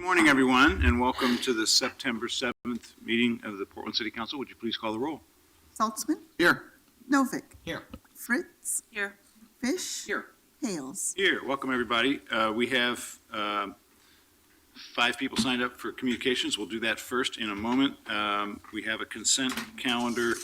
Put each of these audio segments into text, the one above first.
Morning, everyone, and welcome to the September 7th meeting of the Portland City Council. Would you please call the roll? Saltzman? Here. Novick? Here. Fritz? Here. Fish? Here. Hales? Here. Welcome, everybody. We have 5 people signed up for communications. We'll do that first in a moment. We have a consent calendar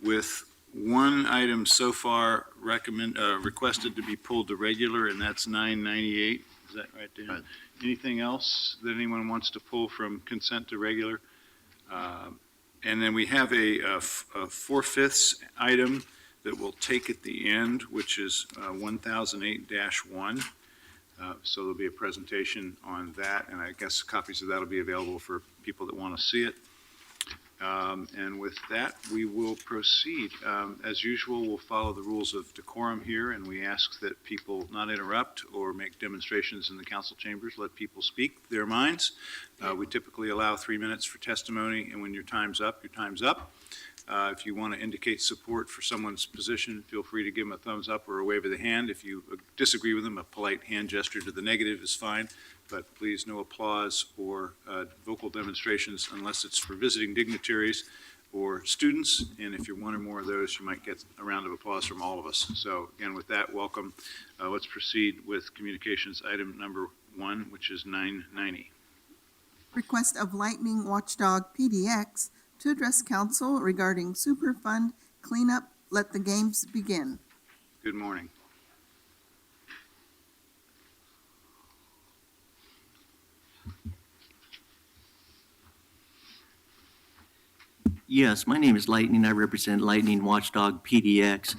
with one item so far requested to be pulled to regular, and that's 998. Is that right, Dan? Right. Anything else that anyone wants to pull from consent to regular? And then we have a 4/5 item that we'll take at the end, which is 1008-1. So there'll be a presentation on that, and I guess copies of that will be available for people that want to see it. And with that, we will proceed. As usual, we'll follow the rules of decorum here, and we ask that people not interrupt or make demonstrations in the council chambers. Let people speak their minds. We typically allow 3 minutes for testimony, and when your time's up, your time's up. If you want to indicate support for someone's position, feel free to give them a thumbs up or a wave of the hand. If you disagree with them, a polite hand gesture to the negative is fine, but please no applause or vocal demonstrations unless it's for visiting dignitaries or students. And if you're one or more of those, you might get a round of applause from all of us. So again, with that, welcome. Let's proceed with communications item number 1, which is 990. Request of Lightning Watchdog PDX to address council regarding Superfund cleanup. Let the games begin. Good morning. Yes, my name is Lightning. I represent Lightning Watchdog PDX.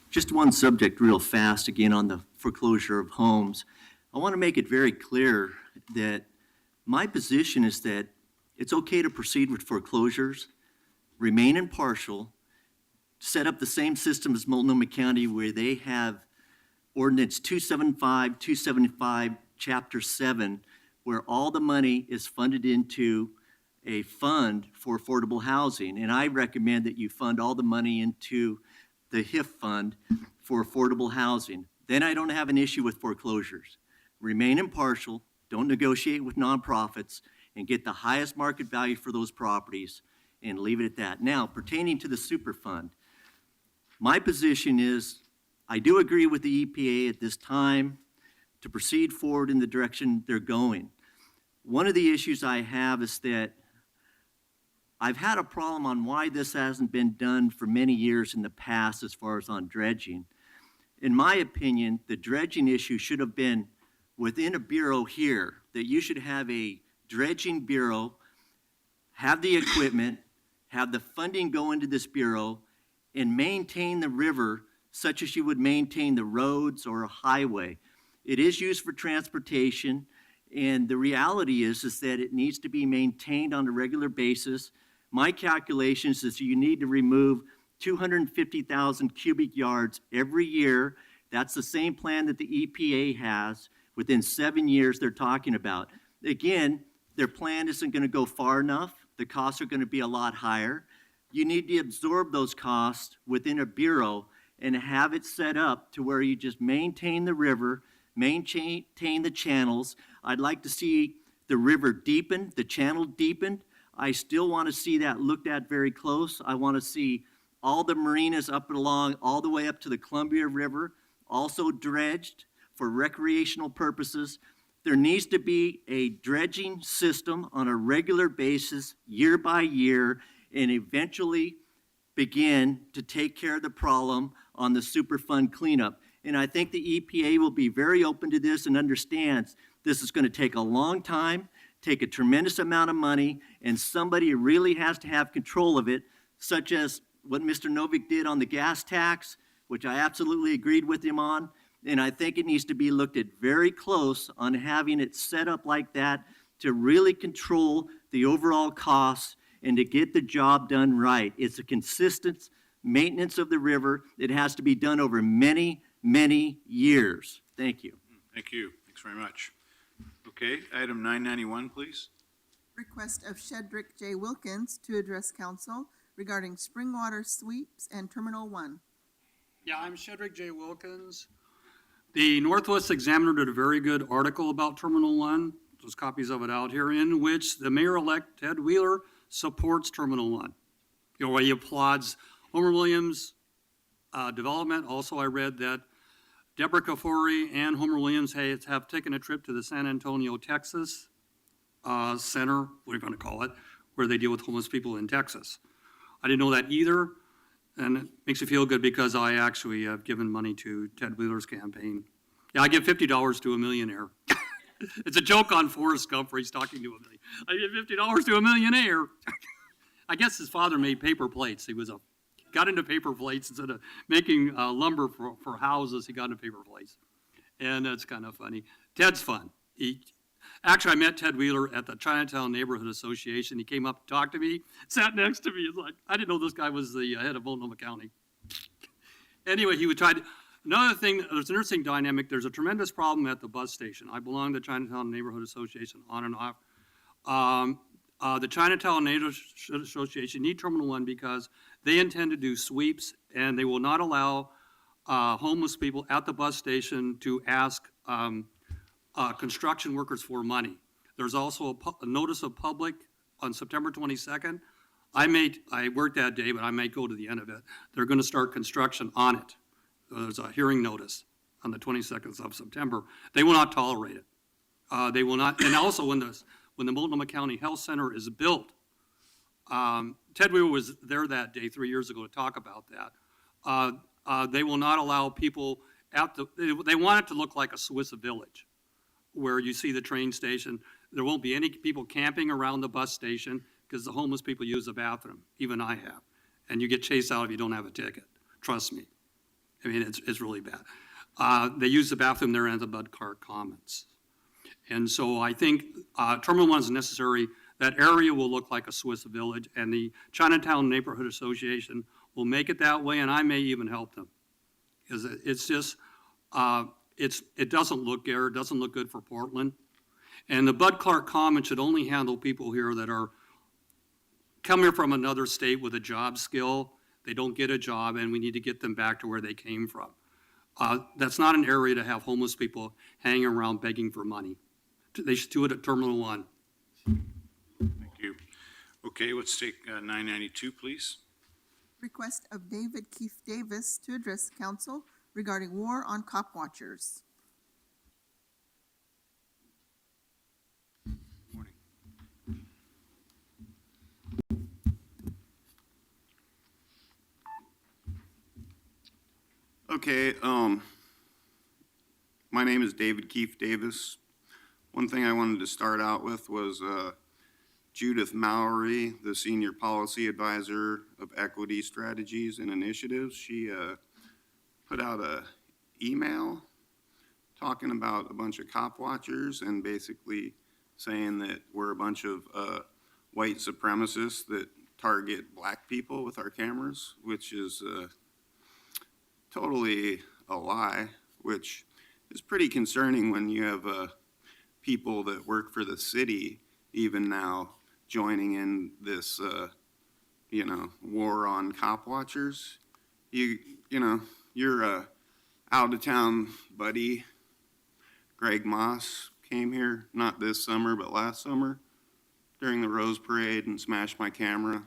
Just one subject real fast, again, on the foreclosure of homes. I want to make it very clear that my position is that it's okay to proceed with foreclosures, remain impartial, set up the same system as Multnomah County where they have Ordinance 275, 275, Chapter 7, where all the money is funded into a fund for affordable housing. And I recommend that you fund all the money into the HIF fund for affordable housing. Then I don't have an issue with foreclosures. Remain impartial, don't negotiate with nonprofits, and get the highest market value for those properties and leave it at that. Now, pertaining to the Superfund, my position is I do agree with the EPA at this time to proceed forward in the direction they're going. One of the issues I have is that I've had a problem on why this hasn't been done for many years in the past as far as on dredging. In my opinion, the dredging issue should have been within a bureau here, that you should have a dredging bureau, have the equipment, have the funding go into this bureau, and maintain the river such as you would maintain the roads or a highway. It is used for transportation, and the reality is that it needs to be maintained on a regular basis. My calculations is you need to remove 250,000 cubic yards every year. That's the same plan that the EPA has within 7 years they're talking about. Again, their plan isn't going to go far enough. The costs are going to be a lot higher. You need to absorb those costs within a bureau and have it set up to where you just maintain the river, maintain the channels. I'd like to see the river deepened, the channel deepened. I still want to see that looked at very close. I want to see all the marinas up and along, all the way up to the Columbia River, also dredged for recreational purposes. There needs to be a dredging system on a regular basis, year by year, and eventually begin to take care of the problem on the Superfund cleanup. And I think the EPA will be very open to this and understands this is going to take a long time, take a tremendous amount of money, and somebody really has to have control of it, such as what Mr. Novick did on the gas tax, which I absolutely agreed with him on. And I think it needs to be looked at very close on having it set up like that to really control the overall costs and to get the job done right. It's a consistent maintenance of the river. It has to be done over many, many years. Thank you. Thank you. Thanks very much. Okay, item 991, please. Request of Shedrick J. Wilkins to address council regarding Springwater Sweeps and Terminal 1. Yeah, I'm Shedrick J. Wilkins. The Northwest Examiner did a very good article about Terminal 1. there's copies of it out here, in which the mayor-elect Ted Wheeler supports Terminal 1. You know, he applauds Homer Williams' development. Also, I read that Deborah Kafori and Homer Williams have taken a trip to the San Antonio, Texas center, what are you going to call it, where they deal with homeless people in Texas. I didn't know that either, and it makes me feel good because I actually have given money to Ted Wheeler's campaign. Yeah, I give $50 to a millionaire. It's a joke on Forrest Gump where he's talking to a million. I give $50 to a millionaire. I guess his father made paper plates. He got into paper plates instead of making lumber for houses. He got into paper plates, and that's kind of funny. Ted's fun. Actually, I met Ted Wheeler at the Chinatown Neighborhood Association. He came up to talk to me, sat next to me. It's like, I didn't know this guy was the head of Multnomah County. Anyway, he would try to. Another thing, there's an interesting dynamic. There's a tremendous problem at the bus station. I belong to the Chinatown Neighborhood Association on and off. The Chinatown Neighborhood Association need Terminal 1 because they intend to do sweeps, and they will not allow homeless people at the bus station to ask construction workers for money. There's also a notice of public on September 22nd. I worked that day, but I may go to the end of it. They're going to start construction on it. There's a hearing notice on the 22nd of September. They will not tolerate it. They will not, and also when the Multnomah County Health Center is built, Ted Wheeler was there that day 3 years ago to talk about that. They will not allow people they want it to look like a Swiss village, where you see the train station. There won't be any people camping around the bus station because the homeless people use the bathroom. Even I have. And you get chased out if you don't have a ticket. Trust me. I mean, it's really bad. They use the bathroom there at the Bud Clark Commons. And so I think Terminal 1 is necessary. That area will look like a Swiss village, and the Chinatown Neighborhood Association will make it that way, and I may even help them. Because it's just, it doesn't look good. It doesn't look good for Portland. And the Bud Clark Commons should only handle people here that are come here from another state with a job skill. They don't get a job, and we need to get them back to where they came from. That's not an area to have homeless people hanging around begging for money. They should do it at Terminal 1. Thank you. Okay, let's take 992, please. Request of David Keefe Davis to address council regarding war on cop watchers. Morning. Okay, my name is David Keefe Davis. One thing I wanted to start out with was Judith Mallory, the Senior Policy Advisor of Equity Strategies and Initiatives. She put out an email talking about a bunch of cop watchers and basically saying that we're a bunch of white supremacists that target black people with our cameras, which is totally a lie, which is pretty concerning when you have people that work for the city even now joining in this, war on cop watchers. Your out-of-town buddy, Greg Moss, came here, not this summer, but last summer, during the Rose Parade and smashed my camera.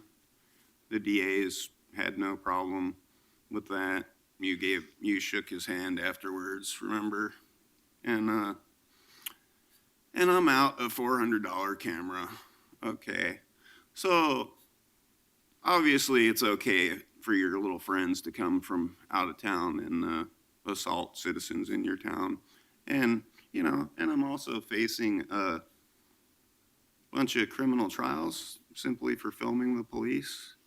The DAs had no problem with that. You shook his hand afterwards, remember? And I'm out a $400 camera. Okay. So obviously it's okay for your little friends to come from out of town and assault citizens in your town. And I'm also facing a bunch of criminal trials simply for filming the police.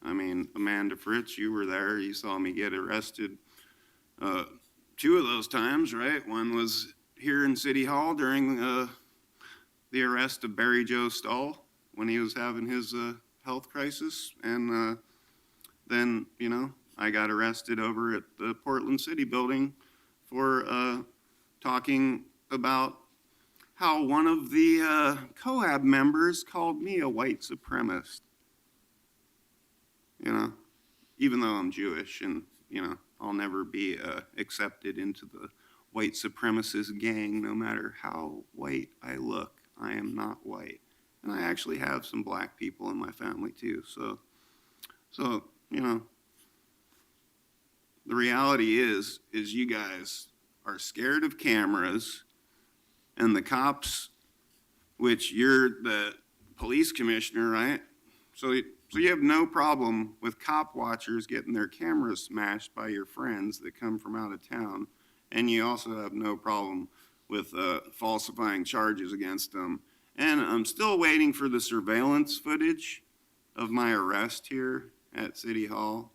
I mean, Amanda Fritz, you were there. You saw me get arrested 2 of those times, right? One was here in City Hall during the arrest of Barry Joe Stahl when he was having his health crisis. And then, I got arrested over at the Portland City building for talking about how one of the COAB members called me a white supremacist. Even though I'm Jewish and, I'll never be accepted into the white supremacist gang, no matter how white I look. I am not white. And I actually have some black people in my family too. So, you know, the reality is you guys are scared of cameras, and the cops, which you're the police commissioner, right? So you have no problem with cop watchers getting their cameras smashed by your friends that come from out of town. And you also have no problem with falsifying charges against them. And I'm still waiting for the surveillance footage of my arrest here at City Hall,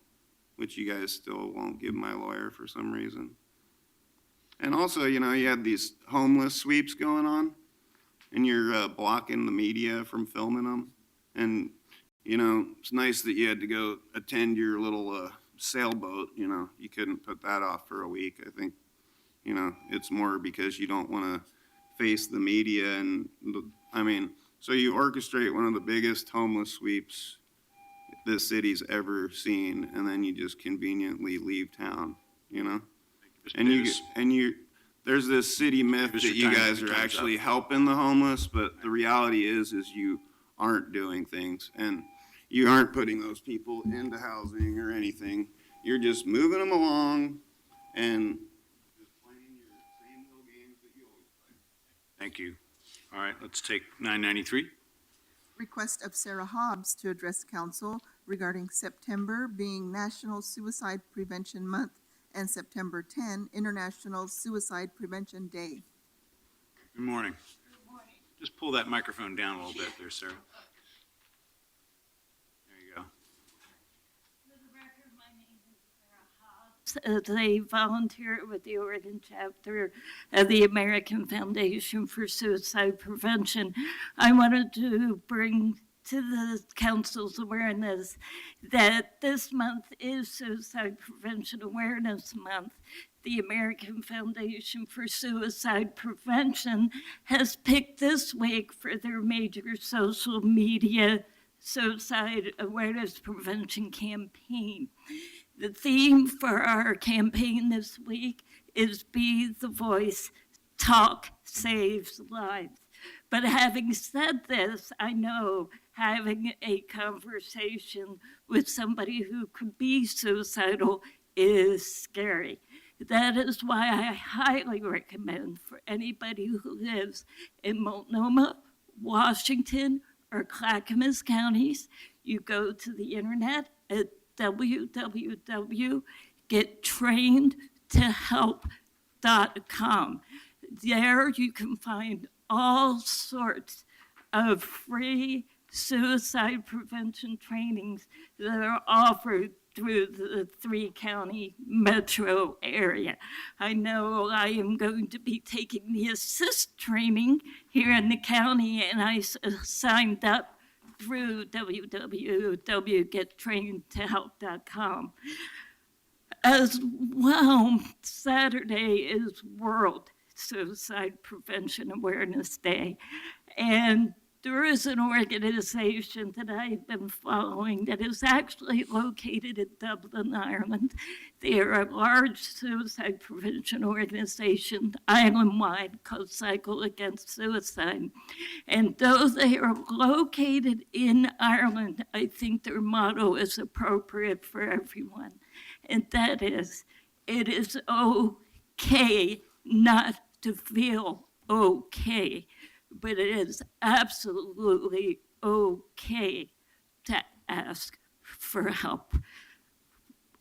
which you guys still won't give my lawyer for some reason. And also, you know, you have these homeless sweeps going on, and you're blocking the media from filming them. And, you know, it's nice that you had to go attend your little sailboat. You know, you couldn't put that off for a week. I think, you know, it's more because you don't want to face the media. And, I mean, so you orchestrate one of the biggest homeless sweeps this city's ever seen, and then you just conveniently leave town, you know? And you, there's this city myth that you guys are actually helping the homeless, but the reality is you aren't doing things, and you aren't putting those people into housing or anything. You're just moving them along and just playing your same little games that you always play. Thank you. All right, let's take 993. Request of Sarah Hobbs to address council regarding September being National Suicide Prevention Month and September 10, International Suicide Prevention Day. Good morning. Good morning. Just pull that microphone down a little bit there, Sarah. There you go. For the record, my name is Sarah Hobbs. As a volunteer with the Oregon chapter of the American Foundation for Suicide Prevention, I wanted to bring to the council's awareness that this month is Suicide Prevention Awareness Month. The American Foundation for Suicide Prevention has picked this week for their major social media suicide awareness prevention campaign. The theme for our campaign this week is Be the Voice, Talk Saves Lives. But having said this, I know having a conversation with somebody who could be suicidal is scary. That is why I highly recommend for anybody who lives in Multnomah, Washington, or Clackamas counties, you go to the internet at www.gettrainedtohelp.com. There you can find all sorts of free suicide prevention trainings that are offered through the 3-county metro area. I know I am going to be taking the assist training here in the county, and I signed up through www.gettrainedtohelp.com. As well, Saturday is World Suicide Prevention Awareness Day, and there is an organization that I've been following that is actually located in Dublin, Ireland. They are a large suicide prevention organization, island-wide, called Cycle Against Suicide. And though they are located in Ireland, I think their motto is appropriate for everyone. And that is, it is okay not to feel okay, but it is absolutely okay to ask for help.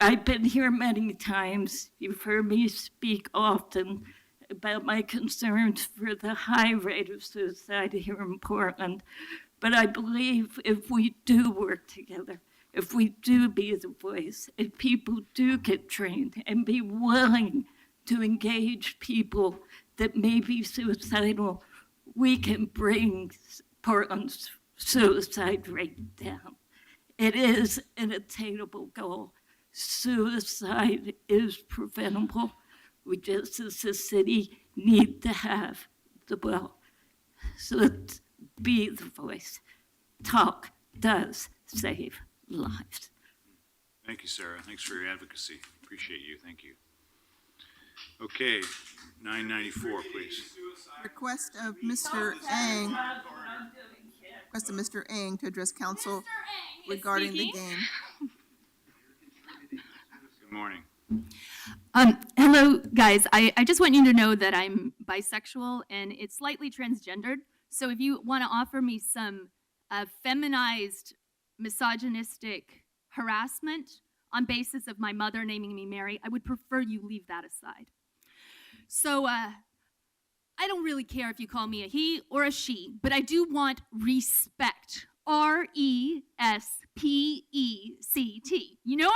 I've been here many times. You've heard me speak often about my concerns for the high rate of suicide here in Portland. But I believe if we do work together, if we do be the voice, if people do get trained and be willing to engage people that may be suicidal, we can bring Portland's suicide rate down. It is an attainable goal. Suicide is preventable. We just, as a city, need to have the will. So let's be the voice. Talk does save lives. Thank you, Sarah. Thanks for your advocacy. Appreciate you. Thank you. Okay, 994, please. Request of Mr. Ang, request of Mr. Ang to address council regarding the game. Good morning. Hello, guys. I just want you to know that I'm bisexual and it's slightly transgendered. So if you want to offer me some feminized, misogynistic harassment on basis of my mother naming me Mary, I would prefer you leave that aside. So I don't really care if you call me a he or a she, but I do want respect. RESPECT. You know,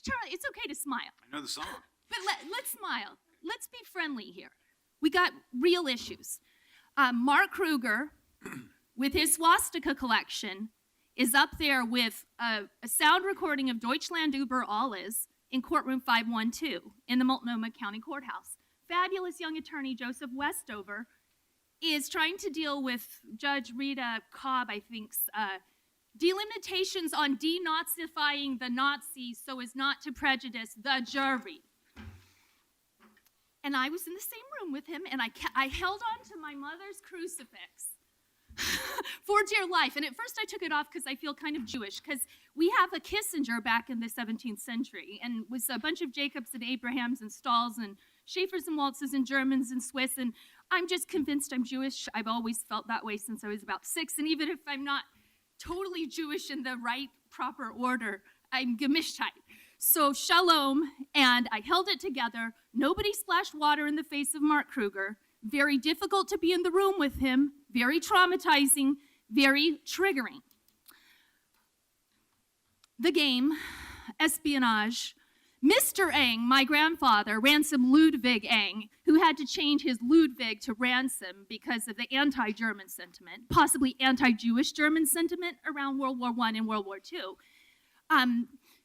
Charlie, it's okay to smile. I know the song. But let's smile. Let's be friendly here. We got real issues. Mark Kruger, with his swastika collection, is up there with a sound recording of Deutschland über alles in courtroom 512 in the Multnomah County Courthouse. Fabulous young attorney Joseph Westover is trying to deal with Judge Rita Cobb, I think's delimitations on denazifying the Nazis so as not to prejudice the jury. And I was in the same room with him, and I held on to my mother's crucifix for dear life. And at first I took it off because I feel kind of Jewish, because we have a Kissinger back in the 17th century, and was a bunch of Jacobs and Abrahams and Stahls and Schaeffers and Waltzes and Germans and Swiss, and I'm just convinced I'm Jewish. I've always felt that way since I was about 6, and even if I'm not totally Jewish in the right, proper order, I'm Gemischtheit. So shalom, and I held it together. Nobody splashed water in the face of Mark Kruger. Very difficult to be in the room with him. Very traumatizing, very triggering. The game, espionage. Mr. Ang, my grandfather, ransomed Ludwig Ang, who had to change his Ludwig to ransom because of the anti-German sentiment, possibly anti-Jewish German sentiment around World War I and World War II.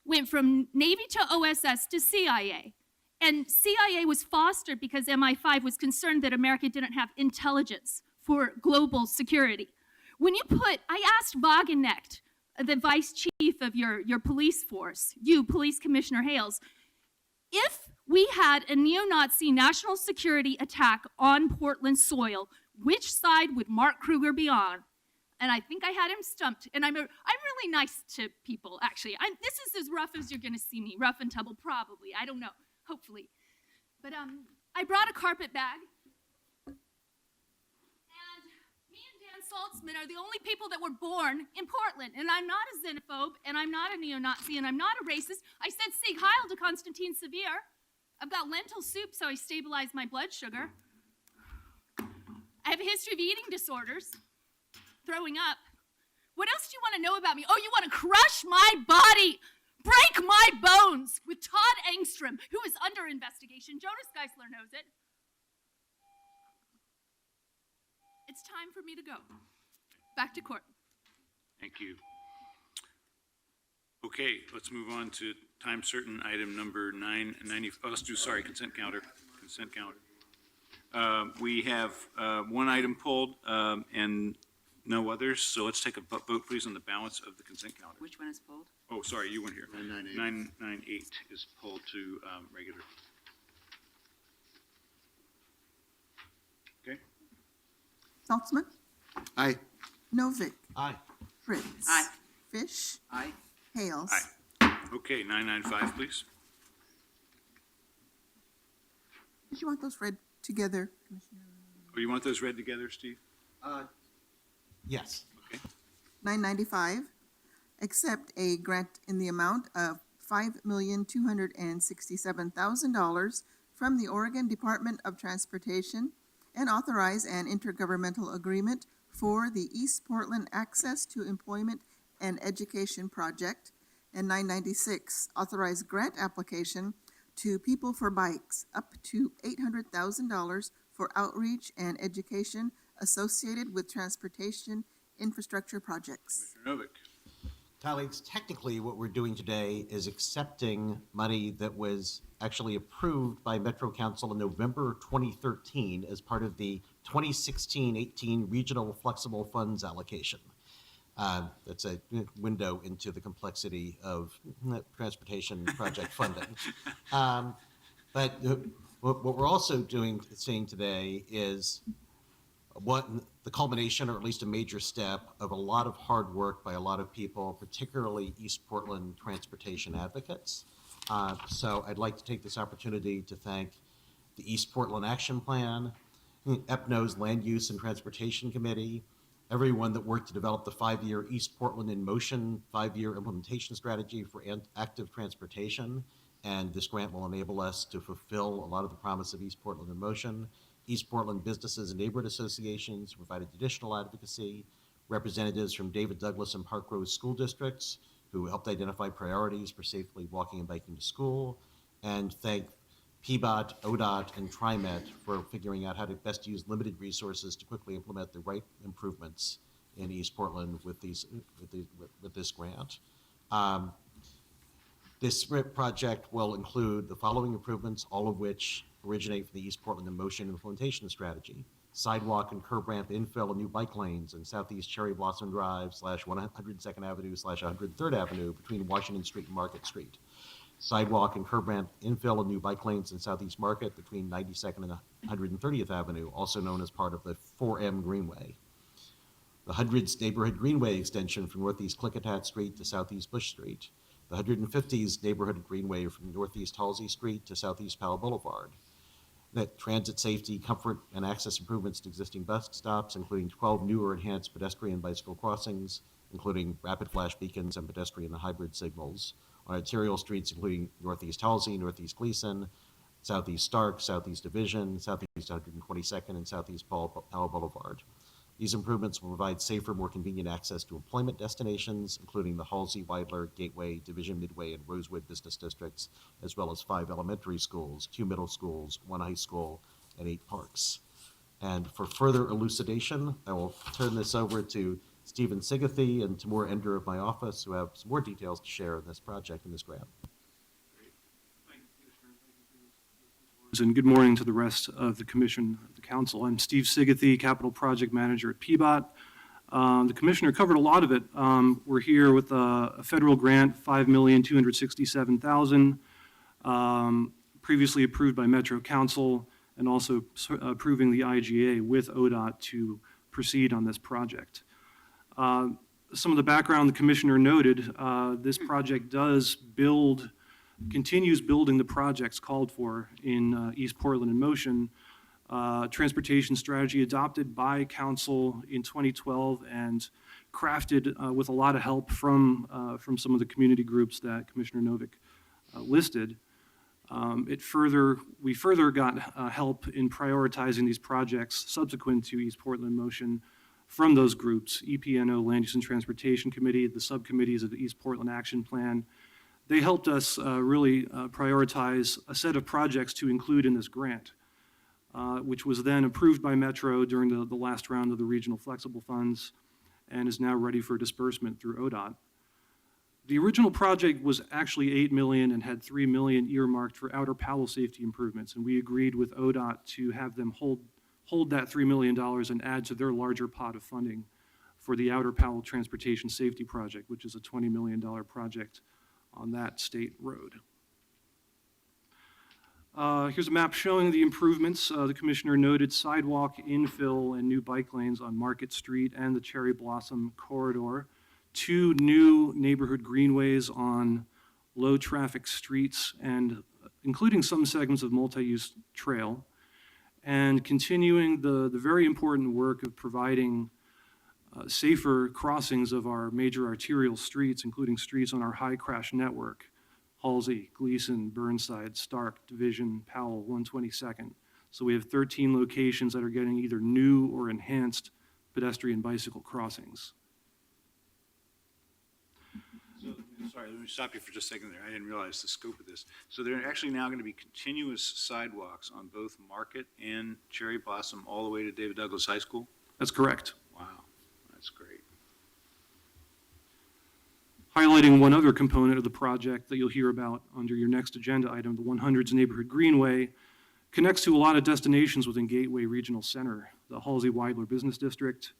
Went from Navy to OSS to CIA. And CIA was fostered because MI5 was concerned that America didn't have intelligence for global security. When you I asked Wagenknecht, the vice chief of your police force, you, Police Commissioner Hales, if we had a neo-Nazi national security attack on Portland soil, which side would Mark Kruger be on? And I think I had him stumped. And I'm really nice to people, actually. This is as rough as you're going to see me, rough and tumble, probably. I don't know, hopefully. But I brought a carpet bag. And me and Dan Saltzman are the only people that were born in Portland. And I'm not a xenophobe, and I'm not a neo-Nazi, and I'm not a racist. I said Sieg Heil to Konstantin Sevier. I've got lentil soup, so I stabilize my blood sugar. I have a history of eating disorders. Throwing up. What else do you want to know about me? Oh, you want to crush my body, break my bones with Todd Engstrom, who is under investigation. Jonas Geisler knows it. It's time for me to go. Back to court. Thank you. Okay, let's move on to time certain item number 990. Oh, let's do, consent counter. Consent counter. We have one item pulled and no others, so let's take a vote, please, on the balance of the consent calendar. Which one is pulled? Oh, sorry, you weren't here. 998. 998 is pulled to regular. Okay. Saltzman, Aye. Novick, Aye. Fritz. Aye. Fish, Aye. Hales. Aye. Okay, 995, please. Did you want those read together, Commissioner? Oh, you want those read together, Steve? Yes. Okay. 995, accept a grant in the amount of $5,267,000 from the Oregon Department of Transportation and authorize an intergovernmental agreement for the East Portland Access to Employment and Education Project. And 996, authorize grant application to People for Bikes up to $800,000 for outreach and education associated with transportation infrastructure projects. Commissioner Novick. Colleagues, technically what we're doing today is accepting money that was actually approved by Metro Council in November 2013 as part of the 2016-18 Regional Flexible Funds allocation. That's a window into the complexity of transportation project funding. But What we're also seeing today is the culmination, or at least a major step, of a lot of hard work by a lot of people, particularly East Portland transportation advocates. So I'd like to take this opportunity to thank the East Portland Action Plan, EPNO's Land Use and Transportation Committee, everyone that worked to develop the 5-year East Portland in Motion 5-year implementation strategy for active transportation. And this grant will enable us to fulfill a lot of the promise of East Portland in Motion. East Portland businesses and neighborhood associations provided additional advocacy, representatives from David Douglas and Park Rose school districts who helped identify priorities for safely walking and biking to school, and thank PBOT, ODOT, and TriMet for figuring out how to best use limited resources to quickly implement the right improvements in East Portland with this grant. This project will include the following improvements, all of which originate from the East Portland in Motion implementation strategy: sidewalk and curb ramp infill and new bike lanes in Southeast Cherry Blossom Drive / 102nd Avenue / 103rd Avenue between Washington Street and Market Street. Sidewalk and curb ramp infill and new bike lanes in Southeast Market between 92nd and 130th Avenue, also known as part of the 4M Greenway. The Hundreds Neighborhood Greenway extension from Northeast Klickitat Street to Southeast Bush Street. The 150s Neighborhood Greenway from Northeast Halsey Street to Southeast Powell Boulevard. That transit safety, comfort, and access improvements to existing bus stops, including 12 new or enhanced pedestrian bicycle crossings, including rapid flash beacons and pedestrian and hybrid signals on arterial streets, including Northeast Halsey, Northeast Gleason, Southeast Stark, Southeast Division, Southeast 122nd, and Southeast Powell Boulevard. These improvements will provide safer, more convenient access to employment destinations, including the Halsey, Weidler, Gateway, Division Midway, and Rosewood business districts, as well as 5 elementary schools, 2 middle schools, 1 high school, and 8 parks. And for further elucidation, I will turn this over to Stephen Sigathy and Timur Ender of my office, who have some more details to share on this project and this grant. And good morning to the rest of the commission, the council. I'm Steve Sigathy, Capital Project Manager at PBOT. The commissioner covered a lot of it. We're here with a federal grant, $5,267,000, previously approved by Metro Council, and also approving the IGA with ODOT to proceed on this project. Some of the background the commissioner noted, this project continues building the projects called for in East Portland in Motion, transportation strategy adopted by council in 2012 and crafted with a lot of help from some of the community groups that Commissioner Novick listed. We further got help in prioritizing these projects subsequent to East Portland in Motion from those groups: EPNO, Land Use and Transportation Committee, the subcommittees of the East Portland Action Plan. They helped us really prioritize a set of projects to include in this grant, which was then approved by Metro during the last round of the regional flexible funds and is now ready for disbursement through ODOT. The original project was actually $8 million and had $3 million earmarked for Outer Powell safety improvements, and we agreed with ODOT to have them hold that $3 million and add to their larger pot of funding for the Outer Powell Transportation Safety Project, which is a $20 million project on that state road. Here's a map showing the improvements. The commissioner noted sidewalk infill and new bike lanes on Market Street and the Cherry Blossom corridor, 2 new neighborhood greenways on low traffic streets and including some segments of multi-use trail, and continuing the very important work of providing safer crossings of our major arterial streets, including streets on our high crash network: Halsey, Gleason, Burnside, Stark, Division, Powell, 122nd. So we have 13 locations that are getting either new or enhanced pedestrian bicycle crossings. So, sorry, let me stop you for just a second there. I didn't realize the scope of this. So there are actually now going to be continuous sidewalks on both Market and Cherry Blossom all the way to David Douglas High School? That's correct. Wow, that's great. Highlighting one other component of the project that you'll hear about under your next agenda item, the 100s Neighborhood Greenway, connects to a lot of destinations within Gateway Regional Center, the Halsey-Weidler Business District,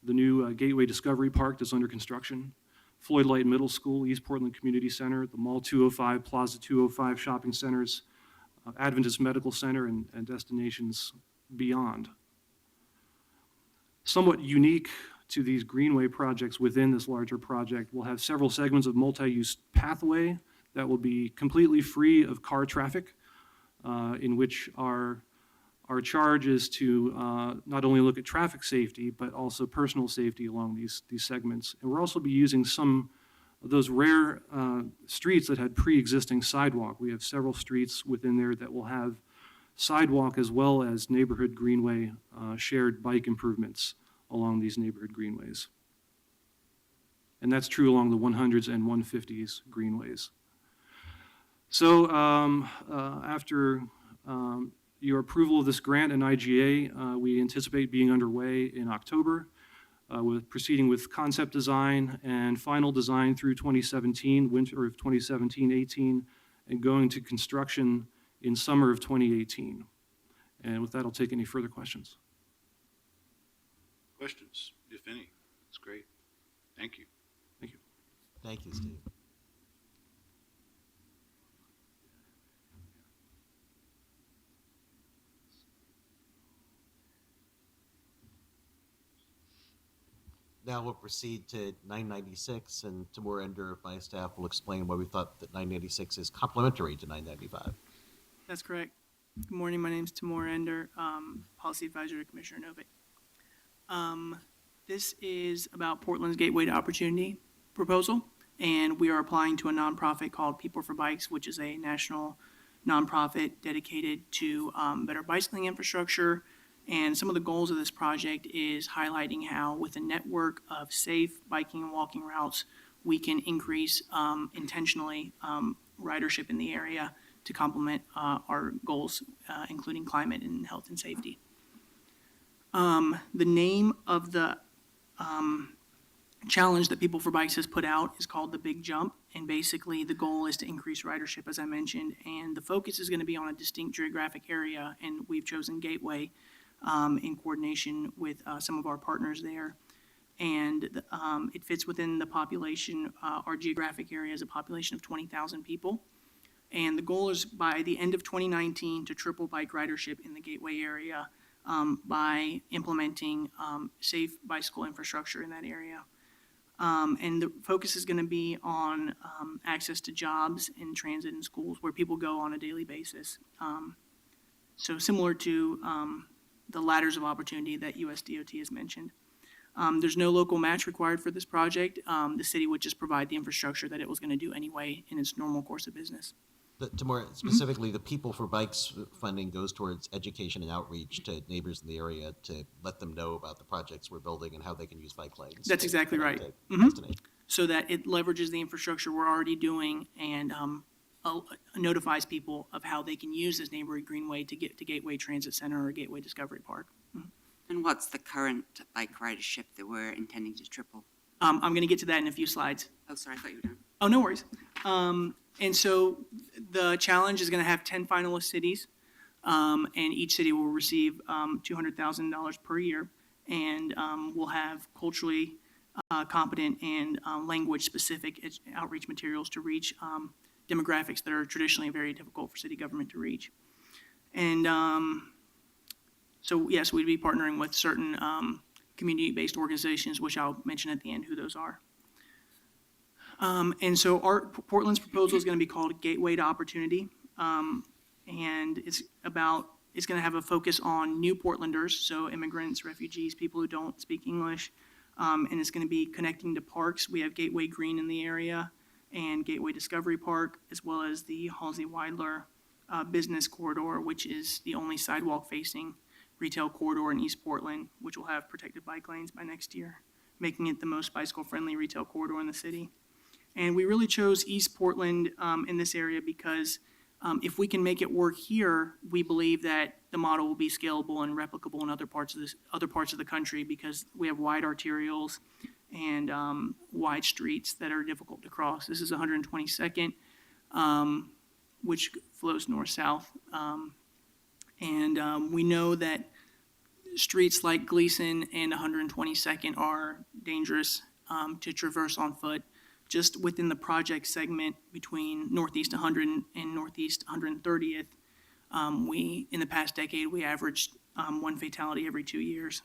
the new Gateway Discovery Park that's under construction, Floyd Light Middle School, East Portland Community Center, the Mall 205, Plaza 205 shopping centers, Adventist Medical Center and destinations beyond. Somewhat unique to these greenway projects within this larger project, we'll have several segments of multi-use pathway that will be completely free of car traffic, in which our charge is to not only look at traffic safety, but also personal safety along these segments. And we'll also be using some of those rare streets that had pre-existing sidewalk. We have several streets within there that will have sidewalk as well as neighborhood greenway shared bike improvements along these neighborhood greenways. And that's true along the 100s and 150s greenways. So after your approval of this grant and IGA, we anticipate being underway in October, with proceeding with concept design and final design through 2017, winter of 2017-18, and going to construction in summer of 2018. And with that, I'll take any further questions. Questions, if any? That's great. Thank you. Thank you. Thank you, Steve. Now we'll proceed to 996, and Timur Ender, my staff, will explain why we thought that 996 is complementary to 995. That's correct. Good morning. My name is Timur Ender, Policy Advisor to Commissioner Novick. This is about Portland's Gateway to Opportunity proposal, and we are applying to a nonprofit called People for Bikes, which is a national nonprofit dedicated to better bicycling infrastructure. And some of the goals of this project is highlighting how, with a network of safe biking and walking routes, we can increase intentionally ridership in the area to complement our goals, including climate and health and safety. The name of the challenge that People for Bikes has put out is called the Big Jump, and basically the goal is to increase ridership, as I mentioned, and the focus is going to be on a distinct geographic area, and we've chosen Gateway in coordination with some of our partners there. And it fits within the population. Our geographic area is a population of 20,000 people. And the goal is by the end of 2019 to triple bike ridership in the Gateway area by implementing safe bicycle infrastructure in that area. And the focus is going to be on access to jobs and transit and schools where people go on a daily basis. So similar to the ladders of opportunity that USDOT has mentioned. There's no local match required for this project. The city would just provide the infrastructure that it was going to do anyway in its normal course of business. Timur, specifically, the People for Bikes funding goes towards education and outreach to neighbors in the area to let them know about the projects we're building and how they can use bike lanes. That's exactly right. So that it leverages the infrastructure we're already doing and notifies people of how they can use this neighborhood greenway to get to Gateway Transit Center or Gateway Discovery Park. And what's the current bike ridership that we're intending to triple? I'm going to get to that in a few slides. Oh, sorry, I thought you were done. Oh, no worries. And so the challenge is going to have 10 finalist cities, and each city will receive $200,000 per year, and will have culturally competent and language-specific outreach materials to reach demographics that are traditionally very difficult for city government to reach. And so, yes, we'd be partnering with certain community-based organizations, which I'll mention at the end who those are. And so Portland's proposal is going to be called Gateway to Opportunity. And it's going to have a focus on new Portlanders, so immigrants, refugees, people who don't speak English. And it's going to be connecting to parks. We have Gateway Green in the area and Gateway Discovery Park, as well as the Halsey-Weidler Business Corridor, which is the only sidewalk-facing retail corridor in East Portland, which will have protected bike lanes by next year, making it the most bicycle-friendly retail corridor in the city. And we really chose East Portland in this area because if we can make it work here, we believe that the model will be scalable and replicable in other parts of the country because we have wide arterials and wide streets that are difficult to cross. This is 122nd, which flows north-south. And we know that streets like Gleason and 122nd are dangerous to traverse on foot. Just within the project segment between Northeast 100 and Northeast 130th, In the past decade, we averaged one fatality every 2 years.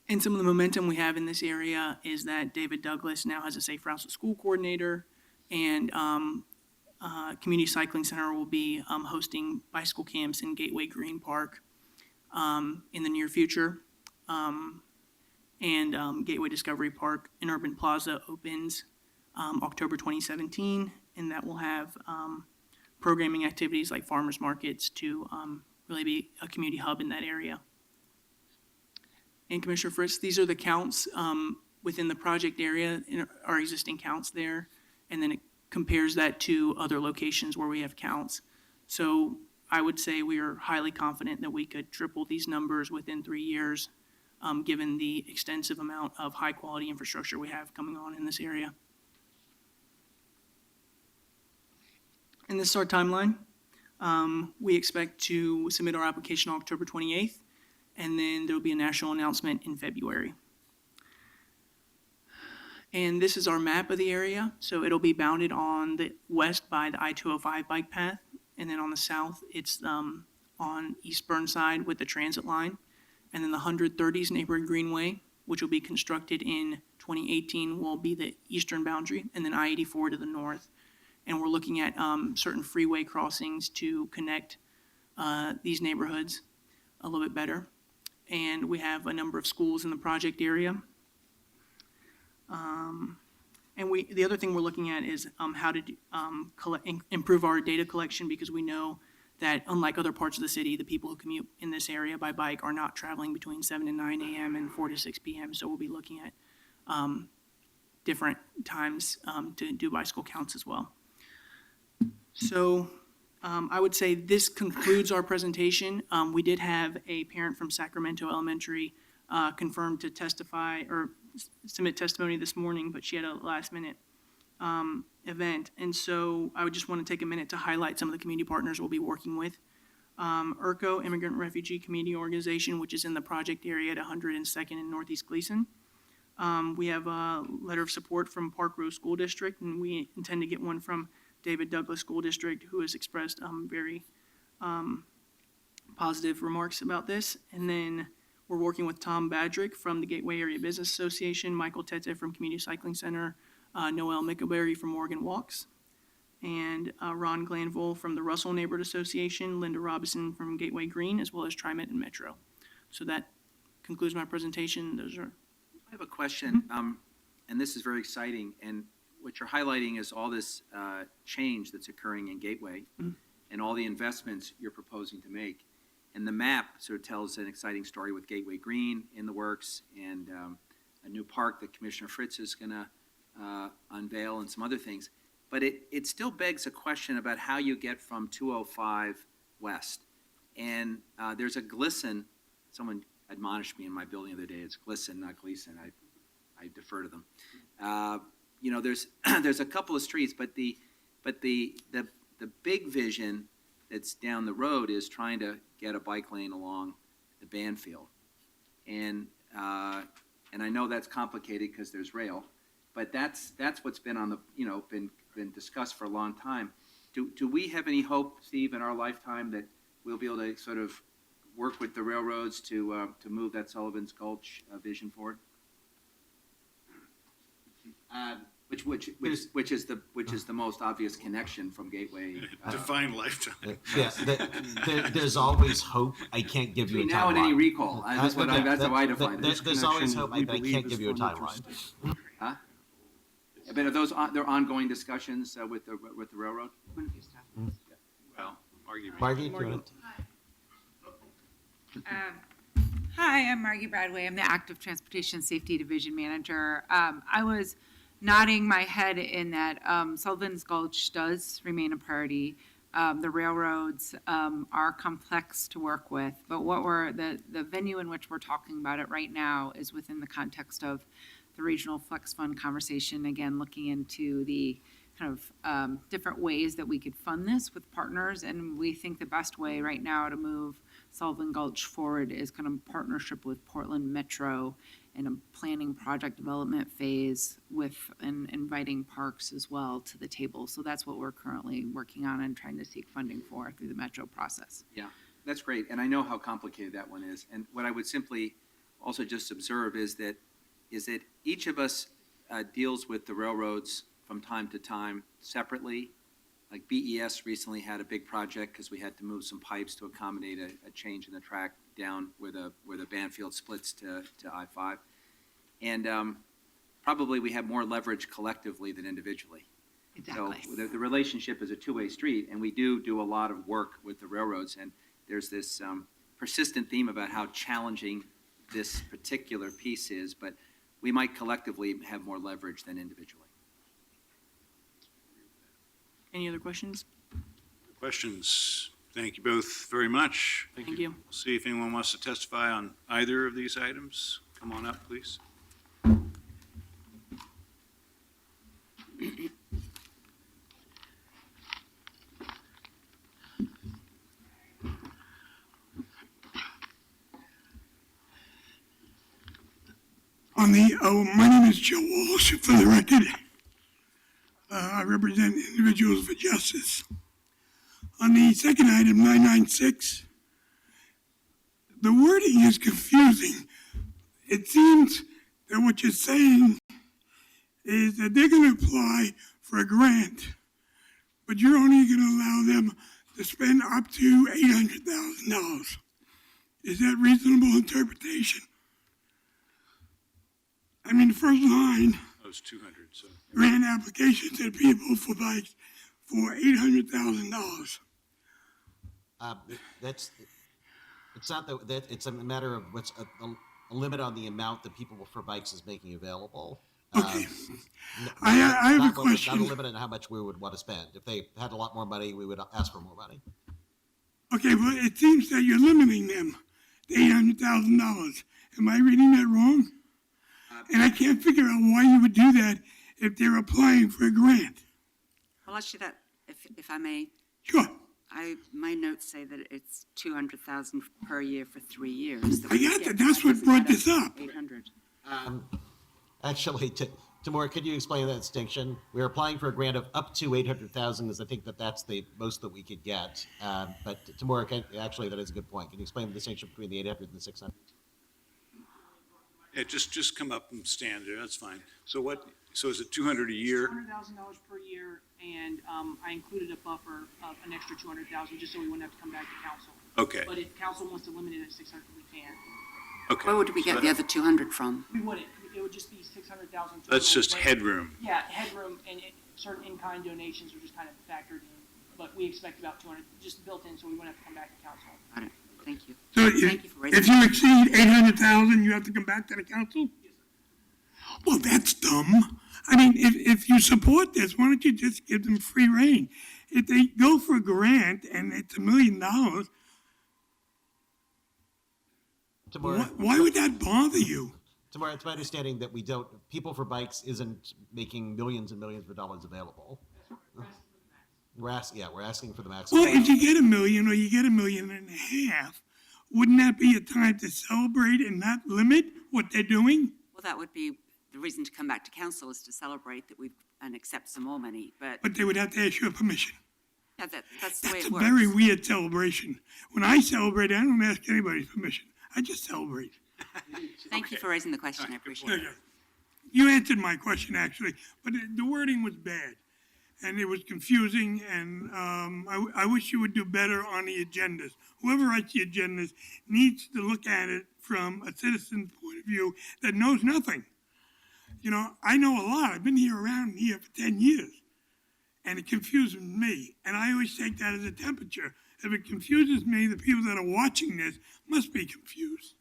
And some of the momentum we have in this area is that David Douglas now has a Safe Routes to School coordinator, and Community Cycling Center will be hosting bicycle camps in Gateway Green Park in the near future. And Gateway Discovery Park in Urban Plaza opens October 2017, and that will have programming activities like farmers markets to really be a community hub in that area. And Commissioner Fritz, these are the counts within the project area, our existing counts there, and then it compares that to other locations where we have counts. So I would say we are highly confident that we could triple these numbers within 3 years, given the extensive amount of high-quality infrastructure we have coming on in this area. And this is our timeline. We expect to submit our application on October 28th, and then there will be a national announcement in February. And this is our map of the area. So it'll be bounded on the west by the I-205 bike path, and then on the south, it's on East Burnside with the transit line, and then the 130s neighborhood greenway, which will be constructed in 2018, will be the eastern boundary, and then I-84 to the north. And we're looking at certain freeway crossings to connect these neighborhoods a little bit better. And we have a number of schools in the project area. And the other thing we're looking at is how to improve our data collection, because we know that unlike other parts of the city, the people who commute in this area by bike are not traveling between 7 and 9 a.m. and 4 to 6 p.m. So we'll be looking at different times to do bicycle counts as well. So I would say this concludes our presentation. We did have a parent from Sacramento Elementary confirmed to testify or submit testimony this morning, but she had a last-minute event. And so I would just want to take a minute to highlight some of the community partners we'll be working with. IRCO, Immigrant Refugee Community Organization, which is in the project area at 102nd and Northeast Gleason. We have a letter of support from Park Row School District, and we intend to get one from David Douglas School District, who has expressed very positive remarks about this. And then we're working with Tom Badrick from the Gateway Area Business Association, Michael Tete from Community Cycling Center, Noel Mickelberry from Morgan Walks, and Ron Glanville from the Russell Neighborhood Association, Linda Robinson from Gateway Green, as well as TriMet and Metro. So that concludes my presentation. I have a question, and this is very exciting, and what you're highlighting is all this change that's occurring in Gateway and all the investments you're proposing to make. And the map sort of tells an exciting story with Gateway Green in the works and a new park that Commissioner Fritz is going to unveil and some other things. But it still begs a question about how you get from 205 west. And there's a Glisson, someone admonished me in my building the other day, it's Glisson, not Gleason. I defer to them. There's a couple of streets, but the big vision that's down the road is trying to get a bike lane along the Banfield. And I know that's complicated because there's rail, but that's what's been on the, been discussed for a long time. Do we have any hope, Steve, in our lifetime that we'll be able to sort of work with the railroads to move that Sullivan's Gulch vision forward? Which is the most obvious connection from Gateway. Define lifetime. There's always hope. I can't give you a Between now and any timeline. recall. That's how I define it. There's always hope, but I can't give you a timeline. Huh? But are those there ongoing discussions with the railroad? Well, argument. Margie, do you want to? Hi, I'm Margie Bradway. I'm the Active Transportation Safety Division Manager. I was nodding my head in that Sullivan's Gulch does remain a priority. The railroads are complex to work with, but the venue in which we're talking about it right now is within the context of the Regional Flex Fund conversation, again, looking into the kind of different ways that we could fund this with partners, and we think the best way right now to move Sullivan Gulch forward is kind of partnership with Portland Metro in a planning project development phase with, and inviting parks as well to the table. So that's what we're currently working on and trying to seek funding for through the Metro process. Yeah, that's great, and I know how complicated that one is. And what I would simply also just observe is that each of us deals with the railroads from time to time separately. Like BES recently had a big project because we had to move some pipes to accommodate a change in the track down where the Banfield splits to I-5. And probably we have more leverage collectively than individually. Exactly. So the relationship is a two-way street, and we do a lot of work with the railroads, and there's this persistent theme about how challenging this particular piece is, but we might collectively have more leverage than individually. Any other questions? Questions? Thank you both very much. Thank you. We'll see if anyone wants to testify on either of these items. Come on up, please. My name is Joe Walsh, for the record. I represent Individuals for Justice. On the second item, 996, the wording is confusing. It seems that what you're saying is that they're going to apply for a grant, but you're only going to allow them to spend up to $800,000. Is that reasonable interpretation? I mean, the first line, That was 200, so. grant application to people for bikes for $800,000. It's not that, it's a matter of what's a limit on the amount that People for Bikes is making available. Okay. I have a question. Not a limit on how much we would want to spend. If they had a lot more money, we would ask for more money. Okay, well, it seems that you're limiting them to $800,000. Am I reading that wrong? And I can't figure out why you would do that if they're applying for a grant. I'll ask you that, if I may. Sure. My notes say that it's 200,000 per year for 3 years. I got that. That's what brought this up. 800. Actually, Tamora, could you explain that distinction? We're applying for a grant of up to 800,000, because I think that's the most that we could get. But Tamora, actually, that is a good point. Can you explain the distinction between the 800 and the 600? Yeah, just come up and stand there, that's fine. So is it 200 a year? $200,000 per year, and I included a buffer of an extra $200,000 just so we wouldn't have to come back to council. Okay, But if council wants to limit it at 600, we can. okay. Where would we get the other 200 from? We wouldn't. It would just be 600,000. That's just But- headroom. Yeah, headroom and certain in-kind donations are just kind of factored in. But we expect about 200, just built in, so we wouldn't have to come back to council. Got it. Thank you. So Thank you for raising if you exceed 800,000, you have to come back to the council? Well, that's dumb. I mean, if you support this, why don't you just give them free rein? If they go for a grant and it's $1 million, Tamora, why would that bother you? Tamora, it's my understanding that People for Bikes isn't making millions and millions of dollars available. We're asking for the maximum. Well, if you get $1 million or you get $1.5 million, wouldn't that be a time to celebrate and not limit what they're doing? Well, that would be the reason to come back to council, is to celebrate that and accept some more money, but But they would have to ask your permission. yeah, that's the way That's it a works. very weird celebration. When I celebrate, I don't ask anybody's permission. I just celebrate. Thank you for raising the question, I appreciate it. You answered my question, actually, but the wording was bad, and it was confusing, and I wish you would do better on the agendas. Whoever writes the agendas needs to look at it from a citizen's point of view that knows nothing. You know, I know a lot. I've been around here for 10 years, and it confuses me, and I always take that as a temperature. If it confuses me, the people that are watching this must be confused.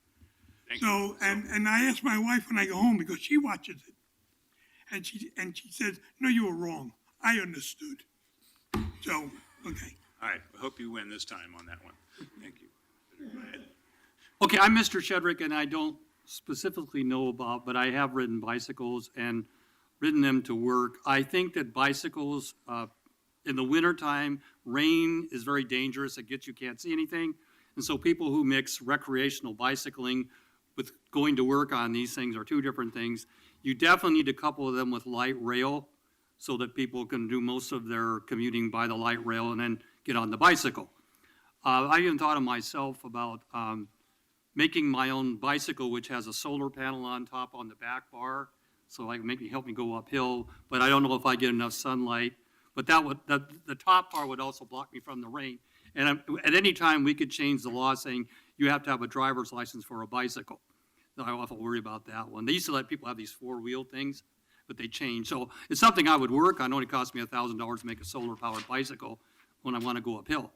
Thank you. So, and I ask my wife when I go home, because she watches it, and she says, "No, you were wrong. I understood." So, okay. All right, I hope you win this time on that one. Thank you. Go ahead. Okay, I'm Mr. Shedrick, and I don't specifically know about, but I have ridden bicycles and ridden them to work. I think that bicycles, in the wintertime, rain is very dangerous. It gets, you can't see anything. And so people who mix recreational bicycling with going to work on these things are two different things. You definitely need to couple them with light rail so that people can do most of their commuting by the light rail and then get on the bicycle. I even thought of myself about making my own bicycle, which has a solar panel on top on the back bar, so help me go uphill, but I don't know if I get enough sunlight. But the top part would also block me from the rain. And at any time, we could change the law saying you have to have a driver's license for a bicycle. So I often worry about that one. They used to let people have these four-wheel things, but they changed. So it's something I would work on. It only cost me $1,000 to make a solar-powered bicycle when I want to go uphill.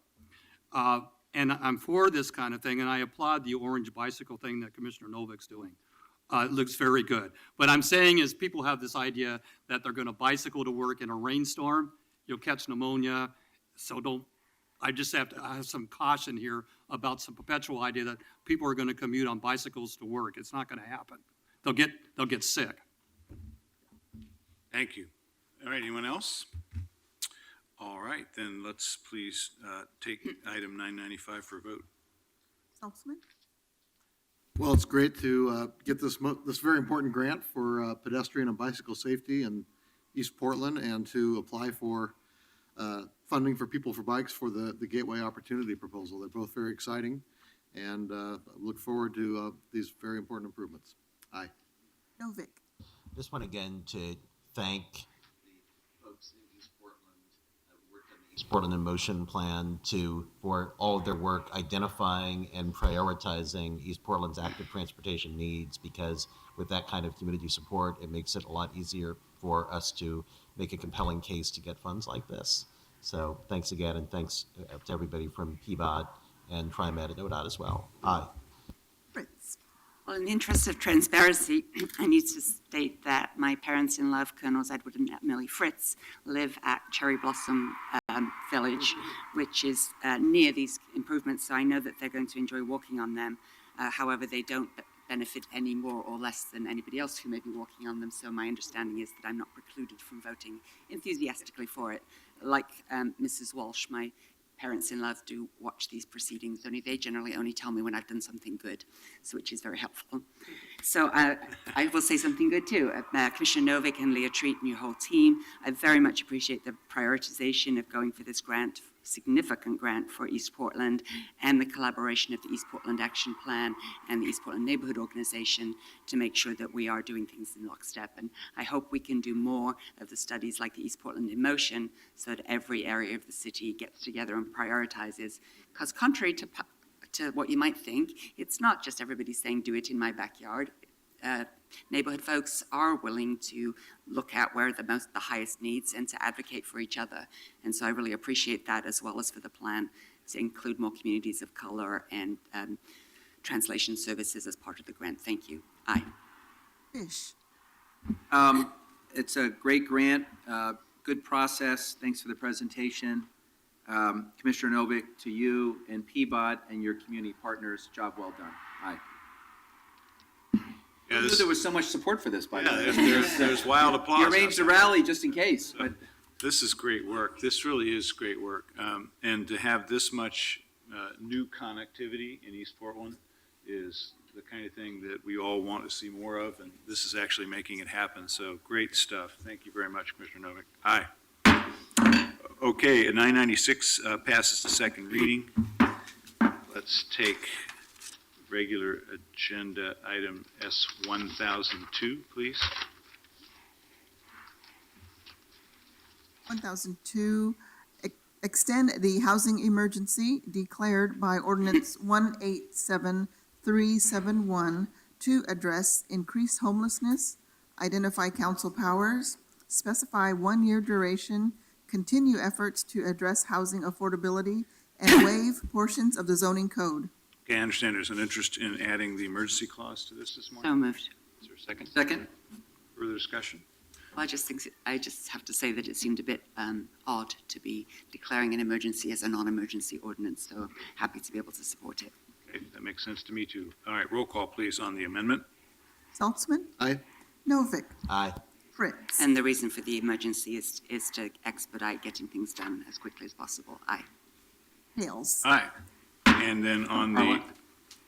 And I'm for this kind of thing, and I applaud the orange bicycle thing that Commissioner Novik's doing. It looks very good. But I'm saying is people have this idea that they're going to bicycle to work in a rainstorm, you'll catch pneumonia. So I just have to have some caution here about some perpetual idea that people are going to commute on bicycles to work. It's not going to happen. They'll get sick. Thank you. All right, anyone else? All right, then let's please take item 995 for a vote. Saltzman, Well, it's great to get this very important grant for pedestrian and bicycle safety in East Portland, and to apply for funding for People for Bikes for the Gateway Opportunity Proposal. They're both very exciting, and look forward to these very important improvements. Aye. Novik, Just want again to thank the folks in East Portland who worked on the East Portland in Motion plan for all of their work identifying and prioritizing East Portland's active transportation needs, because with that kind of community support, it makes it a lot easier for us to make a compelling case to get funds like this. So thanks again, and thanks to everybody from PBOT and TriMet and ODOT as well. Aye. Fritz, Well, in the interest of transparency, I need to state that my parents-in-law, Colonels Edward and Millie Fritz, live at Cherry Blossom Village, which is near these improvements, so I know that they're going to enjoy walking on them. However, they don't benefit any more or less than anybody else who may be walking on them, so my understanding is that I'm not precluded from voting enthusiastically for it. Like Mrs. Walsh, my parents-in-law do watch these proceedings, only they generally only tell me when I've done something good, so which is very helpful. So I will say something good too. Commissioner Novik and Leah Treat and your whole team, I very much appreciate the prioritization of going for this grant, significant grant for East Portland, and the collaboration of the East Portland Action Plan and the East Portland Neighborhood Organization to make sure that we are doing things in lockstep. And I hope we can do more of the studies like the East Portland in Motion, so that every area of the city gets together and prioritizes. Because contrary to what you might think, it's not just everybody saying, do it in my backyard. Neighborhood folks are willing to look at where the highest needs and to advocate for each other. And so I really appreciate that, as well as for the plan to include more communities of color and translation services as part of the grant. Thank you. Aye. Fish, It's a great grant, good process. Thanks for the presentation. Commissioner Novik, to you and PBOT and your community partners, job well done. Aye. Yeah, I knew there was so much support for this, by the way. there's wild applause. You arranged a rally just in case, but This is great work. This really is great work. And to have this much new connectivity in East Portland is the kind of thing that we all want to see more of, and this is actually making it happen. So great stuff. Thank you very much, Commissioner Novik. Aye. Okay, 996 passes to second reading. Let's take regular agenda item S1002, please. 1002, extend the housing emergency declared by ordinance 187371 to address increased homelessness, identify council powers, specify one-year duration, continue efforts to address housing affordability, and waive portions of the zoning code. Okay, I understand there's an interest in adding the emergency clause to this morning. So moved. Is there a second? second? Further discussion? Well, I just have to say that it seemed a bit odd to be declaring an emergency as a non-emergency ordinance, so I'm happy to be able to support it. Okay, that makes sense to me too. All right, roll call please on the amendment. Saltzman, Aye. Novick, Aye. Fritz. And the reason for the emergency is to expedite getting things done as quickly as possible. Aye. Hales. Aye. And then on the,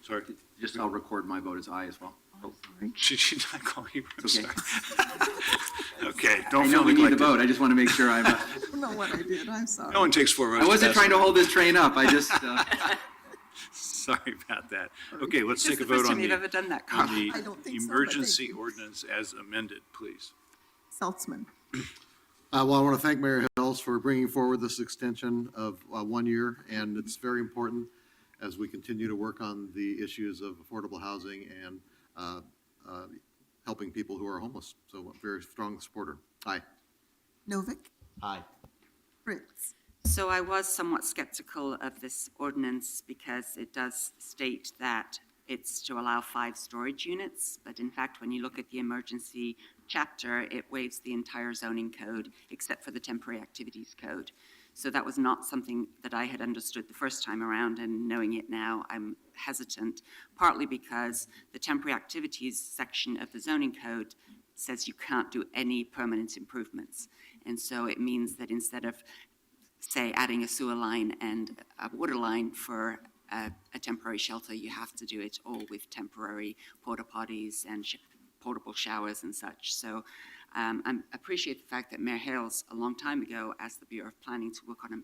sorry, Just I'll record my vote as aye as well. Should she not call you? I'm Okay. sorry. Okay, I don't know feel we need the neglected. vote, I just want to make sure I'm, I don't know what I did, I'm sorry. No one takes 4 votes. I wasn't pass trying to it. hold this train up, I just, Sorry about that. Okay, let's This is take a the first vote on time you've ever done that, on Carl. the I don't think so, but emergency thank you. ordinance as amended, please. Saltzman, Well, I want to thank Mayor Hills for bringing forward this extension of 1 year, and it's very important as we continue to work on the issues of affordable housing and helping people who are homeless. So I'm a very strong supporter. Aye. Novick, Aye. Fritz. So I was somewhat skeptical of this ordinance because it does state that it's to allow 5 storage units, but in fact, when you look at the emergency chapter, it waives the entire zoning code except for the temporary activities code. So that was not something that I had understood the first time around, and knowing it now, I'm hesitant, partly because the temporary activities section of the zoning code says you can't do any permanent improvements. And so it means that instead of, say, adding a sewer line and a water line for a temporary shelter, you have to do it all with temporary porta potties and portable showers and such. So I appreciate the fact that Mayor Hales, a long time ago, asked the Bureau of Planning to work on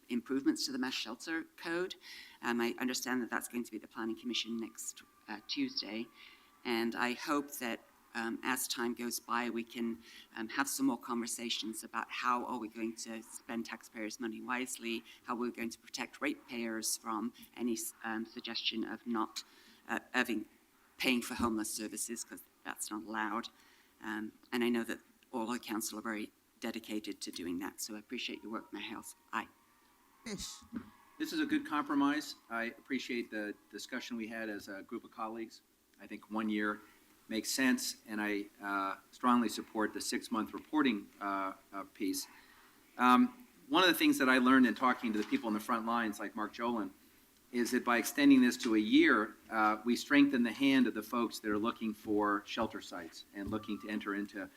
improvements to the mass shelter code. I understand that that's going to be the Planning Commission next Tuesday. And I hope that as time goes by, we can have some more conversations about how are we going to spend taxpayers' money wisely, how we're going to protect ratepayers from any suggestion of not paying for homeless services, because that's not allowed. And I know that all the council are very dedicated to doing that, so I appreciate your work, Mayor Hales. Aye. Fish, this is a good compromise. I appreciate the discussion we had as a group of colleagues. I think 1 year makes sense, and I strongly support the 6-month reporting piece. One of the things that I learned in talking to the people in the front lines, like Mark Jolin, is that by extending this to a year, we strengthen the hand of the folks that are looking for shelter sites and looking to enter into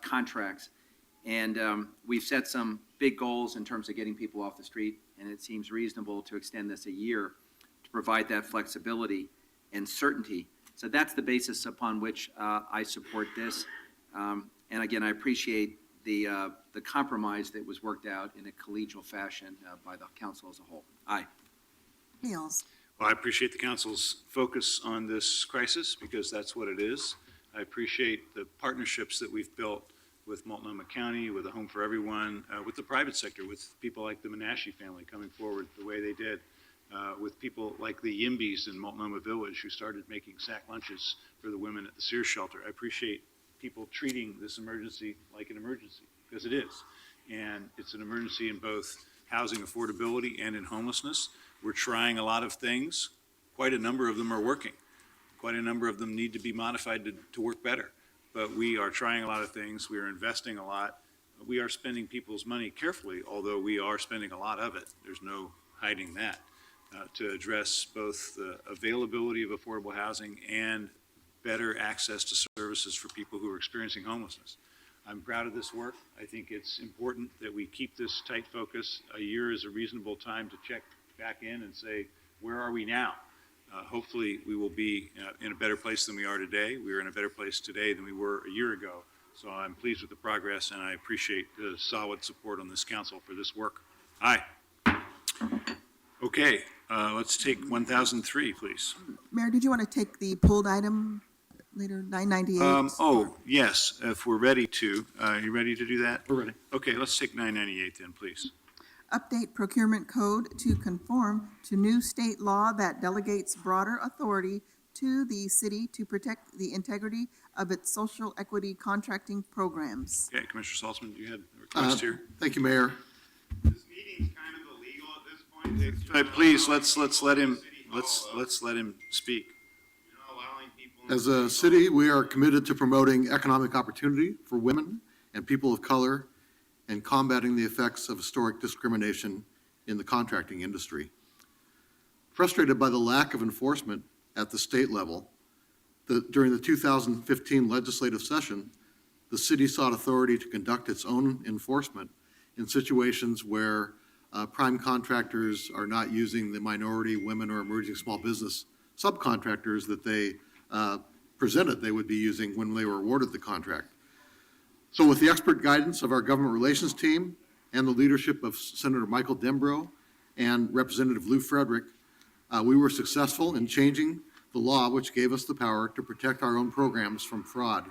contracts. And we've set some big goals in terms of getting people off the street, and it seems reasonable to extend this a year to provide that flexibility and certainty. So that's the basis upon which I support this. And again, I appreciate the compromise that was worked out in a collegial fashion by the council as a whole. Aye. Hales, Well, I appreciate the council's focus on this crisis, because that's what it is. I appreciate the partnerships that we've built with Multnomah County, with a Home for Everyone, with the private sector, with people like the Menashe family coming forward the way they did, with people like the Yimbys in Multnomah Village who started making sack lunches for the women at the Sears shelter. I appreciate people treating this emergency like an emergency, because it is. And it's an emergency in both housing affordability and in homelessness. We're trying a lot of things. Quite a number of them are working. Quite a number of them need to be modified to work better. But we are trying a lot of things. We are investing a lot. We are spending people's money carefully, although we are spending a lot of it. There's no hiding that, to address both the availability of affordable housing and better access to services for people who are experiencing homelessness. I'm proud of this work. I think it's important that we keep this tight focus. A year is a reasonable time to check back in and say, where are we now? Hopefully, we will be in a better place than we are today. We are in a better place today than we were a year ago. So I'm pleased with the progress, and I appreciate the solid support on this council for this work. Aye. Okay, let's take 1003, please. Mayor, did you want to take the pulled item later, 998? Oh, yes, if we're ready to. You ready to do that? We're ready. Okay, let's take 998 then, please. Update procurement code to conform to new state law that delegates broader authority to the city to protect the integrity of its social equity contracting programs. Okay, Commissioner Saltzman, you had a request here? Thank you, Mayor. This meeting's kind of illegal at this point. Please, let's let him speak. As a city, we are committed to promoting economic opportunity for women and people of color and combating the effects of historic discrimination in the contracting industry. Frustrated by the lack of enforcement at the state level, during the 2015 legislative session, the city sought authority to conduct its own enforcement in situations where prime contractors are not using the minority, women, or emerging small business subcontractors that they presented they would be using when they were awarded the contract. So with the expert guidance of our government relations team and the leadership of Senator Michael Dembro and Representative Lou Frederick, we were successful in changing the law, which gave us the power to protect our own programs from fraud. You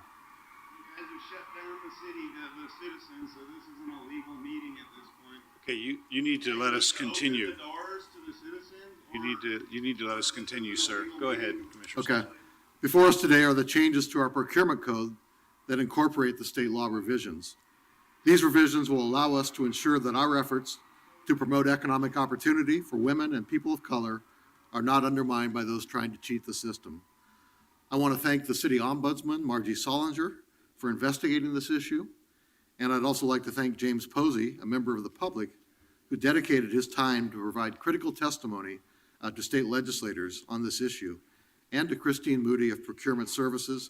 guys have shut down the city to the citizens, so this isn't a legal meeting at this point. Okay, you need to let us continue. Open the doors to the citizens? You need to let us continue, sir. Go ahead, Commissioner. Okay. Before us today are the changes to our procurement code that incorporate the state law revisions. These revisions will allow us to ensure that our efforts to promote economic opportunity for women and people of color are not undermined by those trying to cheat the system. I want to thank the City Ombudsman, Margie Solinger, for investigating this issue. And I'd also like to thank James Posey, a member of the public, who dedicated his time to provide critical testimony to state legislators on this issue, and to Christine Moody of Procurement Services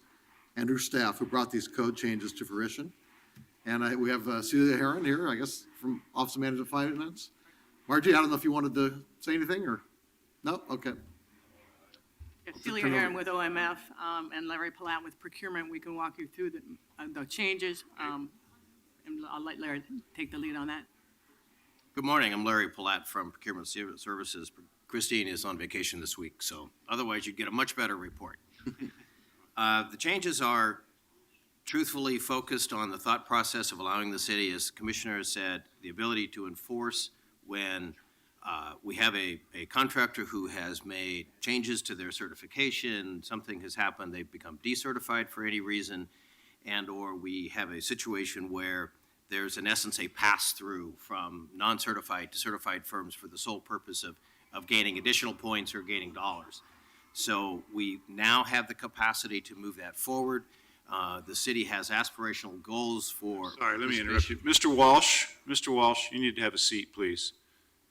and her staff who brought these code changes to fruition. And we have Celia Heron here, I guess, from Office of Management Finance. Margie, I don't know if you wanted to say anything or, no? Okay. Celia Heron with OMF and Larry Palat with Procurement. We can walk you through the changes, and I'll let Larry take the lead on that. Good morning, I'm Larry Palat from Procurement Services. Christine is on vacation this week, so otherwise you'd get a much better report. The changes are truthfully focused on the thought process of allowing the city, as Commissioner has said, the ability to enforce when we have a contractor who has made changes to their certification, something has happened, they've become decertified for any reason, and or we have a situation where there's in essence a pass-through from non-certified to certified firms for the sole purpose of gaining additional points or gaining dollars. So we now have the capacity to move that forward. The city has aspirational goals for. Sorry, let me interrupt you. Mr. Walsh, you need to have a seat, please.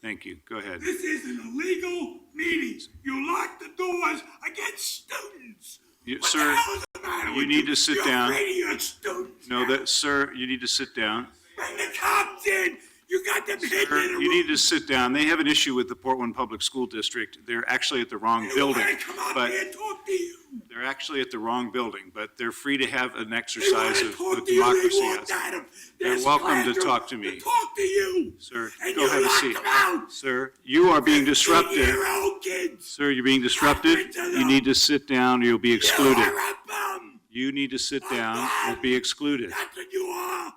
Thank you. Go ahead. This is an illegal meeting. You lock the doors against students. What Sir, the hell is the matter you with need to sit You're down. afraid of your students. No, sir, you need to sit down. Bring the cops in. You got them hidden Sir, in a you room. need to sit down. They have an issue with the Portland Public School District. They're actually at the wrong They building. want to come out But here and talk to you. they're actually at the wrong building, but they're free to have an They exercise want to of talk to you. They democracy. walked at 'em. They're There's welcome to classroom talk to me. talk to you. Sir, And go you have a locked seat. them out. Sir, you are being disruptive. 15-year-old kids. Sir, you're being disruptive. Hundreds of You them. need to sit down or you'll be You excluded. are a bum. You need to sit down or be excluded. That's what you are.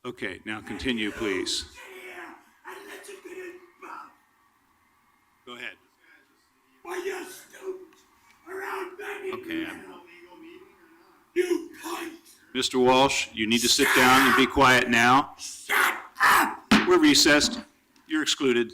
Okay, now continue, please. Sit here and listen to this bum. Go ahead. While your students are out banging Okay, you now. You cunt. Mr. Walsh, you need to sit down and be quiet now. Shut up. We're recessed. You're excluded.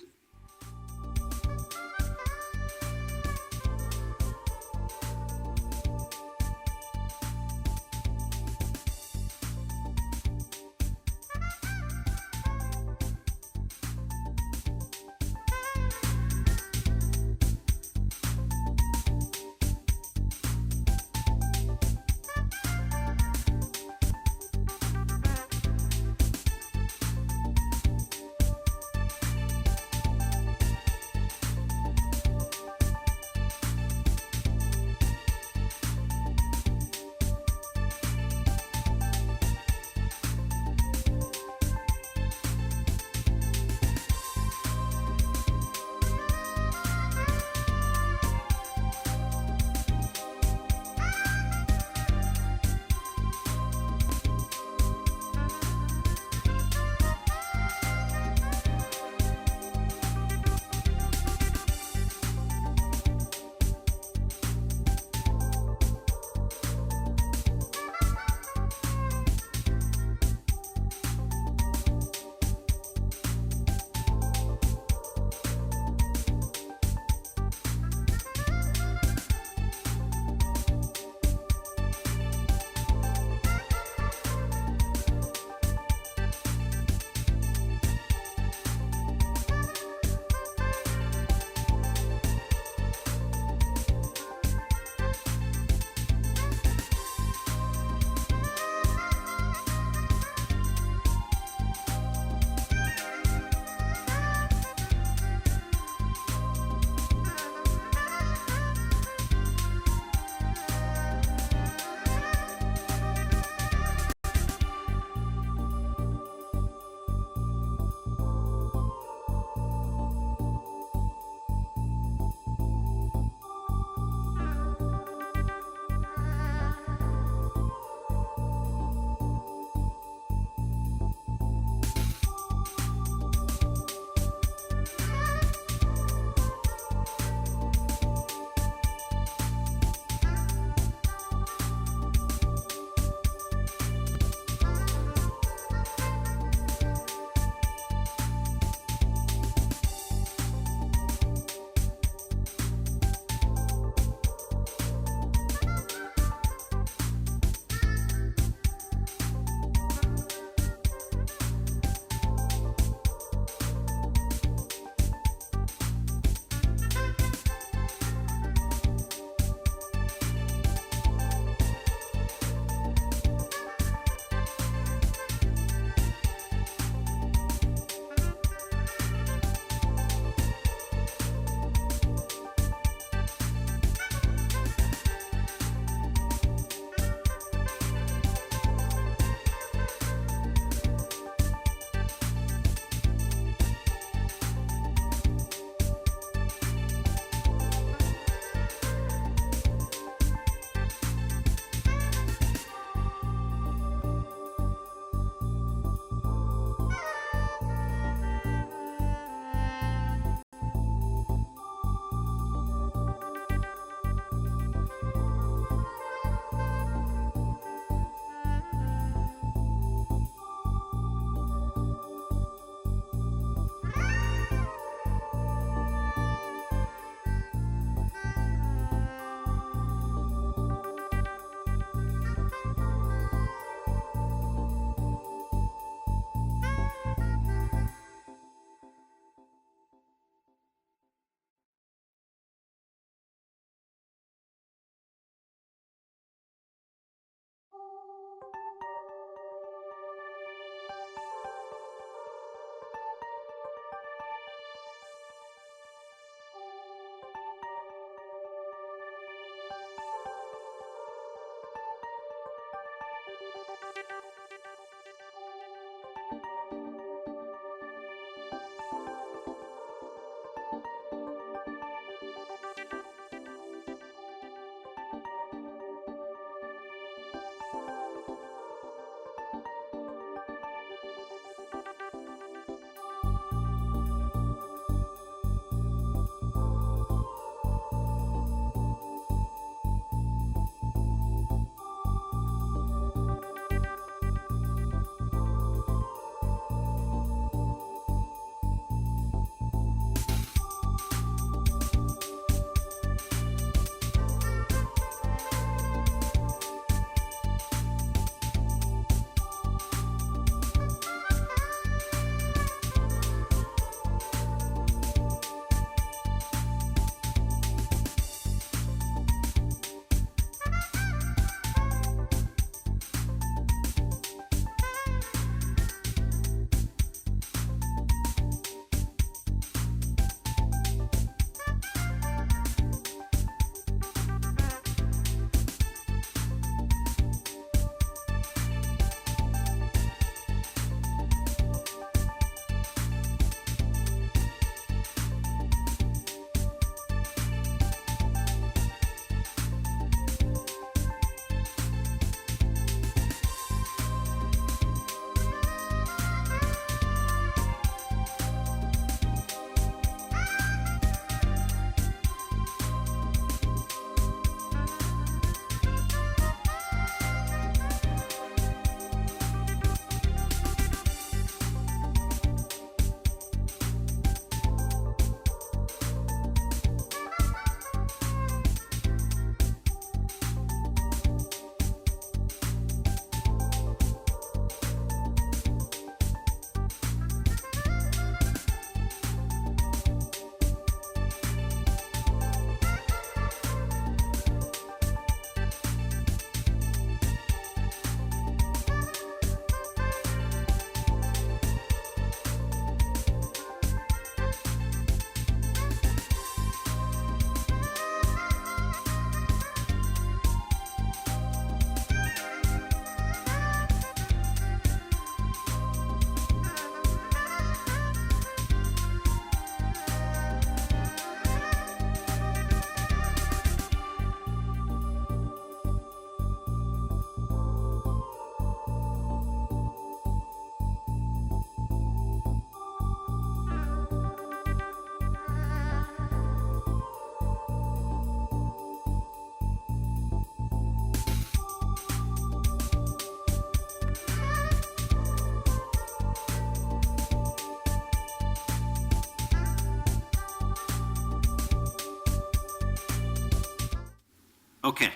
Okay.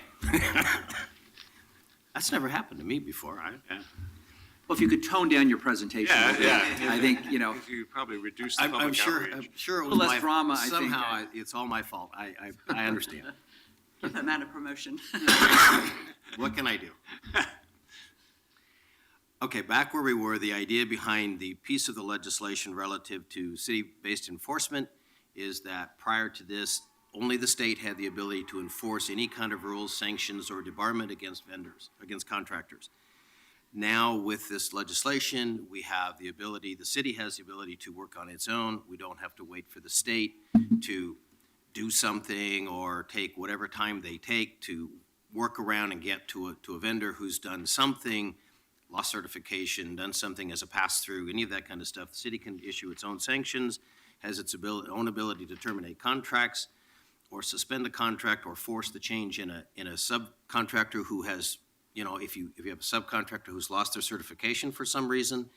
That's never happened to me before. Well, if you could tone down your presentation a little bit, I think, You probably reduce the I'm public sure, outreach. I'm sure it little was less drama, I think. somehow it's all my fault. I understand. Give them out a promotion. What can I do? Okay, back where we were, the idea behind the piece of the legislation relative to city-based enforcement is that prior to this, only the state had the ability to enforce any kind of rules, sanctions, or debarment against vendors, against contractors. Now, with this legislation, we have the ability, the city has the ability to work on its own. We don't have to wait for the state to do something or take whatever time they take to work around and get to a vendor who's done something, lost certification, done something as a pass-through, any of that kind of stuff. The city can issue its own sanctions, has its own ability to terminate contracts or suspend a contract or force the change in a subcontractor who has, if you have a subcontractor who's lost their certification for some reason,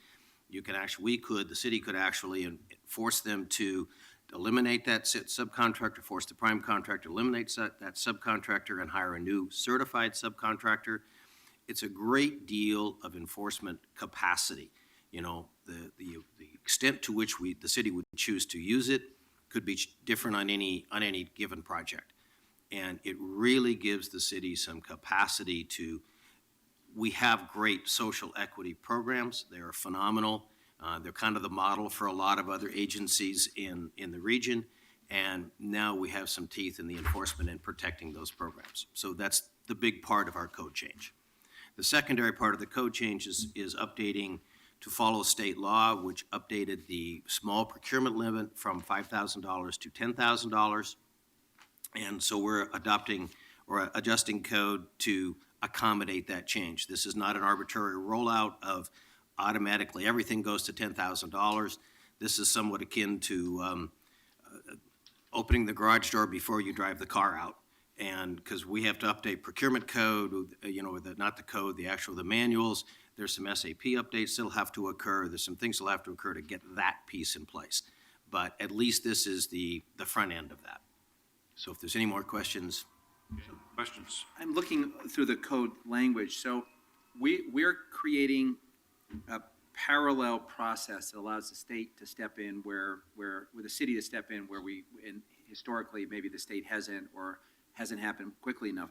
the city could actually force them to eliminate that subcontractor, force the prime contractor, eliminate that subcontractor and hire a new certified subcontractor. It's a great deal of enforcement capacity. The extent to which the city would choose to use it could be different on any given project. And it really gives the city some capacity we have great social equity programs. They are phenomenal. They're kind of the model for a lot of other agencies in the region. And now we have some teeth in the enforcement and protecting those programs. So that's the big part of our code change. The secondary part of the code change is updating to follow state law, which updated the small procurement limit from $5,000 to $10,000. And so we're adjusting code to accommodate that change. This is not an arbitrary rollout of automatically everything goes to $10,000. This is somewhat akin to opening the garage door before you drive the car out. And because we have to update procurement code, not the code, the manuals, there's some SAP updates still have to occur. There's some things that will have to occur to get that piece in place. But at least this is the front end of that. So if there's any more questions. Questions? I'm looking through the code language. So we're creating a parallel process that allows the state to step in where the city to step in where historically maybe the state hasn't happened quickly enough.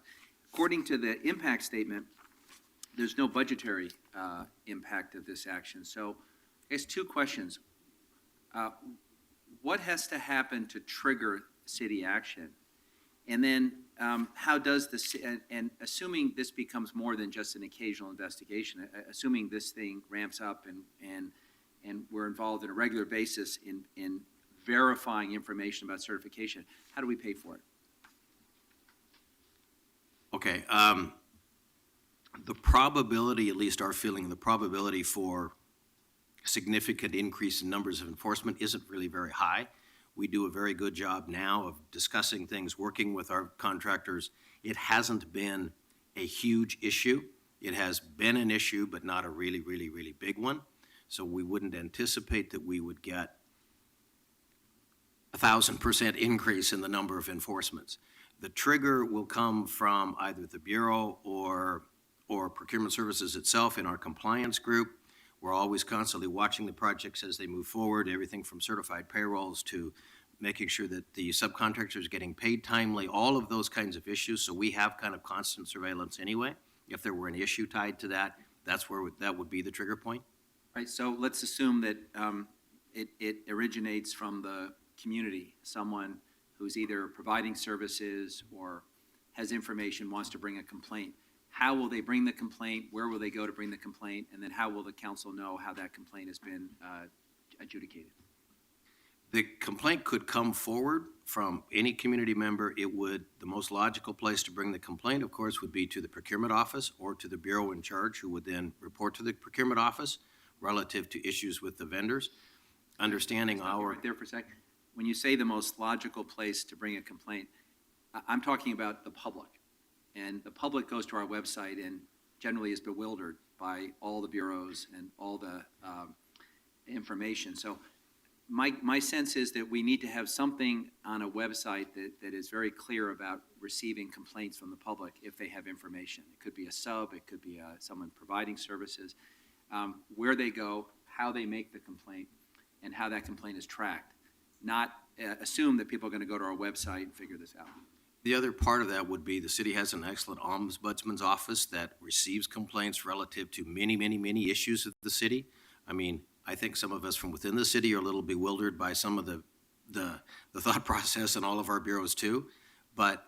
According to the impact statement, there's no budgetary impact of this action. So I guess two questions. What has to happen to trigger city action? And then how does and assuming this becomes more than just an occasional investigation, assuming this thing ramps up and we're involved on a regular basis in verifying information about certification, how do we pay for it? Okay. The probability, at least our feeling, the probability for significant increase in numbers of enforcement isn't really very high. We do a very good job now of discussing things, working with our contractors. It hasn't been a huge issue. It has been an issue, but not a really, really, really big one. So we wouldn't anticipate that we would get 1,000% increase in the number of enforcements. The trigger will come from either the Bureau or Procurement Services itself in our compliance group. We're always constantly watching the projects as they move forward, everything from certified payrolls to making sure that the subcontractor is getting paid timely, all of those kinds of issues. So we have kind of constant surveillance anyway. If there were an issue tied to that, that would be the trigger point. Right, so let's assume that it originates from the community, someone who's either providing services or has information, wants to bring a complaint. How will they bring the complaint? Where will they go to bring the complaint? And then how will the council know how that complaint has been adjudicated? The complaint could come forward from any community member. The most logical place to bring the complaint, of course, would be to the procurement office or to the bureau in charge, who would then report to the procurement office relative to issues with the vendors. Understanding Right there for a second. When you say the most logical place to bring a complaint, I'm talking about the public. And the public goes to our website and generally is bewildered by all the bureaus and all the information. So my sense is that we need to have something on a website that is very clear about receiving complaints from the public if they have information. It could be a sub, it could be someone providing services, where they go, how they make the complaint, and how that complaint is tracked. Not assume that people are going to go to our website and figure this out. The other part of that would be the city has an excellent ombudsman's office that receives complaints relative to many, many, many issues of the city. I mean, I think some of us from within the city are a little bewildered by some of the thought process in all of our bureaus too. But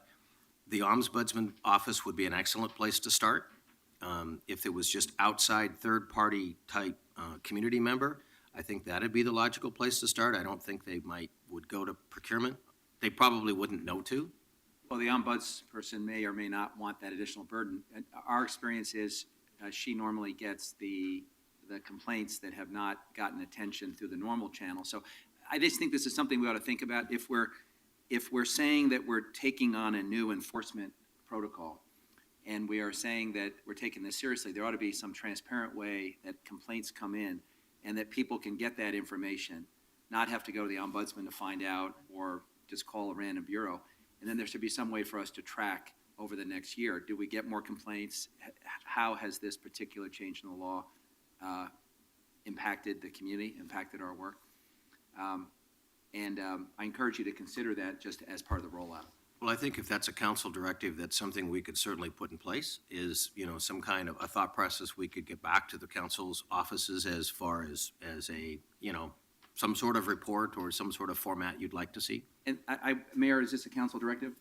the ombudsman office would be an excellent place to start. If it was just outside third-party type community member, I think that'd be the logical place to start. I don't think they would go to procurement. They probably wouldn't know to. Well, the ombudsperson may or may not want that additional burden. And our experience is she normally gets the complaints that have not gotten attention through the normal channel. So I just think this is something we ought to think about. If we're saying that we're taking on a new enforcement protocol, and we are saying that we're taking this seriously, there ought to be some transparent way that complaints come in and that people can get that information, not have to go to the ombudsman to find out or just call a random bureau. And then there should be some way for us to track over the next year. Do we get more complaints? How has this particular change in the law impacted the community, impacted our work? I encourage you to consider that just as part of the rollout. Well, I think if that's a council directive, that's something we could certainly put in place is, some kind of a thought process we could get back to the council's offices as far as a, some sort of report or some sort of format you'd like to see. And Mayor, is this a council directive?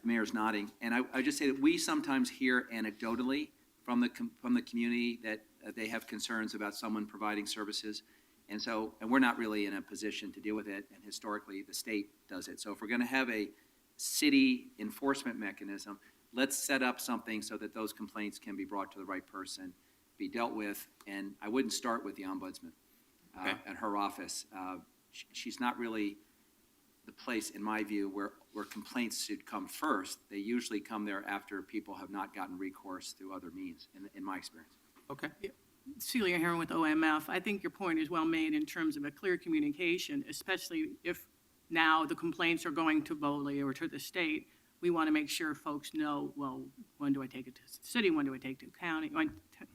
Mayor's nodding. And I just say that we sometimes hear anecdotally from the community that they have concerns about someone providing services. And we're not really in a position to deal with it. And historically, the state does it. So if we're going to have a city enforcement mechanism, let's set up something so that those complaints can be brought to the right person, be dealt with. And I wouldn't start with the ombudsman at her office. She's not really the place, in my view, where complaints should come first. They usually come there after people have not gotten recourse through other means, in my experience. Okay. Celia Heron with OMF. I think your point is well made in terms of a clear communication, especially if now the complaints are going to BOLI or to the state. We want to make sure folks know, well, when do I take it to the city? When do I take it to the county,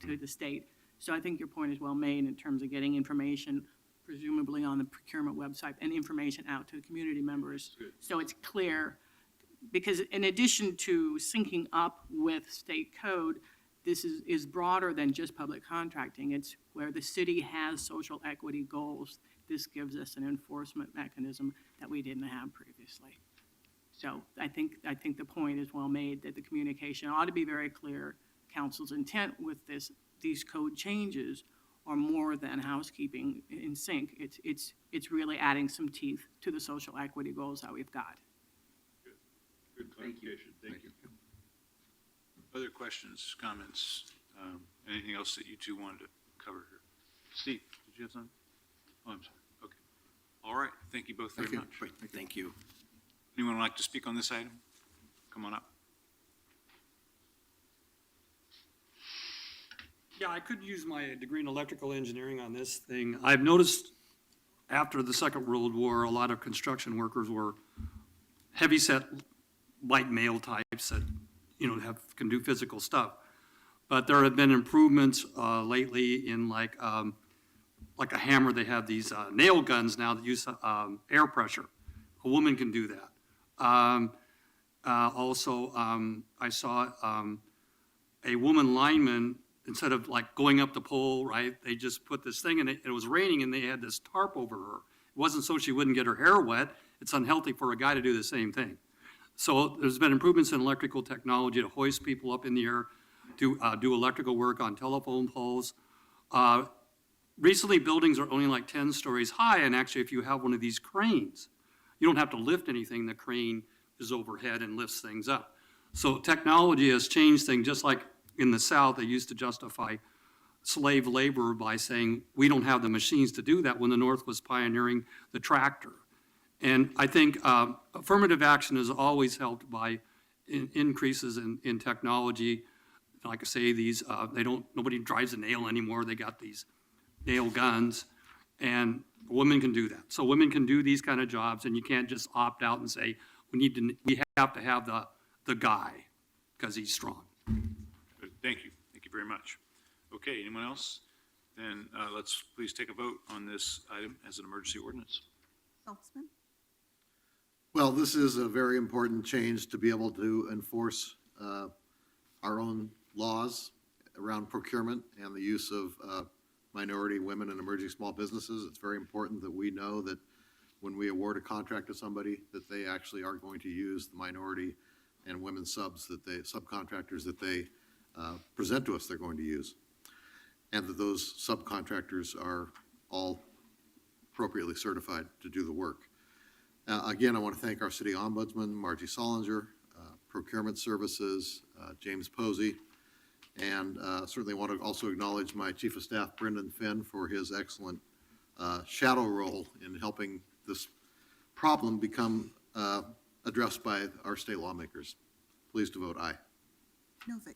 to the state? So I think your point is well made in terms of getting information, presumably on the procurement website, and information out to the community members. So it's clear, because in addition to syncing up with state code, this is broader than just public contracting. It's where the city has social equity goals. This gives us an enforcement mechanism that we didn't have previously. So I think the point is well made that the communication ought to be very clear. Council's intent with these code changes are more than housekeeping in sync. It's really adding some teeth to the social equity goals that we've got. Good clarification. Thank you. Other questions, comments? Anything else that you two wanted to cover here? Steve, did you have something? Oh, I'm sorry. Okay. All right. Thank you both very much. Great. Thank you. Anyone like to speak on this item? Come on up. Yeah, I could use my degree in electrical engineering on this thing. I've noticed after the Second World War, a lot of construction workers were heavy-set white male types that, can do physical stuff. But there have been improvements lately in like a hammer. They have these nail guns now that use air pressure. A woman can do that. Also, I saw a woman lineman, instead of like going up the pole, right, they just put this thing in it. It was raining and they had this tarp over her. It wasn't so she wouldn't get her hair wet. It's unhealthy for a guy to do the same thing. So there's been improvements in electrical technology to hoist people up in the air, to do electrical work on telephone poles. Recently, buildings are only like 10 stories high, and actually if you have one of these cranes, you don't have to lift anything. The crane is overhead and lifts things up. So technology has changed things, just like in the South, they used to justify slave labor by saying, we don't have the machines to do that, when the North was pioneering the tractor. And I think affirmative action is always helped by increases in technology. Like I say, nobody drives a nail anymore. They got these nail guns. And Women can do that. So women can do these kind of jobs, and you can't just opt out and say, we have to have the guy, because he's strong. Good. Thank you. Thank you very much. Okay, anyone else? Then let's please take a vote on this item as an emergency ordinance. Saltzman, Well, this is a very important change to be able to enforce our own laws around procurement and the use of minority, women, and emerging small businesses. It's very important that we know that when we award a contract to somebody, that they actually are going to use the minority and women subcontractors that they present to us they're going to use, and that those subcontractors are all appropriately certified to do the work. Again, I want to thank our city ombudsman, Margie Solinger, Procurement Services, James Posey, and certainly want to also acknowledge my Chief of Staff, Brendan Finn, for his excellent shadow role in helping this problem become addressed by our state lawmakers. Pleased to vote aye. Novick,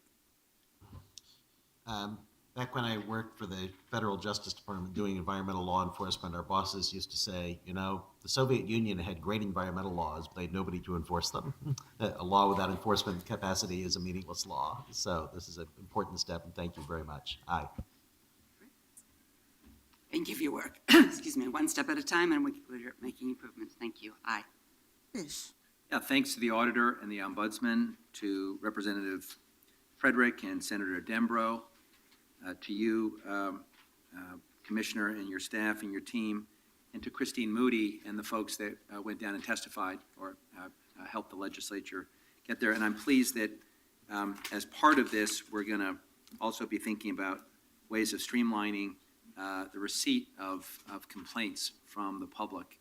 Back when I worked for the Federal Justice Department doing environmental law enforcement, our bosses used to say, you know, the Soviet Union had great environmental laws, but they had nobody to enforce them. A law without enforcement capacity is a meaningless law. So this is an important step, and thank you very much. Aye. Thank you for your work. Excuse me, one step at a time, and we're making improvements. Thank you. Aye. Fish, Yeah, thanks to the auditor and the ombudsman, to Representative Frederick and Senator Dembro, to you, Commissioner, and your staff and your team, and to Christine Moody and the folks that went down and testified or helped the legislature get there. And I'm pleased that as part of this, we're going to also be thinking about ways of streamlining the receipt of complaints from the public.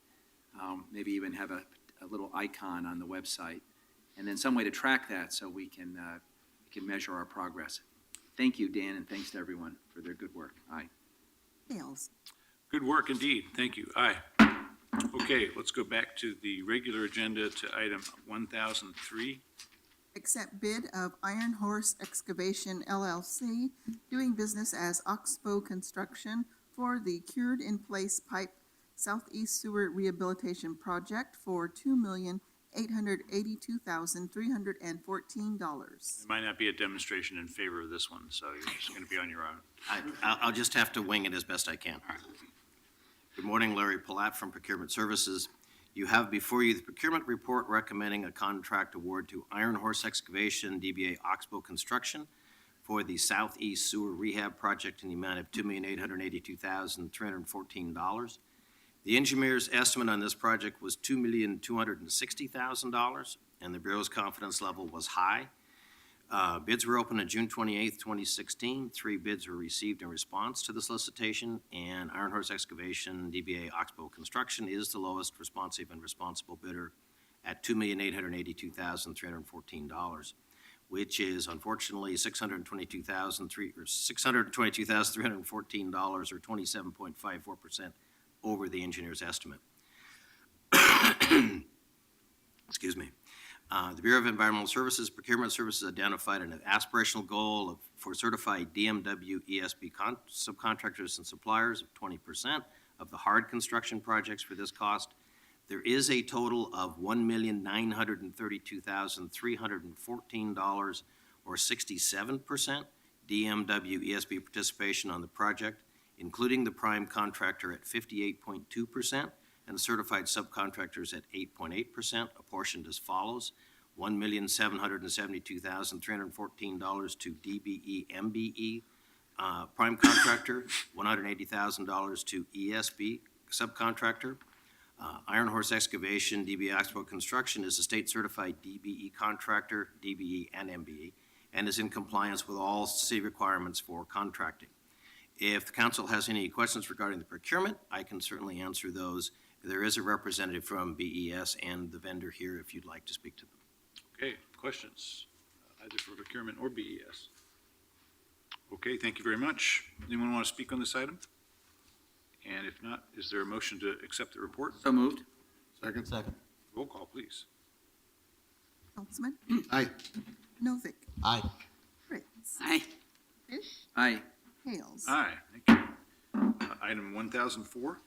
Maybe even have a little icon on the website, and then some way to track that so we can measure our progress. Thank you, Dan, and thanks to everyone for their good work. Aye. Hales, Good work indeed. Thank you. Aye. Okay, let's go back to the regular agenda to item 1003. accept bid of Iron Horse Excavation LLC, doing business as Oxbow Construction, for the cured in place pipe Southeast Sewer Rehabilitation Project for $2,882,314. It might not be a demonstration in favor of this one, so you're just going to be on your own. I'll just have to wing it as best I can. Good morning, Larry Palat from Procurement Services. You have before you the procurement report recommending a contract award to Iron Horse Excavation, DBA Oxbow Construction, for the Southeast Sewer Rehab Project in the amount of $2,882,314. The engineer's estimate on this project was $2,260,000, and the Bureau's confidence level was high. Bids were open on June 28th, 2016. 3 bids were received in response to the solicitation, and Iron Horse Excavation, DBA Oxbow Construction, is the lowest responsive and responsible bidder at $2,882,314, which is unfortunately $622,314, or 27.54% over the engineer's estimate. Excuse me. The Bureau of Environmental Services, Procurement Services identified an aspirational goal for certified DMW ESB subcontractors and suppliers of 20% of the hard construction projects for this cost. There is a total of $1,932,314, or 67% DMW ESB participation on the project, including the prime contractor at 58.2% and the certified subcontractors at 8.8%, apportioned as follows: $1,772,314 to DBE MBE prime contractor, $180,000 to ESB subcontractor. Iron Horse Excavation, DBE Oxbow Construction, is a state-certified DBE contractor, DBE and MBE, and is in compliance with all city requirements for contracting. If the council has any questions regarding the procurement, I can certainly answer those. There is a representative from BES and the vendor here if you'd like to speak to them. Okay, questions, either for procurement or BES? Okay, thank you very much. Anyone want to speak on this item? And if not, is there a motion to accept the report? So moved. Second. Roll call, please. Saltzman, Aye. Novick, Aye. Fritz, Aye. Fish, Aye. Hales. Aye, thank you. Item 1004.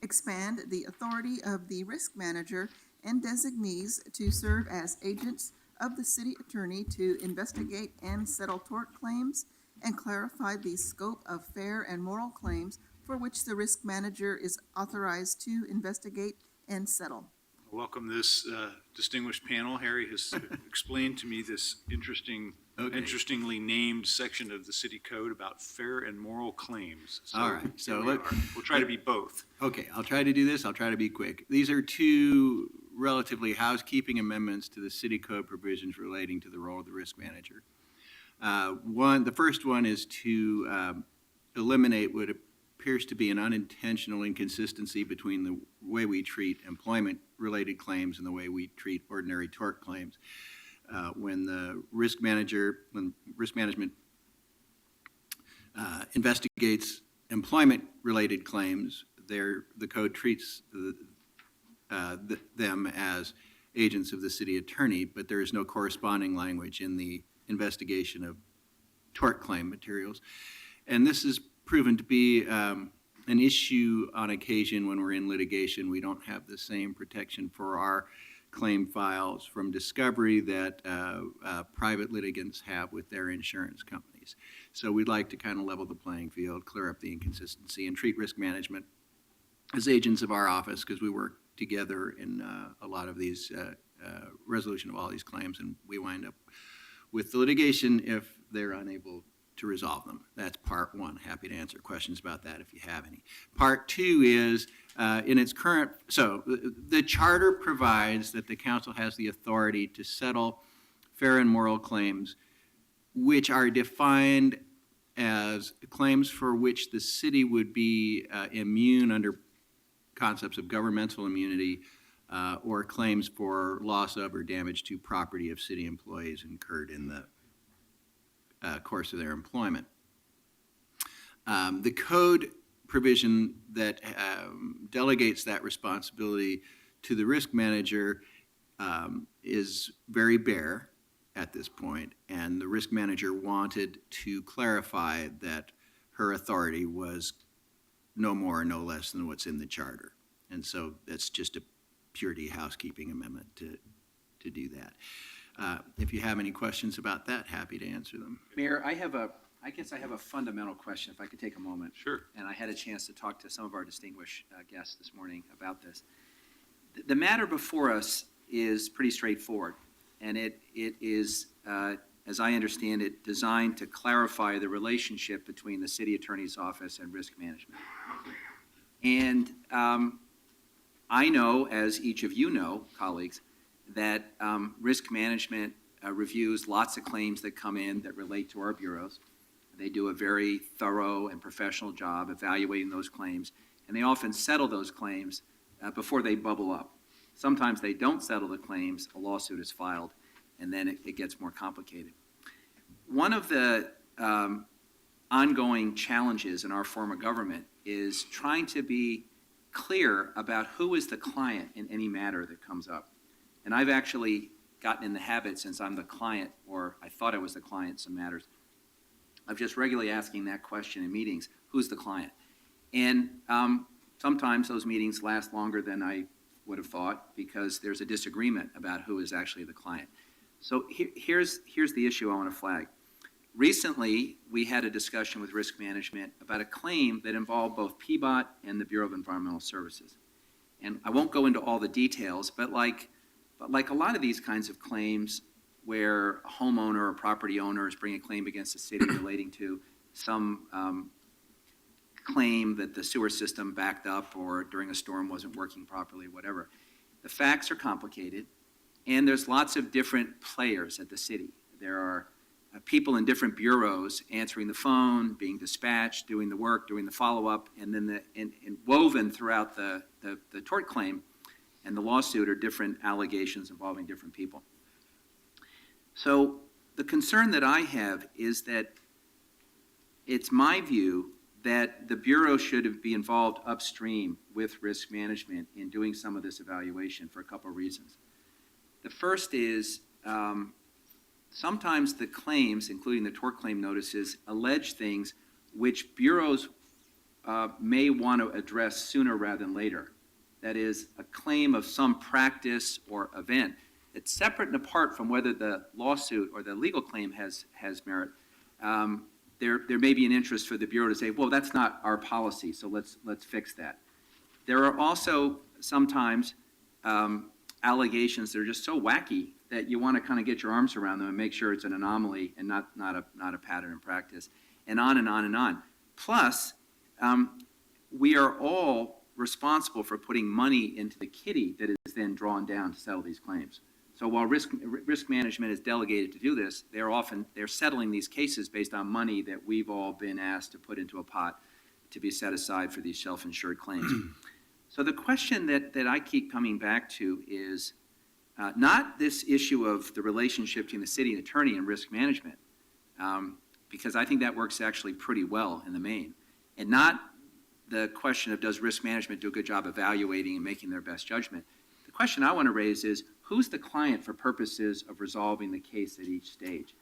expand the authority of the risk manager and designees to serve as agents of the city attorney to investigate and settle tort claims, and clarify the scope of fair and moral claims for which the risk manager is authorized to investigate and settle. Welcome this distinguished panel. Harry has explained to me this interestingly named section of the city code about fair and moral claims. So All right, so here we are. We'll try to be both. Okay, I'll try to do this. I'll try to be quick. These are two relatively housekeeping amendments to the city code provisions relating to the role of the risk manager. The first one is to eliminate what appears to be an unintentional inconsistency between the way we treat employment-related claims and the way we treat ordinary tort claims. When risk management investigates employment-related claims, the code treats them as agents of the city attorney, but there is no corresponding language in the investigation of tort claim materials. And this is proven to be an issue on occasion when we're in litigation. We don't have the same protection for our claim files from discovery that private litigants have with their insurance companies. So we'd like to kind of level the playing field, clear up the inconsistency, and treat risk management as agents of our office, because we work together in a lot of these resolution of all these claims, and we wind up with the litigation if they're unable to resolve them. That's part one. Happy to answer questions about that if you have any. Part two is in its current, so the charter provides that the council has the authority to settle fair and moral claims, which are defined as claims for which the city would be immune under concepts of governmental immunity or claims for loss of or damage to property of city employees incurred in the course of their employment. The code provision that delegates that responsibility to the risk manager is very bare at this point, and the risk manager wanted to clarify that her authority was no more or no less than what's in the charter. And so that's just a purity housekeeping amendment to do that. If you have any questions about that, happy to answer them. Mayor, I guess I have a fundamental question, if I could take a moment. Sure. And I had a chance to talk to some of our distinguished guests this morning about this. The matter before us is pretty straightforward, and it is, as I understand it, designed to clarify the relationship between the city attorney's office and risk management. And I know, as each of you know, colleagues, that risk management reviews lots of claims that come in that relate to our bureaus. They do a very thorough and professional job evaluating those claims, and they often settle those claims before they bubble up. Sometimes they don't settle the claims, a lawsuit is filed, and then it gets more complicated. One of the ongoing challenges in our form of government is trying to be clear about who is the client in any matter that comes up. And I've actually gotten in the habit, since I'm the client, or I thought I was the client in some matters, of just regularly asking that question in meetings, who's the client? And sometimes those meetings last longer than I would have thought, because there's a disagreement about who is actually the client. So here's the issue I want to flag. Recently, we had a discussion with risk management about a claim that involved both PBOT and the Bureau of Environmental Services. And I won't go into all the details, but like a lot of these kinds of claims where a homeowner or property owner is bringing a claim against the city relating to some claim that the sewer system backed up or during a storm wasn't working properly, whatever. The facts are complicated, and there's lots of different players at the city. There are people in different bureaus answering the phone, being dispatched, doing the work, doing the follow-up, and then and woven throughout the tort claim and the lawsuit are different allegations involving different people. So the concern that I have is that it's my view that the Bureau should be involved upstream with risk management in doing some of this evaluation for a couple of reasons. The first is sometimes the claims, including the tort claim notices, allege things which bureaus may want to address sooner rather than later. That is, a claim of some practice or event that's separate and apart from whether the lawsuit or the legal claim has merit. There may be an interest for the Bureau to say, well, that's not our policy, so let's fix that. There are also sometimes allegations that are just so wacky that you want to kind of get your arms around them and make sure it's an anomaly and not a pattern in practice, and on and on and on. Plus, we are all responsible for putting money into the kitty that is then drawn down to settle these claims. So while risk management is delegated to do this, they're settling these cases based on money that we've all been asked to put into a pot to be set aside for these self-insured claims. So the question that I keep coming back to is not this issue of the relationship between the city attorney and risk management, because I think that works actually pretty well in the main, and not the question of does risk management do a good job evaluating and making their best judgment. The question I want to raise is who's the client for purposes of resolving the case at each stage?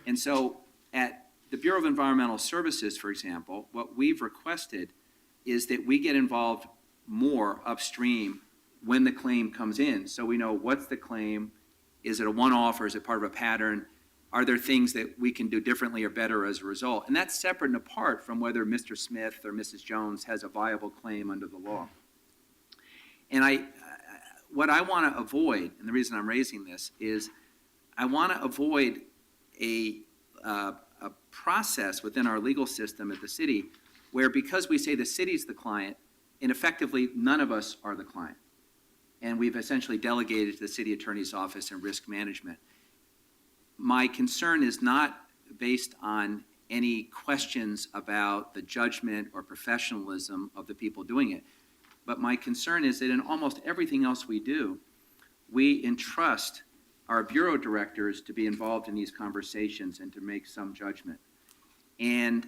And so at the Bureau of Environmental Services, for example, what we've requested is that we get involved more upstream when the claim comes in, so we know what's the claim, is it a one-off or is it part of a pattern, are there things that we can do differently or better as a result? And that's separate and apart from whether Mr. Smith or Mrs. Jones has a viable claim under the law. And what I want to avoid, and the reason I'm raising this, is I want to avoid a process within our legal system at the city where because we say the city's the client, and effectively none of us are the client. And we've essentially delegated to the city attorney's office and risk management. My concern is not based on any questions about the judgment or professionalism of the people doing it. But my concern is that in almost everything else we do, we entrust our bureau directors to be involved in these conversations and to make some judgment. And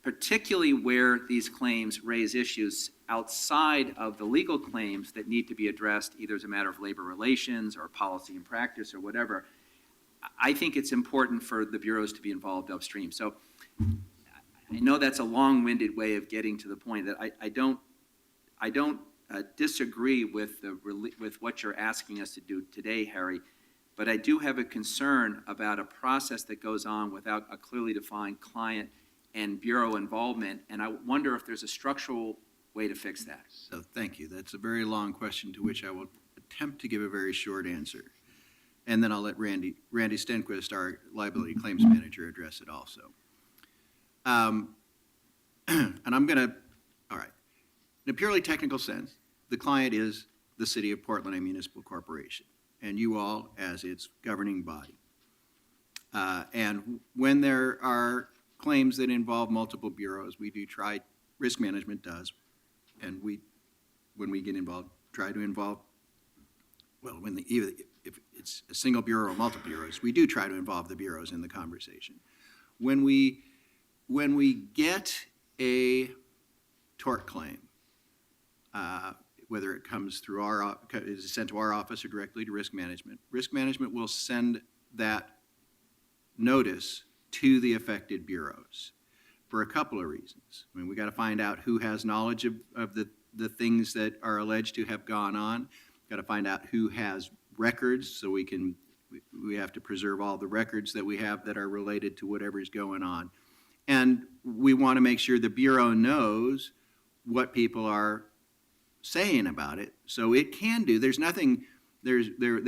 particularly where these claims raise issues outside of the legal claims that need to be addressed, either as a matter of labor relations or policy and practice or whatever, I think it's important for the bureaus to be involved upstream. So I know that's a long-winded way of getting to the point that I don't disagree with what you're asking us to do today, Harry, but I do have a concern about a process that goes on without a clearly defined client and bureau involvement, and I wonder if there's a structural way to fix that. So thank you. That's a very long question to which I will attempt to give a very short answer. And then I'll let Randy Stenquist, our liability claims manager, address it also. And I'm going to, all right. In a purely technical sense, the client is the City of Portland, a municipal corporation, and you all as its governing body. And when there are claims that involve multiple bureaus, we do try, risk management does, and when we get involved, try to involve, well, if it's a single bureau or multiple bureaus, we do try to involve the bureaus in the conversation. When we get a tort claim, whether it comes through is sent to our office or directly to risk management will send that notice to the affected bureaus for a couple of reasons. I mean, we got to find out who has knowledge of the things that are alleged to have gone on. Got to find out who has records, so we have to preserve all the records that we have that are related to whatever's going on. And we want to make sure the bureau knows what people are saying about it, so it can do. There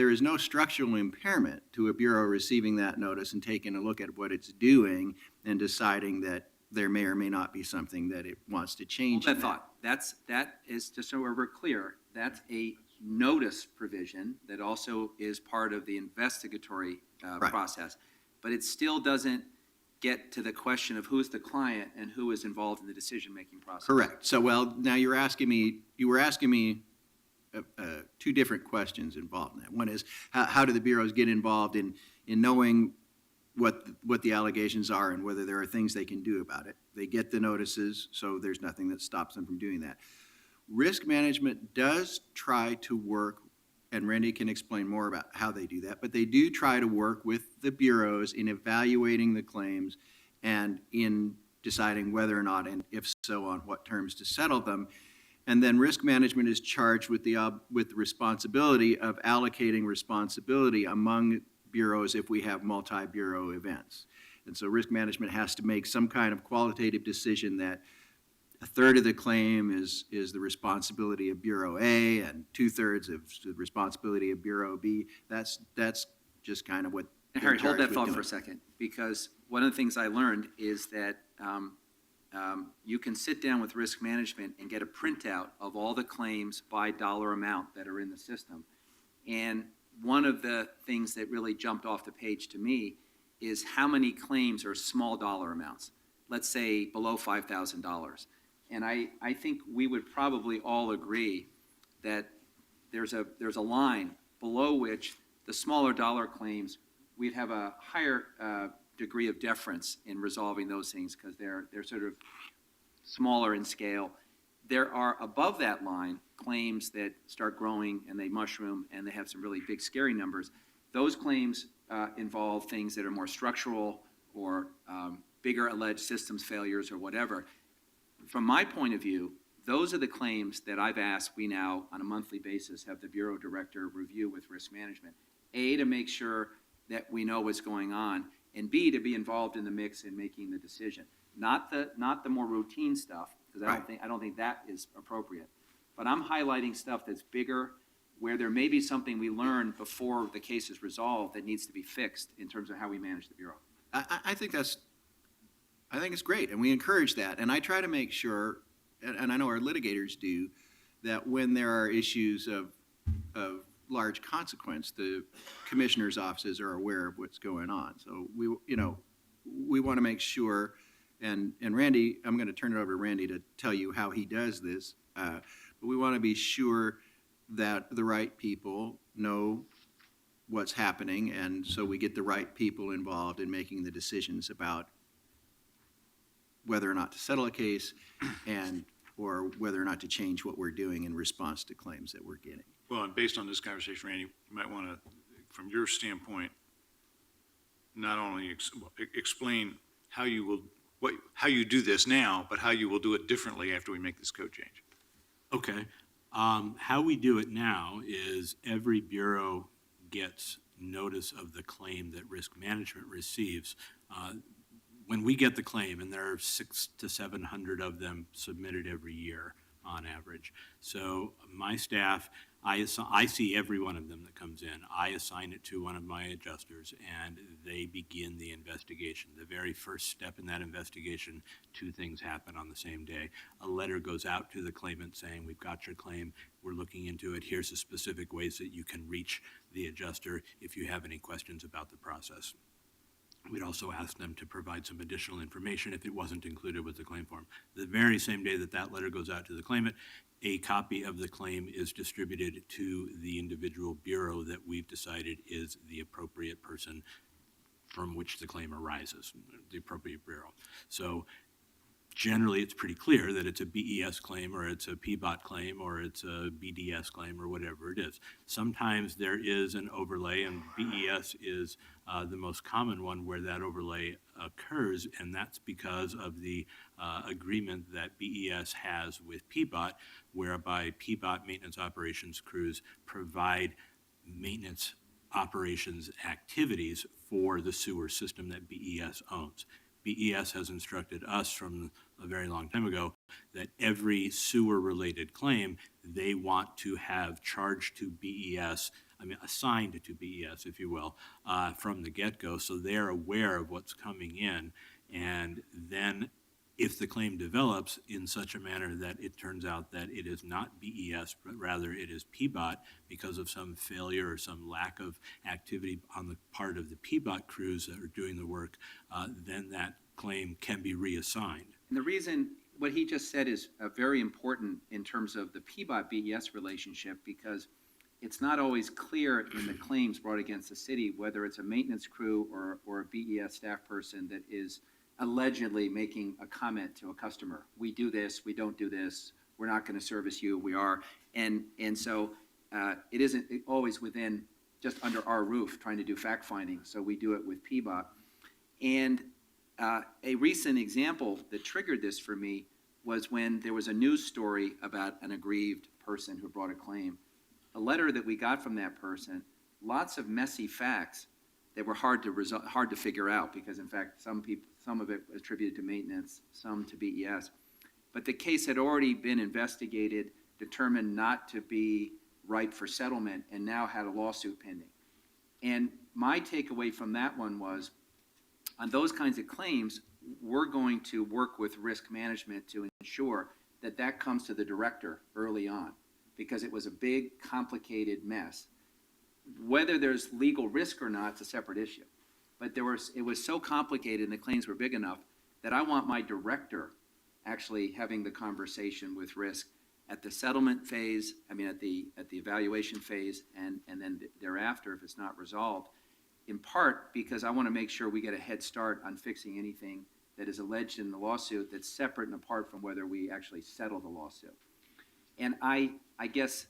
is no structural impairment to a bureau receiving that notice and taking a look at what it's doing and deciding that there may or may not be something that it wants to change. Hold that thought. That is, just so we're clear, that's a notice provision that also is part of the investigatory Right. process. But it still doesn't get to the question of who's the client and who is involved in the decision-making process. Correct. So, well, now you were asking me two different questions involved in that. One is, how do the bureaus get involved in knowing what the allegations are and whether there are things they can do about it? They get the notices, so there's nothing that stops them from doing that. Risk management does try to work, and Randy can explain more about how they do that, but they do try to work with the bureaus in evaluating the claims and in deciding whether or not, and if so, on what terms to settle them. And then risk management is charged with the responsibility of allocating responsibility among bureaus if we have multi-bureau events. And so risk management has to make some kind of qualitative decision that a third of the claim is the responsibility of Bureau A and 2/3 of the responsibility of Bureau B. That's just kind of what. Harry, hold that they're thought charged for a with second, because one of the things I learned is that you can sit down with risk management and get a printout of all the claims by dollar amount that are in the system. And one of the things that really jumped off the page to me is how many claims are small dollar amounts, let's say below $5,000. And I think we would probably all agree that there's a line below which the smaller dollar claims, we'd have a higher degree of deference in resolving those things because they're sort of smaller in scale. There are above that line claims that start growing and they mushroom and they have some really big scary numbers. Those claims involve things that are more structural or bigger alleged systems failures or whatever. From my point of view, those are the claims that I've asked we now, on a monthly basis, have the Bureau Director review with risk management. A, to make sure that we know what's going on, and B, to be involved in the mix in making the decision. Not the more routine stuff, because I don't think that is appropriate. But I'm highlighting stuff that's bigger, where there may be something we learn before the case is resolved that needs to be fixed in terms of how we manage the Bureau. I think it's great, and we encourage that. And I try to make sure, and I know our litigators do, that when there are issues of large consequence, the commissioner's offices are aware of what's going on. So we want to make sure, and Randy, I'm going to turn it over to Randy to tell you how he does this, but we want to be sure that the right people know what's happening, and so we get the right people involved in making the decisions about whether or not to settle a case or whether or not to change what we're doing in response to claims that we're getting. Well, and based on this conversation, Randy, you might want to, from your standpoint, not only explain how you do this now, but how you will do it differently after we make this code change. Okay. How we do it now is every bureau gets notice of the claim that risk management receives. When we get the claim, and there are 600 to 700 of them submitted every year on average. So my staff, I see every one of them that comes in. I assign it to one of my adjusters, and they begin the investigation. The very first step in that investigation, two things happen on the same day. A letter goes out to the claimant saying, we've got your claim, we're looking into it, here's the specific ways that you can reach the adjuster if you have any questions about the process. We'd also ask them to provide some additional information if it wasn't included with the claim form. The very same day that that letter goes out to the claimant, a copy of the claim is distributed to the individual bureau that we've decided is the appropriate person from which the claim arises, the appropriate bureau. So generally, it's pretty clear that it's a BES claim or it's a PBOT claim or it's a BDS claim or whatever it is. Sometimes there is an overlay, and BES is the most common one where that overlay occurs, and that's because of the agreement that BES has with PBOT, whereby PBOT maintenance operations crews provide maintenance operations activities for the sewer system that BES owns. BES has instructed us from a very long time ago that every sewer-related claim they want to have charged to BES, assigned to BES, if you will, from the get-go, so they're aware of what's coming in. And then if the claim develops in such a manner that it turns out that it is not BES, but rather it is PBOT because of some failure or some lack of activity on the part of the PBOT crews that are doing the work, then that claim can be reassigned. And the reason what he just said is very important in terms of the PBOT-BES relationship, because it's not always clear in the claims brought against the city whether it's a maintenance crew or a BES staff person that is allegedly making a comment to a customer. We do this, we don't do this, we're not going to service you, we are. And so it isn't always within, just under our roof, trying to do fact-finding, so we do it with PBOT. And A recent example that triggered this for me was when there was a news story about an aggrieved person who brought a claim. A letter that we got from that person, lots of messy facts that were hard to figure out, because in fact, some of it attributed to maintenance, some to BES. But the case had already been investigated, determined not to be ripe for settlement, and now had a lawsuit pending. And my takeaway from that one was, on those kinds of claims, we're going to work with risk management to ensure that that comes to the director early on, because it was a big, complicated mess. Whether there's legal risk or not, it's a separate issue. But it was so complicated and the claims were big enough that I want my director actually having the conversation with risk at the settlement phase, at the evaluation phase, and then thereafter if it's not resolved, in part because I want to make sure we get a head start on fixing anything that is alleged in the lawsuit that's separate and apart from whether we actually settle the lawsuit. And I guess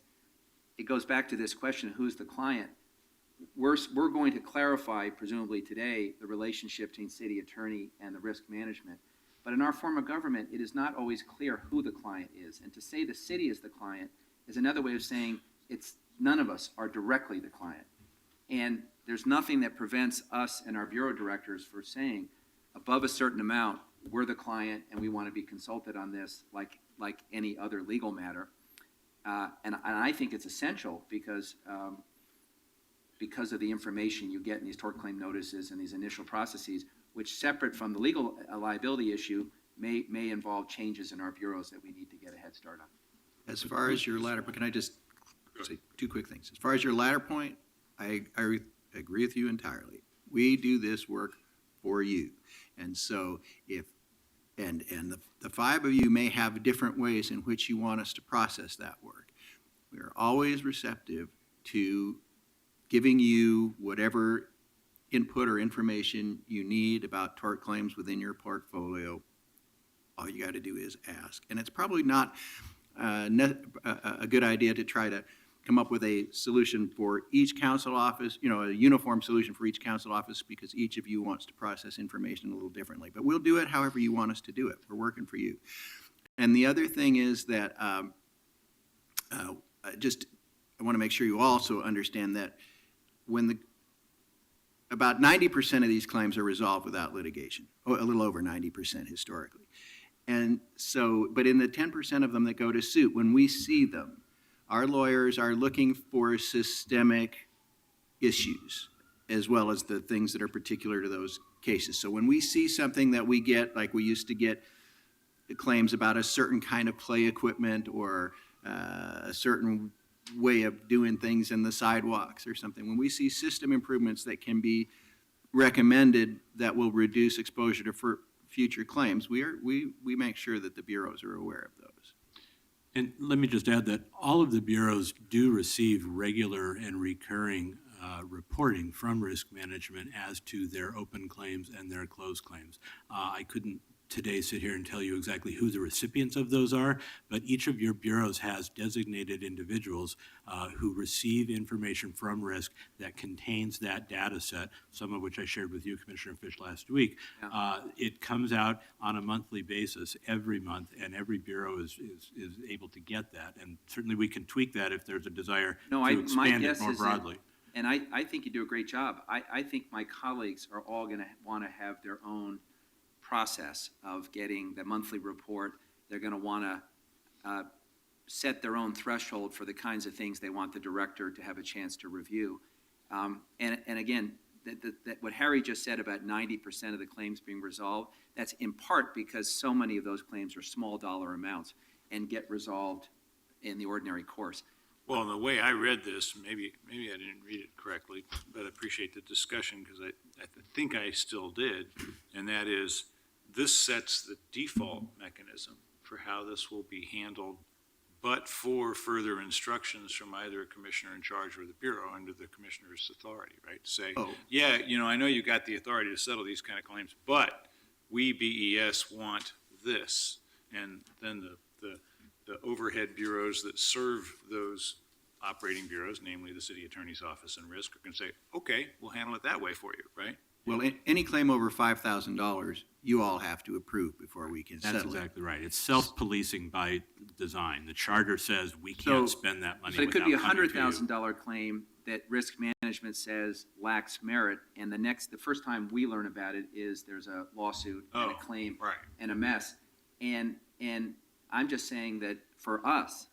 it goes back to this question, who's the client? We're going to clarify, presumably today, the relationship between city attorney and the risk management. But in our form of government, it is not always clear who the client is. And to say the city is the client is another way of saying none of us are directly the client. And there's nothing that prevents us and our bureau directors for saying, above a certain amount, we're the client and we want to be consulted on this like any other legal matter. And I think it's essential because of the information you get in these tort claim notices and these initial processes, which separate from the legal liability issue may involve changes in our bureaus that we need to get a head start on. As far as your latter, but can I just say two quick things? As far as your latter point, I agree with you entirely. We do this work for you. And so the five of you may have different ways in which you want us to process that work. We are always receptive to giving you whatever input or information you need about tort claims within your portfolio. All you got to do is ask. And it's probably not a good idea to try to come up with a solution for each council office, a uniform solution for each council office, because each of you wants to process information a little differently. But we'll do it however you want us to do it. We're working for you. And the other thing is that I want to make sure you also understand that about 90% of these claims are resolved without litigation, a little over 90% historically. And so, but in the 10% of them that go to suit, when we see them, our lawyers are looking for systemic issues as well as the things that are particular to those cases. So when we see something that we get, like we used to get claims about a certain kind of play equipment or a certain way of doing things in the sidewalks or something, when we see system improvements that can be recommended that will reduce exposure to future claims, we make sure that the bureaus are aware of those. And let me just add that all of the bureaus do receive regular and recurring reporting from risk management as to their open claims and their closed claims. I couldn't today sit here and tell you exactly who the recipients of those are, but each of your bureaus has designated individuals who receive information from risk that contains that data set, some of which I shared with you, Commissioner Fish, last week. Yeah. It comes out on a monthly basis every month, and every bureau is able to get that. And certainly we can tweak that if there's a desire to expand it more broadly. And I think you do a great job. I think my colleagues are all going to want to have their own process of getting the monthly report. They're going to want to set their own threshold for the kinds of things they want the director to have a chance to review. And again, that what Harry just said about 90% of the claims being resolved, that's in part because so many of those claims are small dollar amounts and get resolved in the ordinary course. Well, the way I read this, maybe I didn't read it correctly, but I appreciate the discussion because I think I still did, and that is this sets the default mechanism for how this will be handled, but for further instructions from either a commissioner in charge or the bureau under the commissioner's authority, right? To say, yeah, I know you got the authority to settle these kind of claims, but we BES want this, and then the overhead bureaus that serve those operating bureaus, namely the city attorney's office and risk, are going to say, okay, we'll handle it that way for you, right? Well, any claim over $5,000, you all have to approve before we can That's settle it. exactly right. It's self-policing by design. The charter says we So- can't spend that money So it without could be a coming to you. $100,000 claim that risk management says lacks merit, and the first time we learn about it is there's a lawsuit and a Oh, claim right. and a mess. And I'm just saying that for us,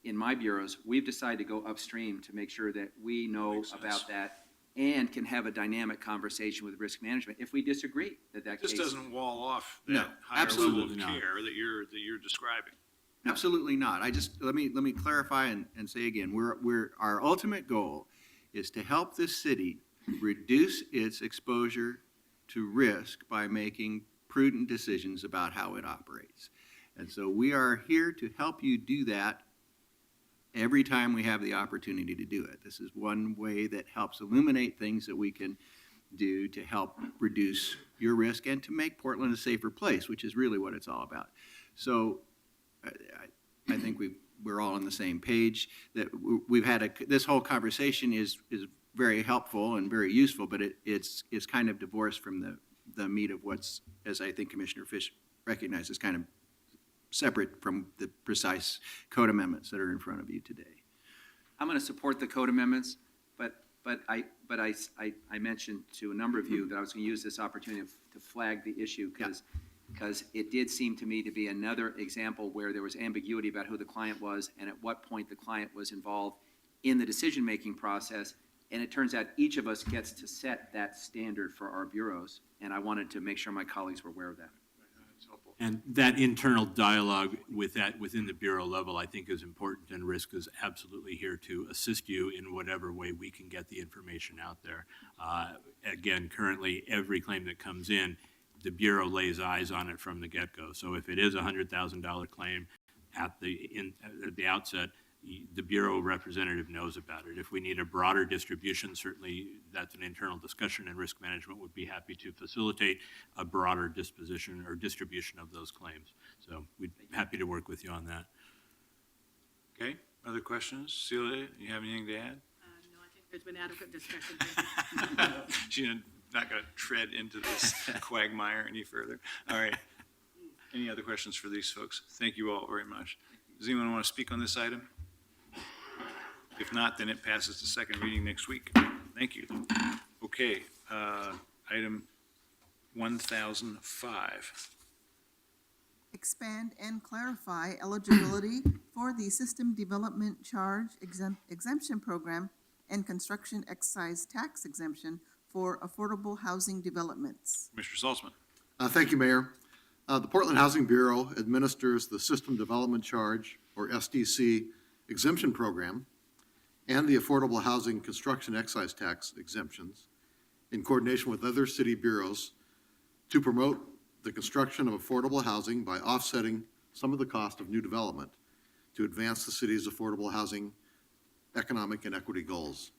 in my bureaus, we've decided to go upstream to make sure that we know Makes sense. about that and can have a dynamic conversation with risk management if we disagree that This case. doesn't wall off No, that higher level of absolutely not. care that you're describing. Absolutely not. Let me clarify and say again, our ultimate goal is to help this city reduce its exposure to risk by making prudent decisions about how it operates. And so we are here to help you do that every time we have the opportunity to do it. This is one way that helps illuminate things that we can do to help reduce your risk and to make Portland a safer place, which is really what it's all about. So I think we're all on the same page, that we've had this whole conversation is very helpful and very useful, but it's kind of divorced from the meat of what's, as I think Commissioner Fish recognizes, kind of separate from the precise code amendments that are in front of you today. I'm going to support the code amendments, but I mentioned to a number of you that I was going to use this opportunity to flag the issue because it did seem to me to be another example where there was ambiguity about who the client was and at what point the client was involved in the decision-making process. And it turns out each of us gets to set that standard for our bureaus, and I wanted to make sure my colleagues were aware of that. And that internal dialogue within the bureau level, I think, is important, and Risk is absolutely here to assist you in whatever way we can get the information out there. Again, currently, every claim that comes in, the bureau lays eyes on it from the get-go. So if it is a $100,000 claim at the outset, the bureau representative knows about it. If we need a broader distribution, certainly that's an internal discussion, and risk management would be happy to facilitate a broader disposition or distribution of those claims. So we'd be happy to work with you on that. Okay, other questions? Celia, you have anything to add? No, I think there's been adequate discussion. She's not going to tread into this quagmire any further. All right. Any other questions for these folks? Thank you all very much. Does anyone want to speak on this item? If not, then it passes to second reading next week. Thank you. Okay, item 1005. Expand and clarify eligibility for the System Development Charge Exemption Program and Construction Excise Tax Exemption for affordable housing developments. Mr. Saltzman. Thank you, Mayor. The Portland Housing Bureau administers the System Development Charge, or SDC, exemption program and the Affordable Housing Construction Excise Tax exemptions in coordination with other city bureaus to promote the construction of affordable housing by offsetting some of the cost of new development to advance the city's affordable housing economic and equity goals.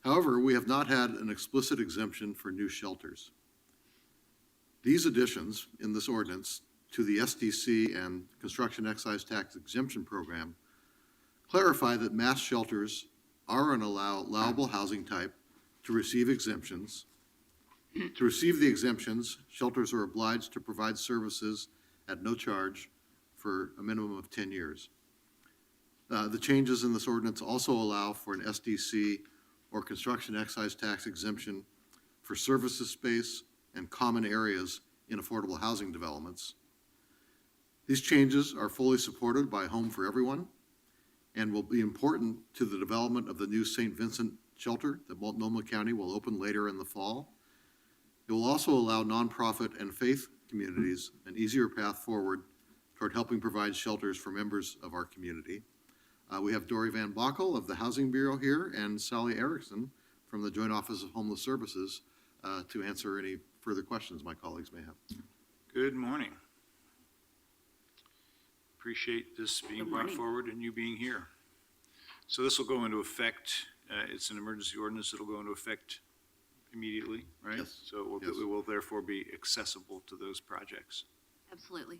However, we have not had an explicit exemption for new shelters. These additions in this ordinance to the SDC and Construction Excise Tax Exemption Program clarify that mass shelters are an allowable housing type to receive exemptions. To receive the exemptions, shelters are obliged to provide services at no charge for a minimum of 10 years. The changes in this ordinance also allow for an SDC or Construction Excise Tax exemption for services space and common areas in affordable housing developments. These changes are fully supported by Home for Everyone and will be important to the development of the new St. Vincent shelter that Multnomah County will open later in the fall. It will also allow nonprofit and faith communities an easier path forward toward helping provide shelters for members of our community. We have Dory Van Bockel of the Housing Bureau here and Sally Erickson from the Joint Office of Homeless Services to answer any further questions my colleagues may have. Good morning. Appreciate this being brought forward and you being here. So this will go into effect, it's an emergency ordinance, it'll go into effect immediately, right? Yes. So it will therefore be accessible to those projects. Absolutely.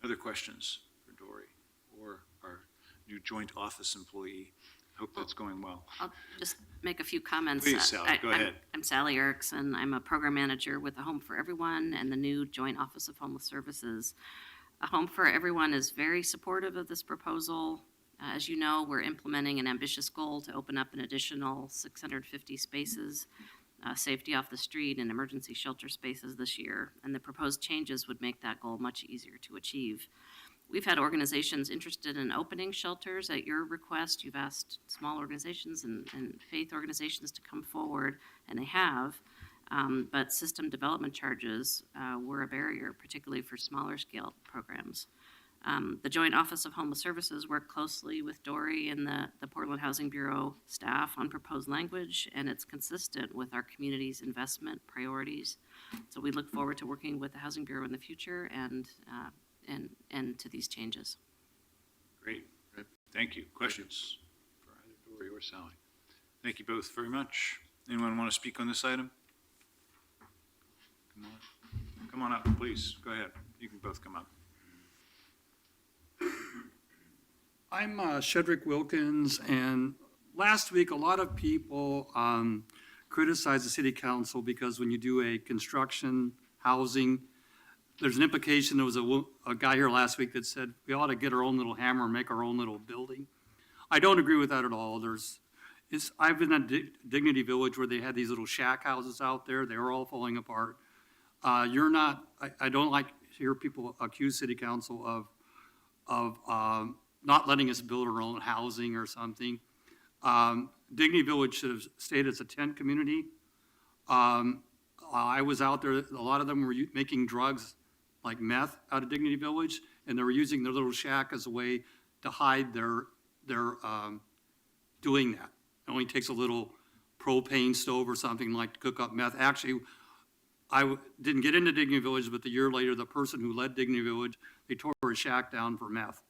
Other questions for Dory or our new joint office employee? Hope that's going well. I'll just make a few comments. Please, Sally, go ahead. I'm Sally Erickson. I'm a program manager with A Home for Everyone and the new Joint Office of Homeless Services. A Home for Everyone is very supportive of this proposal. As you know, we're implementing an ambitious goal to open up an additional 650 spaces, safety off the street and emergency shelter spaces this year, and the proposed changes would make that goal much easier to achieve. We've had organizations interested in opening shelters at your request. You've asked small organizations and faith organizations to come forward, and they have. But system development charges were a barrier, particularly for smaller scale programs. The Joint Office of Homeless Services worked closely with Dory and the Portland Housing Bureau staff on proposed language, and it's consistent with our community's investment priorities. So we look forward to working with the Housing Bureau in the future and to these changes. Great. Thank you. Questions for either Dory or Sally? Thank you both very much. Anyone want to speak on this item? Come on up, please. Go ahead. You can both come up. I'm Shedrick Wilkins, and last week a lot of people criticized the city council because when you do a construction housing, there's an implication. There was a guy here last week that said we ought to get our own little hammer and make our own little building. I don't agree with that at all. I've been at Dignity Village where they had these little shack houses out there. They were all falling apart. I don't like to hear people accuse city council of not letting us build our own housing or something. Dignity Village should have stayed as a tent community. I was out there, a lot of them were making drugs like meth out of Dignity Village, and they were using their little shack as a way to hide their doing that. It only takes a little propane stove or something like to cook up meth. Actually, I didn't get into Dignity Village, but the year later, the person who led Dignity Village, they tore his shack down for meth.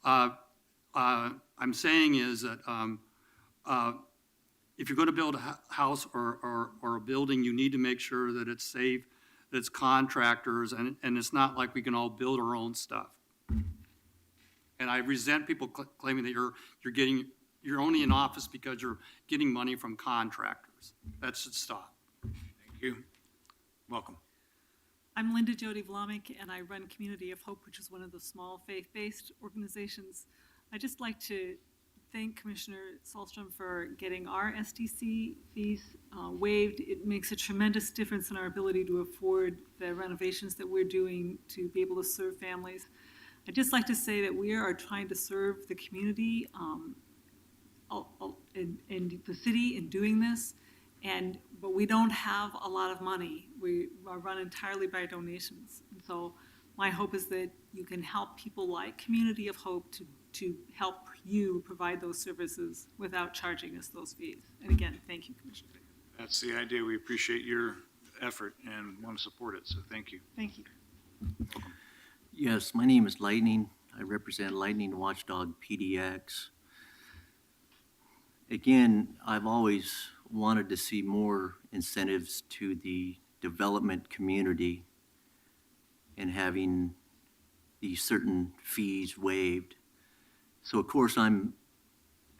I'm saying is that if you're going to build a house or a building, you need to make sure that it's safe, that it's contractors, and it's not like we can all build our own stuff. And I resent people claiming that you're only in office because you're getting money from contractors. That should stop. Thank you. Welcome. I'm Linda Jody Vlamick, and I run Community of Hope, which is one of the small faith-based organizations. I'd just like to thank Commissioner Sahlstrom for getting our SDC fees waived. It makes a tremendous difference in our ability to afford the renovations that we're doing to be able to serve families. I'd just like to say that we are trying to serve the community in the city in doing this, but we don't have a lot of money. We are run entirely by donations. And so my hope is that you can help people like Community of Hope to help you provide those services without charging us those fees. And again, thank you, Commissioner. That's the idea. We appreciate your effort and want to support it, so thank you. Thank you. Yes, my name is Lightning. I represent Lightning Watchdog PDX. Again, I've always wanted to see more incentives to the development community and having these certain fees waived. So of course I'm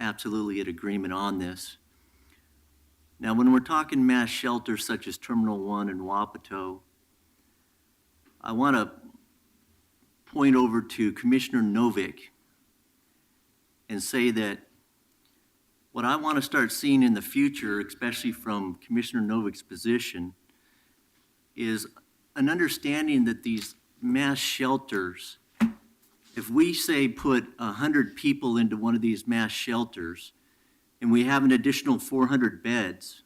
absolutely in agreement on this. Now when we're talking mass shelters such as Terminal 1 in Wapato, I want to point over to Commissioner Novick and say that what I want to start seeing in the future, especially from Commissioner Novick's position, is an understanding that these mass shelters, if we say put 100 people into one of these mass shelters and we have an additional 400 beds,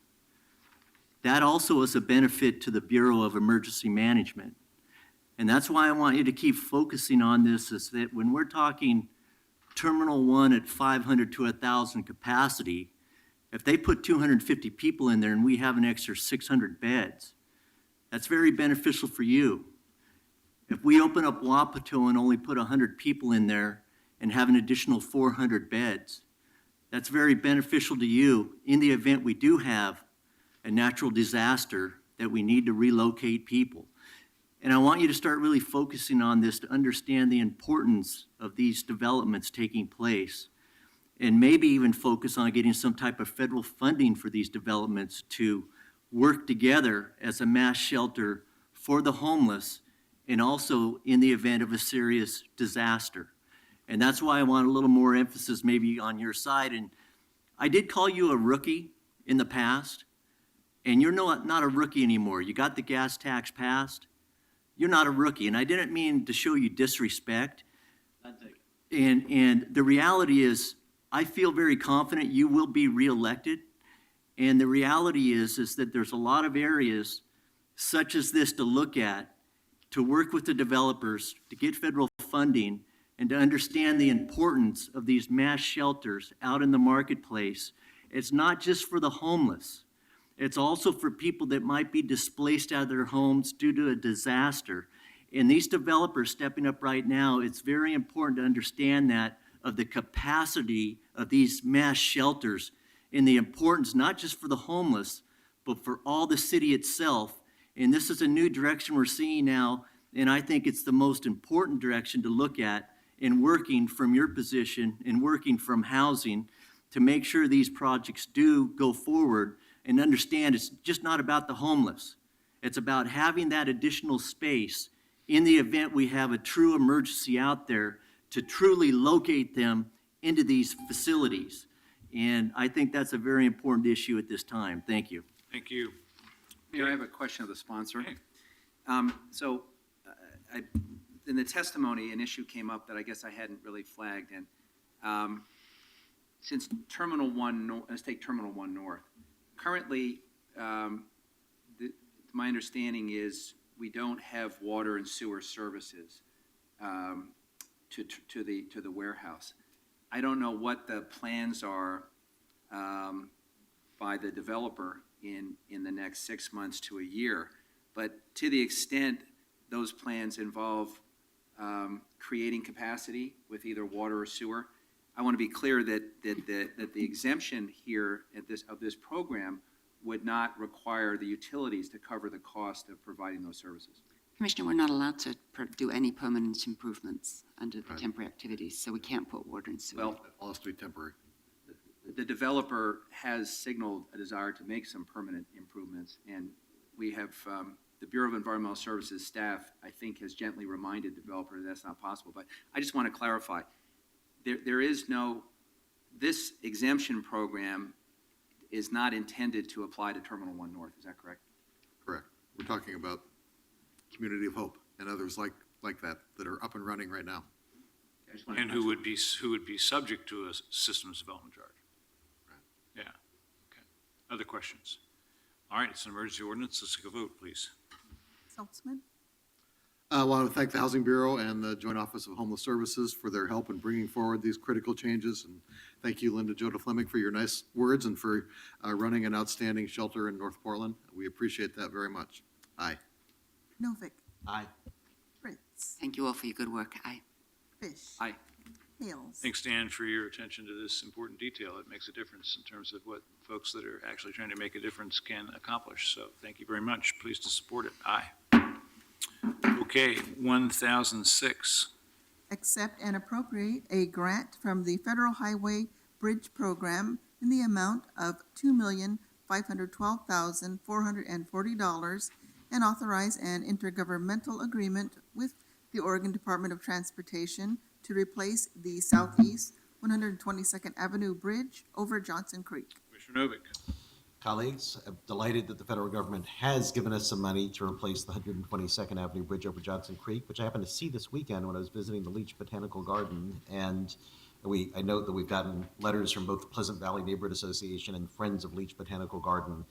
that also is a benefit to the Bureau of Emergency Management. And that's why I want you to keep focusing on this, is that when we're talking Terminal 1 at 500 to 1,000 capacity, if they put 250 people in there and we have an extra 600 beds, that's very beneficial for you. If we open up Wapato and only put 100 people in there and have an additional 400 beds, that's very beneficial to you in the event we do have a natural disaster that we need to relocate people. And I want you to start really focusing on this to understand the importance of these developments taking place. and maybe even focus on getting some type of federal funding for these developments to work together as a mass shelter for the homeless and also in the event of a serious disaster. And that's why I want a little more emphasis maybe on your side. And I did call you a rookie in the past, and you're not a rookie anymore. You got the gas tax passed. You're not a rookie. And I didn't mean to show you disrespect. And the reality is, I feel very confident you will be reelected. And the reality is that there's a lot of areas such as this to look at, to work with the developers, to get federal funding, and to understand the importance of these mass shelters out in the marketplace. It's not just for the homeless. It's also for people that might be displaced out of their homes due to a disaster. And these developers stepping up right now, it's very important to understand that of the capacity of these mass shelters and the importance, not just for the homeless, but for all the city itself. And this is a new direction we're seeing now, and I think it's the most important direction to look at in working from your position and working from housing to make sure these projects do go forward and understand it's just not about the homeless. It's about having that additional space in the event we have a true emergency out there to truly locate them into these facilities. And I think that's a very important issue at this time. Thank you. Thank you. Mayor, I have a question of the sponsor. Okay. In the testimony, an issue came up that I guess I hadn't really flagged, and since Terminal 1, let's take Terminal 1 North. Currently, my understanding is we don't have water and sewer services to the warehouse. I don't know what the plans are by the developer in the next 6 months to a year, but to the extent those plans involve creating capacity with either water or sewer, I want to be clear that the exemption here of this program would not require the utilities to cover the cost of providing those services. Commissioner, we're not allowed to do any permanent improvements under the temporary activities, so we can't put water and sewer. Well, It all has to be temporary. the developer has signaled a desire to make some permanent improvements, and we have, the Bureau of Environmental Services staff, I think, has gently reminded the developer that that's not possible. But I just want to clarify, there is no, this exemption program is not intended to apply to Terminal 1 North, is that correct? Correct. We're talking about Community of Hope and others like that are up and running right now. I just wanna- And who would be subject to a systems development charge? Yeah. Okay. Other questions? All right, it's an emergency ordinance. Let's take a vote, please. Saltzman, I want to thank the Housing Bureau and the Joint Office of Homeless Services for their help in bringing forward these critical changes. And thank you, Linda Joda Fleming, for your nice words and for running an outstanding shelter in North Portland. We appreciate that very much. Aye. Novick, Aye. Fritz, Thank you all for your good work. Aye. Fish. Aye. Hales. Thanks, Dan, for your attention to this important detail. It makes a difference in terms of what folks that are actually trying to make a difference can accomplish. So thank you very much. Pleased to support it. Aye. Okay, 1006. Accept and appropriate a grant from the Federal Highway Bridge Program in the amount of $2,512,440 and authorize an intergovernmental agreement with the Oregon Department of Transportation to replace the Southeast 122nd Avenue Bridge over Johnson Creek. Commissioner Novick. Colleagues, I'm delighted that the federal government has given us some money to replace the 122nd Avenue Bridge over Johnson Creek, which I happened to see this weekend when I was visiting the Leach Botanical Garden. And I note that we've gotten letters from both the Pleasant Valley Neighborhood Association and Friends of Leach Botanical Garden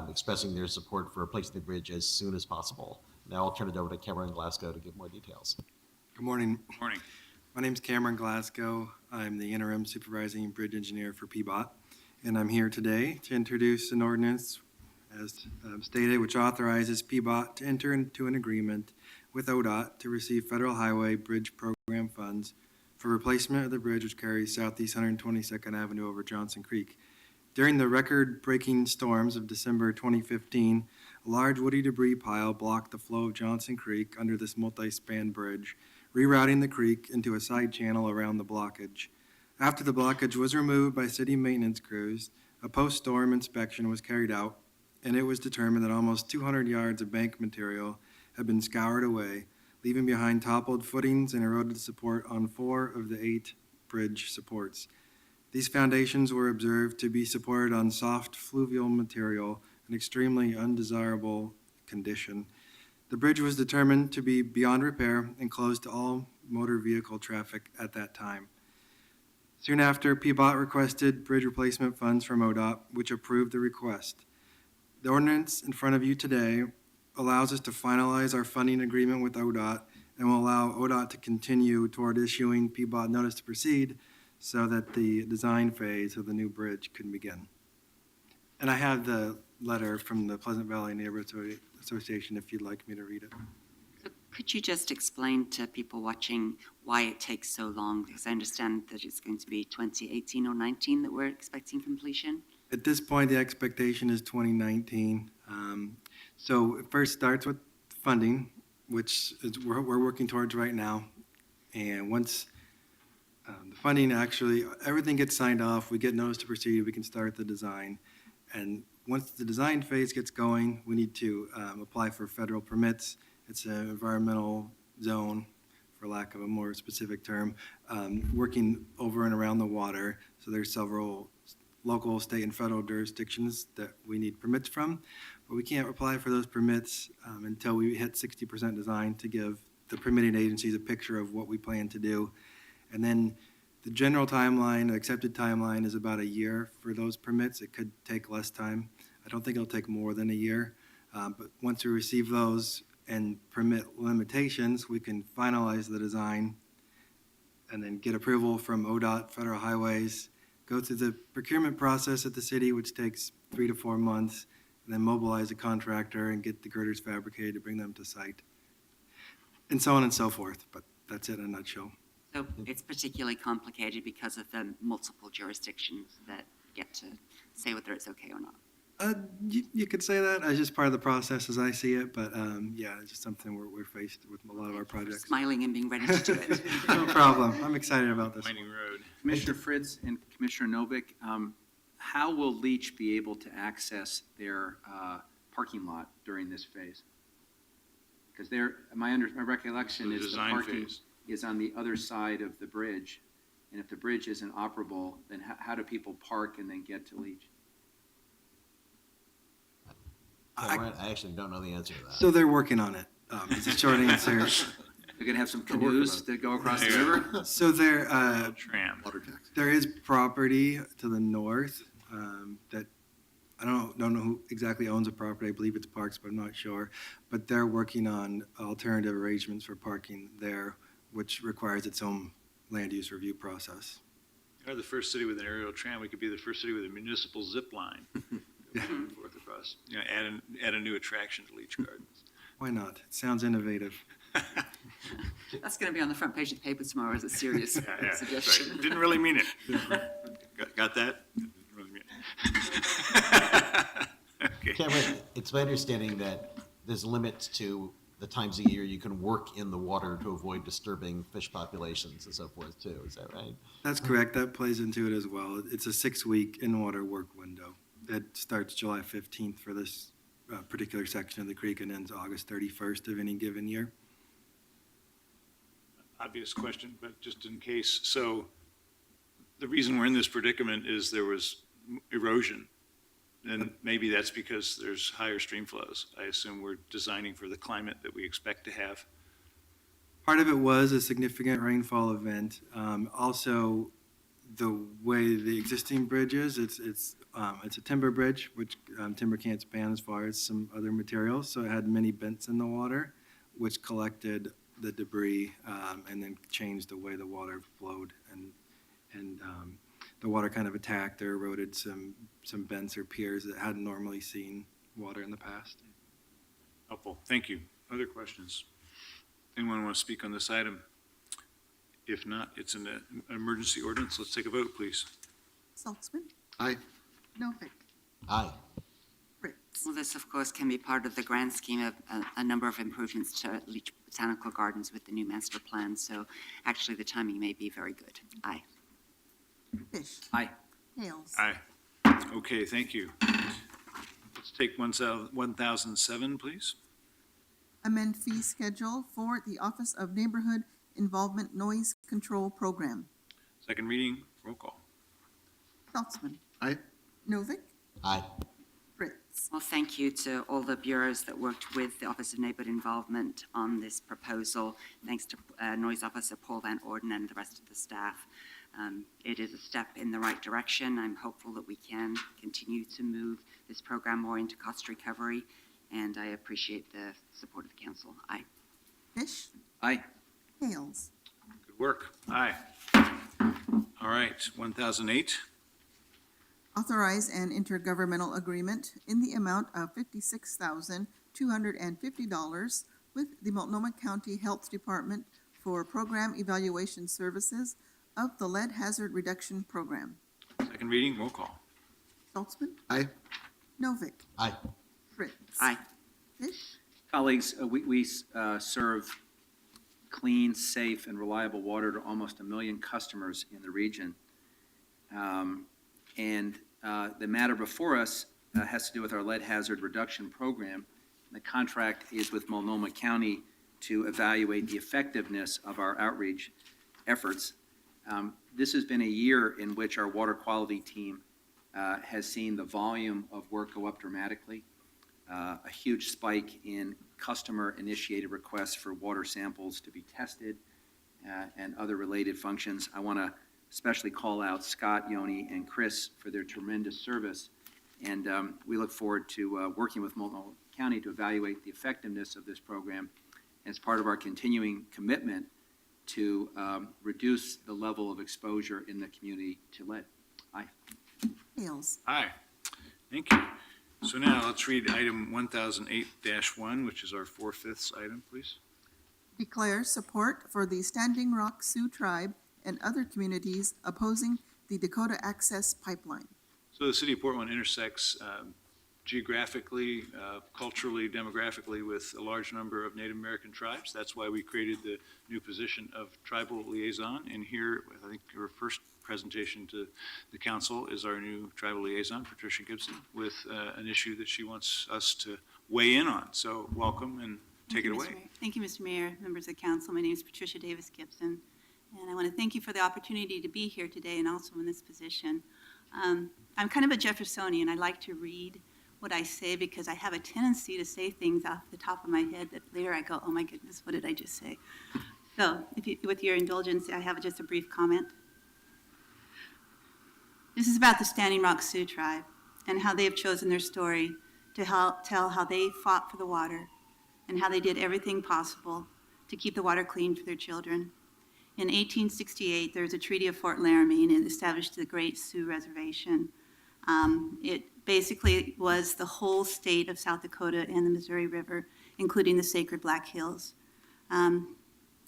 expressing their support for replacing the bridge as soon as possible. Now I'll turn it over to Cameron Glasgow to give more details. Good morning. Morning. My name's Cameron Glasgow. I'm the interim supervising bridge engineer for PBOT, and I'm here today to introduce an ordinance, as stated, which authorizes PBOT to enter into an agreement with ODOT to receive Federal Highway Bridge Program funds for replacement of the bridge which carries Southeast 122nd Avenue over Johnson Creek. During the record-breaking storms of December 2015, a large woody debris pile blocked the flow of Johnson Creek under this multi-span bridge, rerouting the creek into a side channel around the blockage. After the blockage was removed by city maintenance crews, a post-storm inspection was carried out, and it was determined that almost 200 yards of bank material had been scoured away, leaving behind toppled footings and eroded support on 4 of the 8 bridge supports. These foundations were observed to be supported on soft fluvial material, an extremely undesirable condition. The bridge was determined to be beyond repair and closed to all motor vehicle traffic at that time. Soon after, PBOT requested bridge replacement funds from ODOT, which approved the request. The ordinance in front of you today allows us to finalize our funding agreement with ODOT and will allow ODOT to continue toward issuing PBOT notice to proceed so that the design phase of the new bridge can begin. And I have the letter from the Pleasant Valley Neighborhood Association if you'd like me to read it. So could you just explain to people watching why it takes so long? Because I understand that it's going to be 2018 or 19 that we're expecting completion. At this point, the expectation is 2019. So it first starts with funding, which is we're working towards right now. And once the funding actually, everything gets signed off, we get notice to proceed, we can start the design. And once the design phase gets going, we need to apply for federal permits. It's an environmental zone, for lack of a more specific term, working over and around the water. So there's several local, state, and federal jurisdictions that we need permits from. But we can't apply for those permits until we hit 60% design to give the permitting agencies a picture of what we plan to do. And then the general timeline, the accepted timeline, is about a year for those permits. It could take less time. I don't think it'll take more than a year. But once we receive those and permit limitations, we can finalize the design and then get approval from ODOT, Federal Highways, go through the procurement process at the city, which takes 3 to 4 months, and then mobilize a contractor and get the girders fabricated to bring them to site, and so on and so forth. But that's it in a nutshell. So it's particularly complicated because of the multiple jurisdictions that get to say whether it's okay or not. You could say that as just part of the process as I see it, but yeah, it's just something we're faced with a lot of our projects. Smiling and being ready to do it. No problem. I'm excited about this. Winding road. Commissioner Fritz and Commissioner Novick, how will Leach be able to access their parking lot during this phase? Because my recollection The is the design parking phase. is on the other side of the bridge. And if the bridge isn't operable, then how do people park and then get to Leach? I actually don't know the answer to that. So they're working on it. It's a short answer. They're going to have some canoes that go across the river? So there, Tram. there is property to the north that I don't know who exactly owns the property. I believe it's Parks, but I'm not sure. But they're working on alternative arrangements for parking there, which requires its own land use review process. We're the first city with an aerial tram. We could be the first city with a municipal zip line. Back and forth across. You know, add a new attraction to Leach Gardens. Why not? It sounds innovative. That's going to be on the front page of the paper tomorrow as a serious Yeah, suggestion. sorry. Didn't really mean it. Got that? Didn't really mean it. Okay. Cameron, it's my understanding that there's limits to the times a year you can work in the water to avoid disturbing fish populations and so forth too. Is that right? That's correct. That plays into it as well. It's a 6-week in-water work window. It starts July 15th for this particular section of the creek and ends August 31st of any given year. Obvious question, but just in case. So the reason we're in this predicament is there was erosion. And maybe that's because there's higher stream flows. I assume we're designing for the climate that we expect to have. Part of it was a significant rainfall event. Also, the way the existing bridge is, it's a timber bridge, which timber can't span as far as some other materials. So it had many bents in the water, which collected the debris and then changed the way the water flowed. And the water kind of attacked or eroded some bents or piers that hadn't normally seen water in the past. Helpful. Thank you. Other questions? Anyone want to speak on this item? If not, it's an emergency ordinance. Let's take a vote, please. Saltzman, Aye. Novick, Aye. Fritz. Well, this, of course, can be part of the grand scheme of a number of improvements to Leach Botanical Gardens with the new master plan. So actually, the timing may be very good. Aye. Fish. Aye. Hales. Aye. Okay, thank you. Let's take 1007, please. Amend fee schedule for the Office of Neighborhood Involvement Noise Control Program. Second reading, roll call. Saltzman. Aye. Novick. Aye. Fritz. Well, thank you to all the bureaus that worked with the Office of Neighbourhood Involvement on this proposal. Thanks to Noise Officer Paul Van Orden and the rest of the staff. It is a step in the right direction. I'm hopeful that we can continue to move this program more into cost recovery, and I appreciate the support of the council. Aye. Fish. Aye. Hales. Good work. Aye. All right, 1008. Authorize an intergovernmental agreement in the amount of $56,250 with the Multnomah County Health Department for program evaluation services of the Lead Hazard Reduction Program. Second reading, roll call. Saltzman. Aye. Novick. Aye. Fritz. Aye. Fish. Colleagues, we serve clean, safe, and reliable water to almost 1 million customers in the region. And the matter before us has to do with our lead hazard reduction program. The contract is with Multnomah County to evaluate the effectiveness of our outreach efforts. This has been a year in which our water quality team has seen the volume of work go up dramatically. A huge spike in customer-initiated requests for water samples to be tested and other related functions. I want to especially call out Scott, Yoni, and Chris for their tremendous service. And we look forward to working with Multnomah County to evaluate the effectiveness of this program as part of our continuing commitment to reduce the level of exposure in the community to lead. Aye. Hales. Aye. Thank you. So now let's read item 1008-1, which is our 4/5 item, please. Declare support for the Standing Rock Sioux Tribe and other communities opposing the Dakota Access Pipeline. So the city of Portland intersects geographically, culturally, demographically with a large number of Native American tribes. That's why we created the new position of tribal liaison. And here, I think our first presentation to the council is our new tribal liaison, Patricia Gibson, with an issue that she wants us to weigh in on. So welcome and take it away. Thank you, Mr. Mayor, members of the council. My name is Patricia Davis Gibson, and I want to thank you for the opportunity to be here today and also in this position. I'm kind of a Jeffersonian. I like to read what I say because I have a tendency to say things off the top of my head that later I go, oh my goodness, what did I just say? So with your indulgence, I have just a brief comment. This is about the Standing Rock Sioux Tribe and how they have chosen their story to tell how they fought for the water and how they did everything possible to keep the water clean for their children. In 1868, there was a Treaty of Fort Laramie, and it established the Great Sioux Reservation. It basically was the whole state of South Dakota and the Missouri River, including the sacred Black Hills.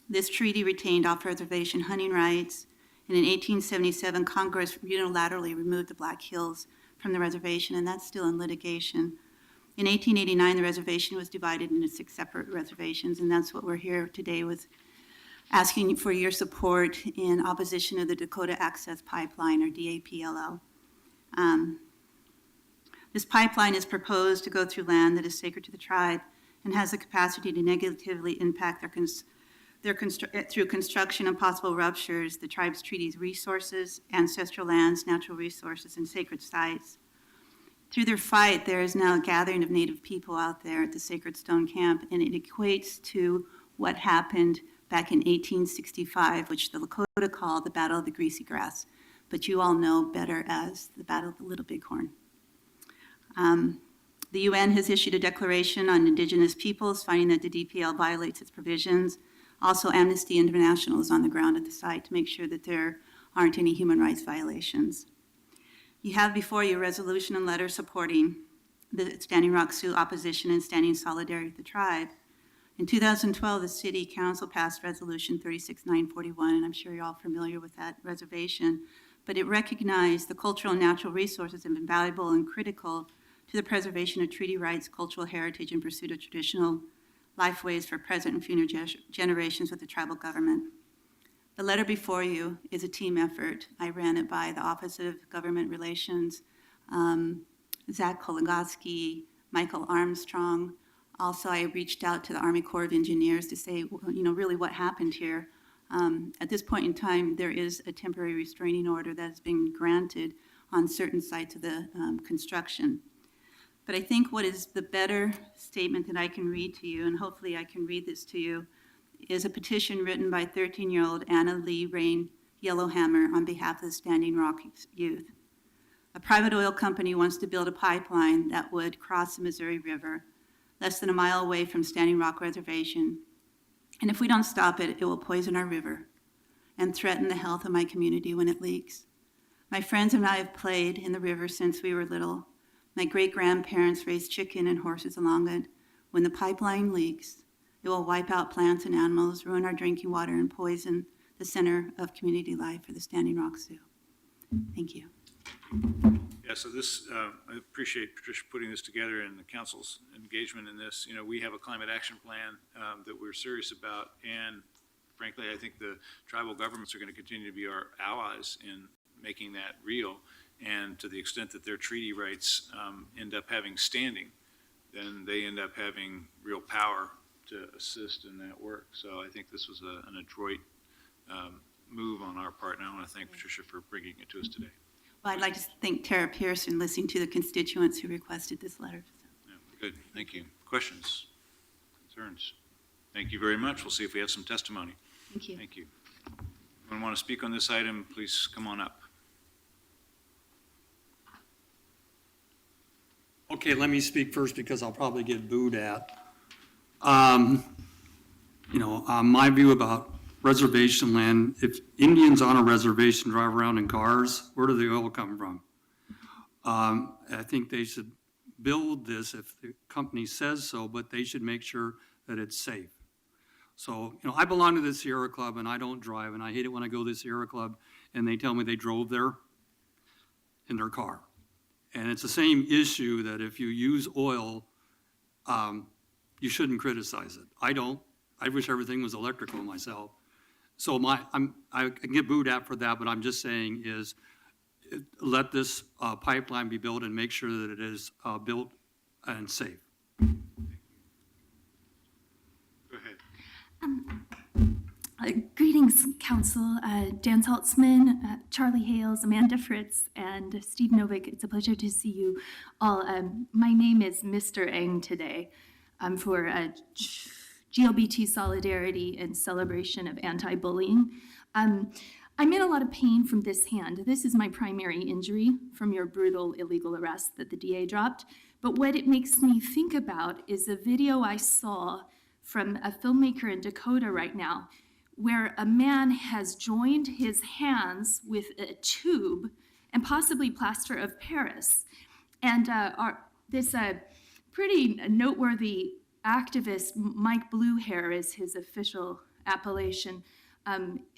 This treaty retained off-reservation hunting rights, and in 1877, Congress unilaterally removed the Black Hills from the reservation, and that's still in litigation. In 1889, the reservation was divided into 6 separate reservations, and that's what we're here today with, asking for your support in opposition to the Dakota Access Pipeline, or DAPLL. This pipeline is proposed to go through land that is sacred to the tribe and has the capacity to negatively impact through construction and possible ruptures, the tribe's treaties resources, ancestral lands, natural resources, and sacred sites. Through their fight, there is now a gathering of Native people out there at the Sacred Stone Camp, and it equates to what happened back in 1865, which the Lakota called the Battle of the Greasy Grass, but you all know better as the Battle of the Little Bighorn. The UN has issued a declaration on Indigenous peoples, finding that the DPL violates its provisions. Also, Amnesty International is on the ground at the site to make sure that there aren't any human rights violations. You have before you a resolution and letter supporting the Standing Rock Sioux opposition and standing solidarity with the tribe. In 2012, the City Council passed Resolution 36941, and I'm sure you're all familiar with that reservation, but it recognized the cultural and natural resources have been valuable and critical to the preservation of treaty rights, cultural heritage, and pursuit of traditional lifeways for present and future generations with the tribal government. The letter before you is a team effort. I ran it by the Office of Government Relations, Zach Koligoski, Michael Armstrong. Also, I reached out to the Army Corps of Engineers to say, really what happened here. At this point in time, there is a temporary restraining order that has been granted on certain sites of the construction. But I think what is the better statement that I can read to you, and hopefully I can read this to you, is a petition written by 13-year-old Anna Lee Rain Yellowhammer on behalf of the Standing Rock youth. A private oil company wants to build a pipeline that would cross the Missouri River less than a mile away from Standing Rock Reservation. And if we don't stop it, it will poison our river and threaten the health of my community when it leaks. My friends and I have played in the river since we were little. My great-grandparents raised chicken and horses along it. When the pipeline leaks, it will wipe out plants and animals, ruin our drinking water, and poison the center of community life for the Standing Rock Sioux. Thank you. Yeah, so this, I appreciate Patricia putting this together and the council's engagement in this. We have a climate action plan that we're serious about, and frankly, I think the tribal governments are going to continue to be our allies in making that real. And to the extent that their treaty rights end up having standing, then they end up having real power to assist in that work. So I think this was an adroit move on our part, and I want to thank Patricia for bringing it to us today. Well, I'd like to thank Tara Pierce and listening to the constituents who requested this letter. Yeah, good, thank you. Questions, concerns? Thank you very much. We'll see if we have some testimony. Thank you. Thank you. Anyone want to speak on this item, please come on up. Okay, let me speak first because I'll probably get booed at. My view about reservation land, if Indians on a reservation drive around in cars, where does the oil come from? I think they should build this if the company says so, but they should make sure that it's safe. So, I belong to the Sierra Club and I don't drive, and I hate it when I go to the Sierra Club and they tell me they drove there in their car. And it's the same issue that if you use oil, you shouldn't criticize it. I don't. I wish everything was electrical myself. So I can get booed at for that, but I'm just saying is let this pipeline be built and make sure that it is built and safe. Go ahead. Greetings, Council. Dan Saltzman, Charlie Hales, Amanda Fritz, and Steve Novick. It's a pleasure to see you all. My name is Mr. Eng today. I'm for GLBT Solidarity and Celebration of Anti-Bullying. I'm in a lot of pain from this hand. This is my primary injury from your brutal illegal arrest that the DA dropped. But what it makes me think about is a video I saw from a filmmaker in Dakota right now, where a man has joined his hands with a tube and possibly plaster of Paris. And this pretty noteworthy activist, Mike Bluehair is his official appellation,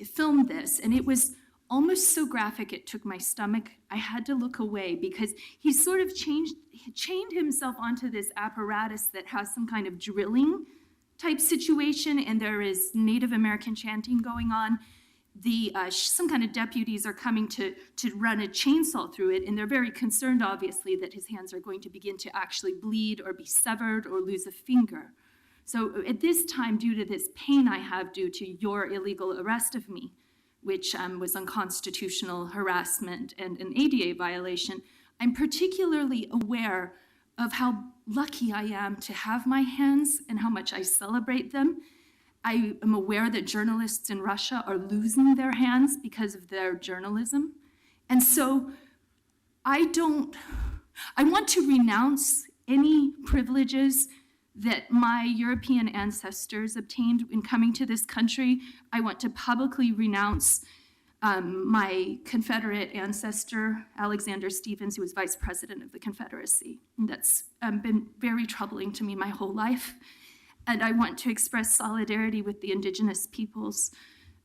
filmed this. And it was almost so graphic it took my stomach. I had to look away because he sort of chained himself onto this apparatus that has some kind of drilling type situation, and there is Native American chanting going on. Some kind of deputies are coming to run a chainsaw through it, and they're very concerned, obviously, that his hands are going to begin to actually bleed or be severed or lose a finger. So at this time, due to this pain I have due to your illegal arrest of me, which was unconstitutional harassment and an ADA violation, I'm particularly aware of how lucky I am to have my hands and how much I celebrate them. I am aware that journalists in Russia are losing their hands because of their journalism. And so I want to renounce any privileges that my European ancestors obtained in coming to this country. I want to publicly renounce my Confederate ancestor, Alexander Stephens, who was vice president of the Confederacy. And that's been very troubling to me my whole life. And I want to express solidarity with the indigenous peoples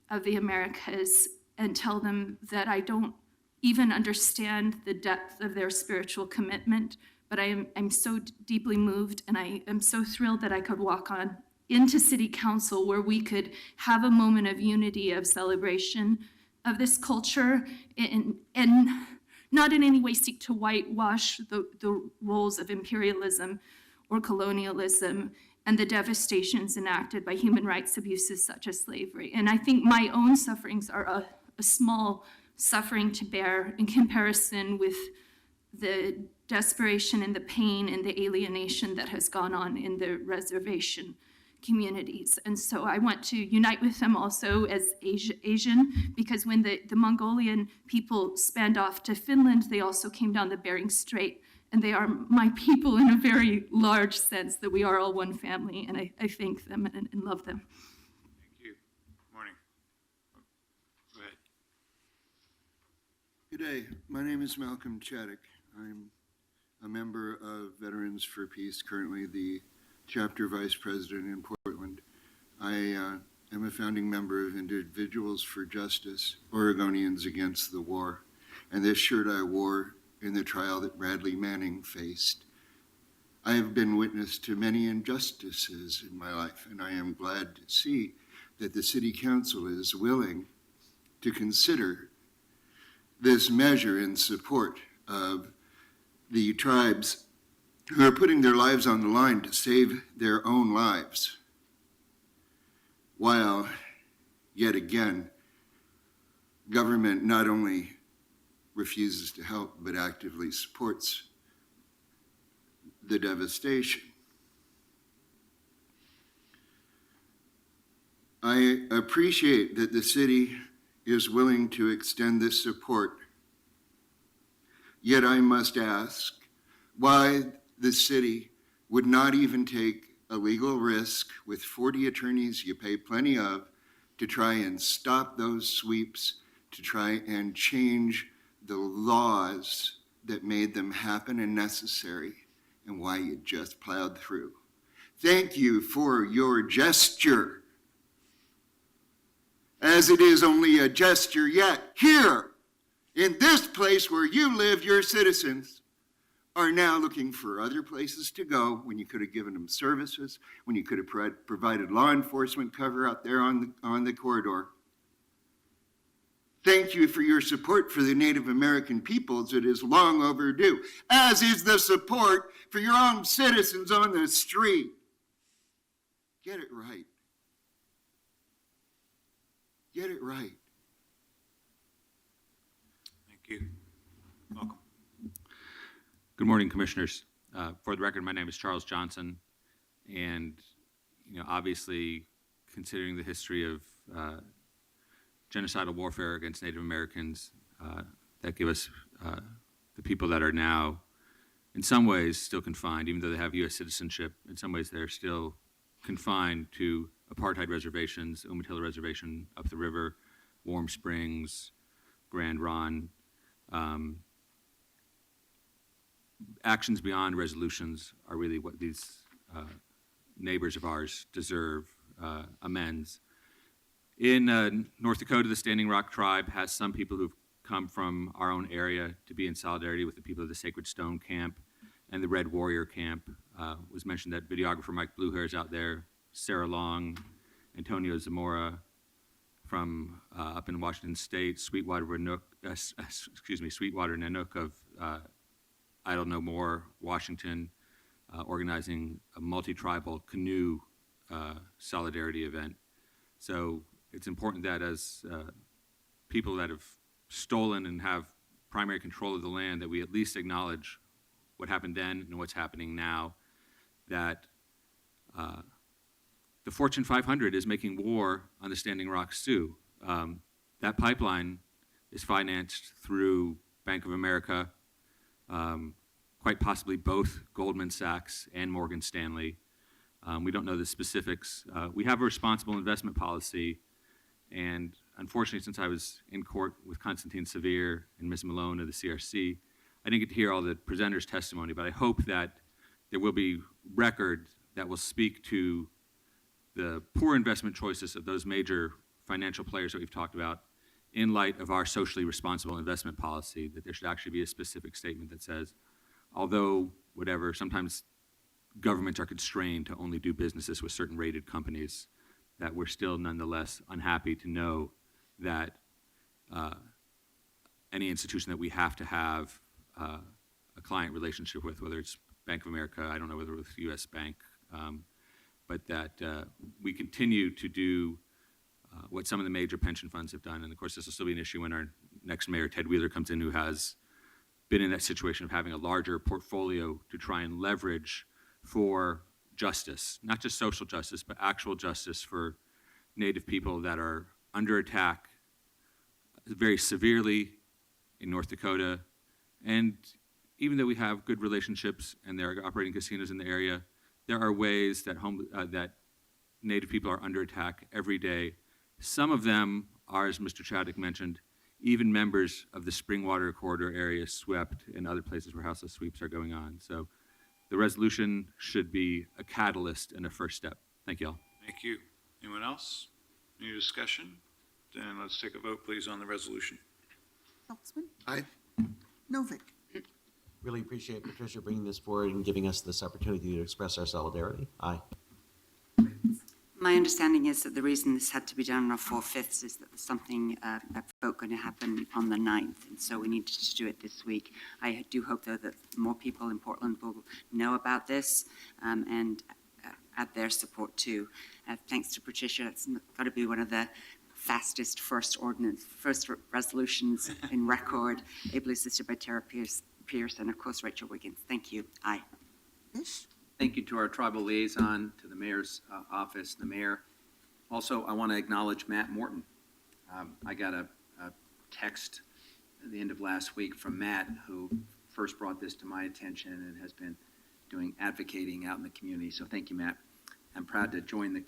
of the Americas and tell them that I don't even understand the depth of their spiritual commitment, but I'm so deeply moved, and I am so thrilled that I could walk on into City Council where we could have a moment of unity, of celebration of this culture, and not in any way seek to whitewash the roles of imperialism or colonialism and the devastations enacted by human rights abuses such as slavery. And I think my own sufferings are a small suffering to bear in comparison with the desperation and the pain and the alienation that has gone on in the reservation communities. And so I want to unite with them also as Asian, because when the Mongolian people spanned off to Finland, they also came down the Bering Strait, and they are my people in a very large sense, that we are all one family, and I thank them and love them. Thank you. Morning. Go ahead. Good day. My name is Malcolm Chaddock. I'm a member of Veterans for Peace, currently the chapter vice president in Portland. I am a founding member of Individuals for Justice, Oregonians Against the War, and this shirt I wore in the trial that Bradley Manning faced. I have been witness to many injustices in my life, and I am glad to see that the City Council is willing to consider this measure in support of the tribes who are putting their lives on the line to save their own lives, while, yet again, government not only refuses to help, but actively supports the devastation. I appreciate that the city is willing to extend this support, yet I must ask why the city would not even take a legal risk with 40 attorneys you pay plenty of to try and stop those sweeps, to try and change the laws that made them happen and necessary, and why you just plowed through. Thank you for your gesture, as it is only a gesture yet. Here, in this place where you live, your citizens are now looking for other places to go when you could have given them services, when you could have provided law enforcement cover out there on the corridor. Thank you for your support for the Native American peoples. It is long overdue, as is the support for your own citizens on the street. Get it right. Get it right. Thank you. Welcome. Good morning, Commissioners. For the record, my name is Charles Johnson, and obviously, considering the history of genocidal warfare against Native Americans that give us the people that are now, in some ways, still confined, even though they have U.S. citizenship. In some ways, they're still confined to apartheid reservations, Umatilla Reservation up the river, Warm Springs, Grand Ronde. Actions beyond resolutions are really what these neighbors of ours deserve, amends. In North Dakota, the Standing Rock Tribe has some people who've come from our own area to be in solidarity with the people of the Sacred Stone Camp and the Red Warrior Camp. It was mentioned that videographer Mike Bluehair is out there, Sarah Long, Antonio Zamora from up in Washington State, Sweetwater Nanook of Idle No More, Washington, organizing a multi-tribal canoe solidarity event. So it's important that as people that have stolen and have primary control of the land, that we at least acknowledge what happened then and what's happening now, that the Fortune 500 is making war on the Standing Rock Sioux. That pipeline is financed through Bank of America, quite possibly both Goldman Sachs and Morgan Stanley. We don't know the specifics. We have a responsible investment policy, and unfortunately, since I was in court with Constantine Severe and Ms. Malone of the CRC, I didn't get to hear all the presenters' testimony, but I hope that there will be record that will speak to the poor investment choices of those major financial players that we've talked about in light of our socially responsible investment policy, that there should actually be a specific statement that says, although whatever, sometimes governments are constrained to only do businesses with certain rated companies, that we're still nonetheless unhappy to know that any institution that we have to have a client relationship with, whether it's Bank of America, I don't know whether it's U.S. Bank, but that we continue to do what some of the major pension funds have done. And of course, this will still be an issue when our next mayor, Ted Wheeler, comes in, who has been in that situation of having a larger portfolio to try and leverage for justice, not just social justice, but actual justice for Native people that are under attack very severely in North Dakota. And even though we have good relationships and there are operating casinos in the area, there are ways that that Native people are under attack every day. Some of them are, as Mr. Chadwick mentioned, even members of the Springwater Corridor area swept and other places where houseless sweeps are going on. So the resolution should be a catalyst and a first step. Thank you all. Thank you. Anyone else? Any discussion? Then let's take a vote, please, on the resolution. Schultzman, Aye. Novick, Really appreciate Patricia bringing this forward and giving us this opportunity to express our solidarity. Aye. My understanding is that the reason this had to be done on a 4/5 is that there's something, a vote going to happen on the 9th, and so we needed to do it this week. I do hope, though, that more people in Portland will know about this and add their support, too. Thanks to Patricia, it's got to be one of the fastest first resolutions in record, ably assisted by Tara Pierce and, of course, Rachel Wiggins. Thank you. Aye. Ish, Thank you to our tribal liaison, to the mayor's office, the mayor. Also, I want to acknowledge Matt Morton. I got a text at the end of last week from Matt, who first brought this to my attention and has been doing advocating out in the community. So thank you, Matt. I'm proud to join the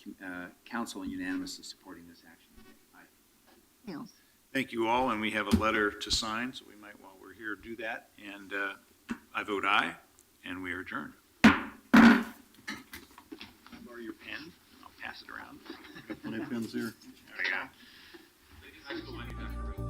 council in unanimously supporting this action. Aye. Hales. Thank you all, and we have a letter to sign, so we might, while we're here, do that. And I vote aye, and we are adjourned. Borrow your pen, I'll pass it around. My pen's here. There we go.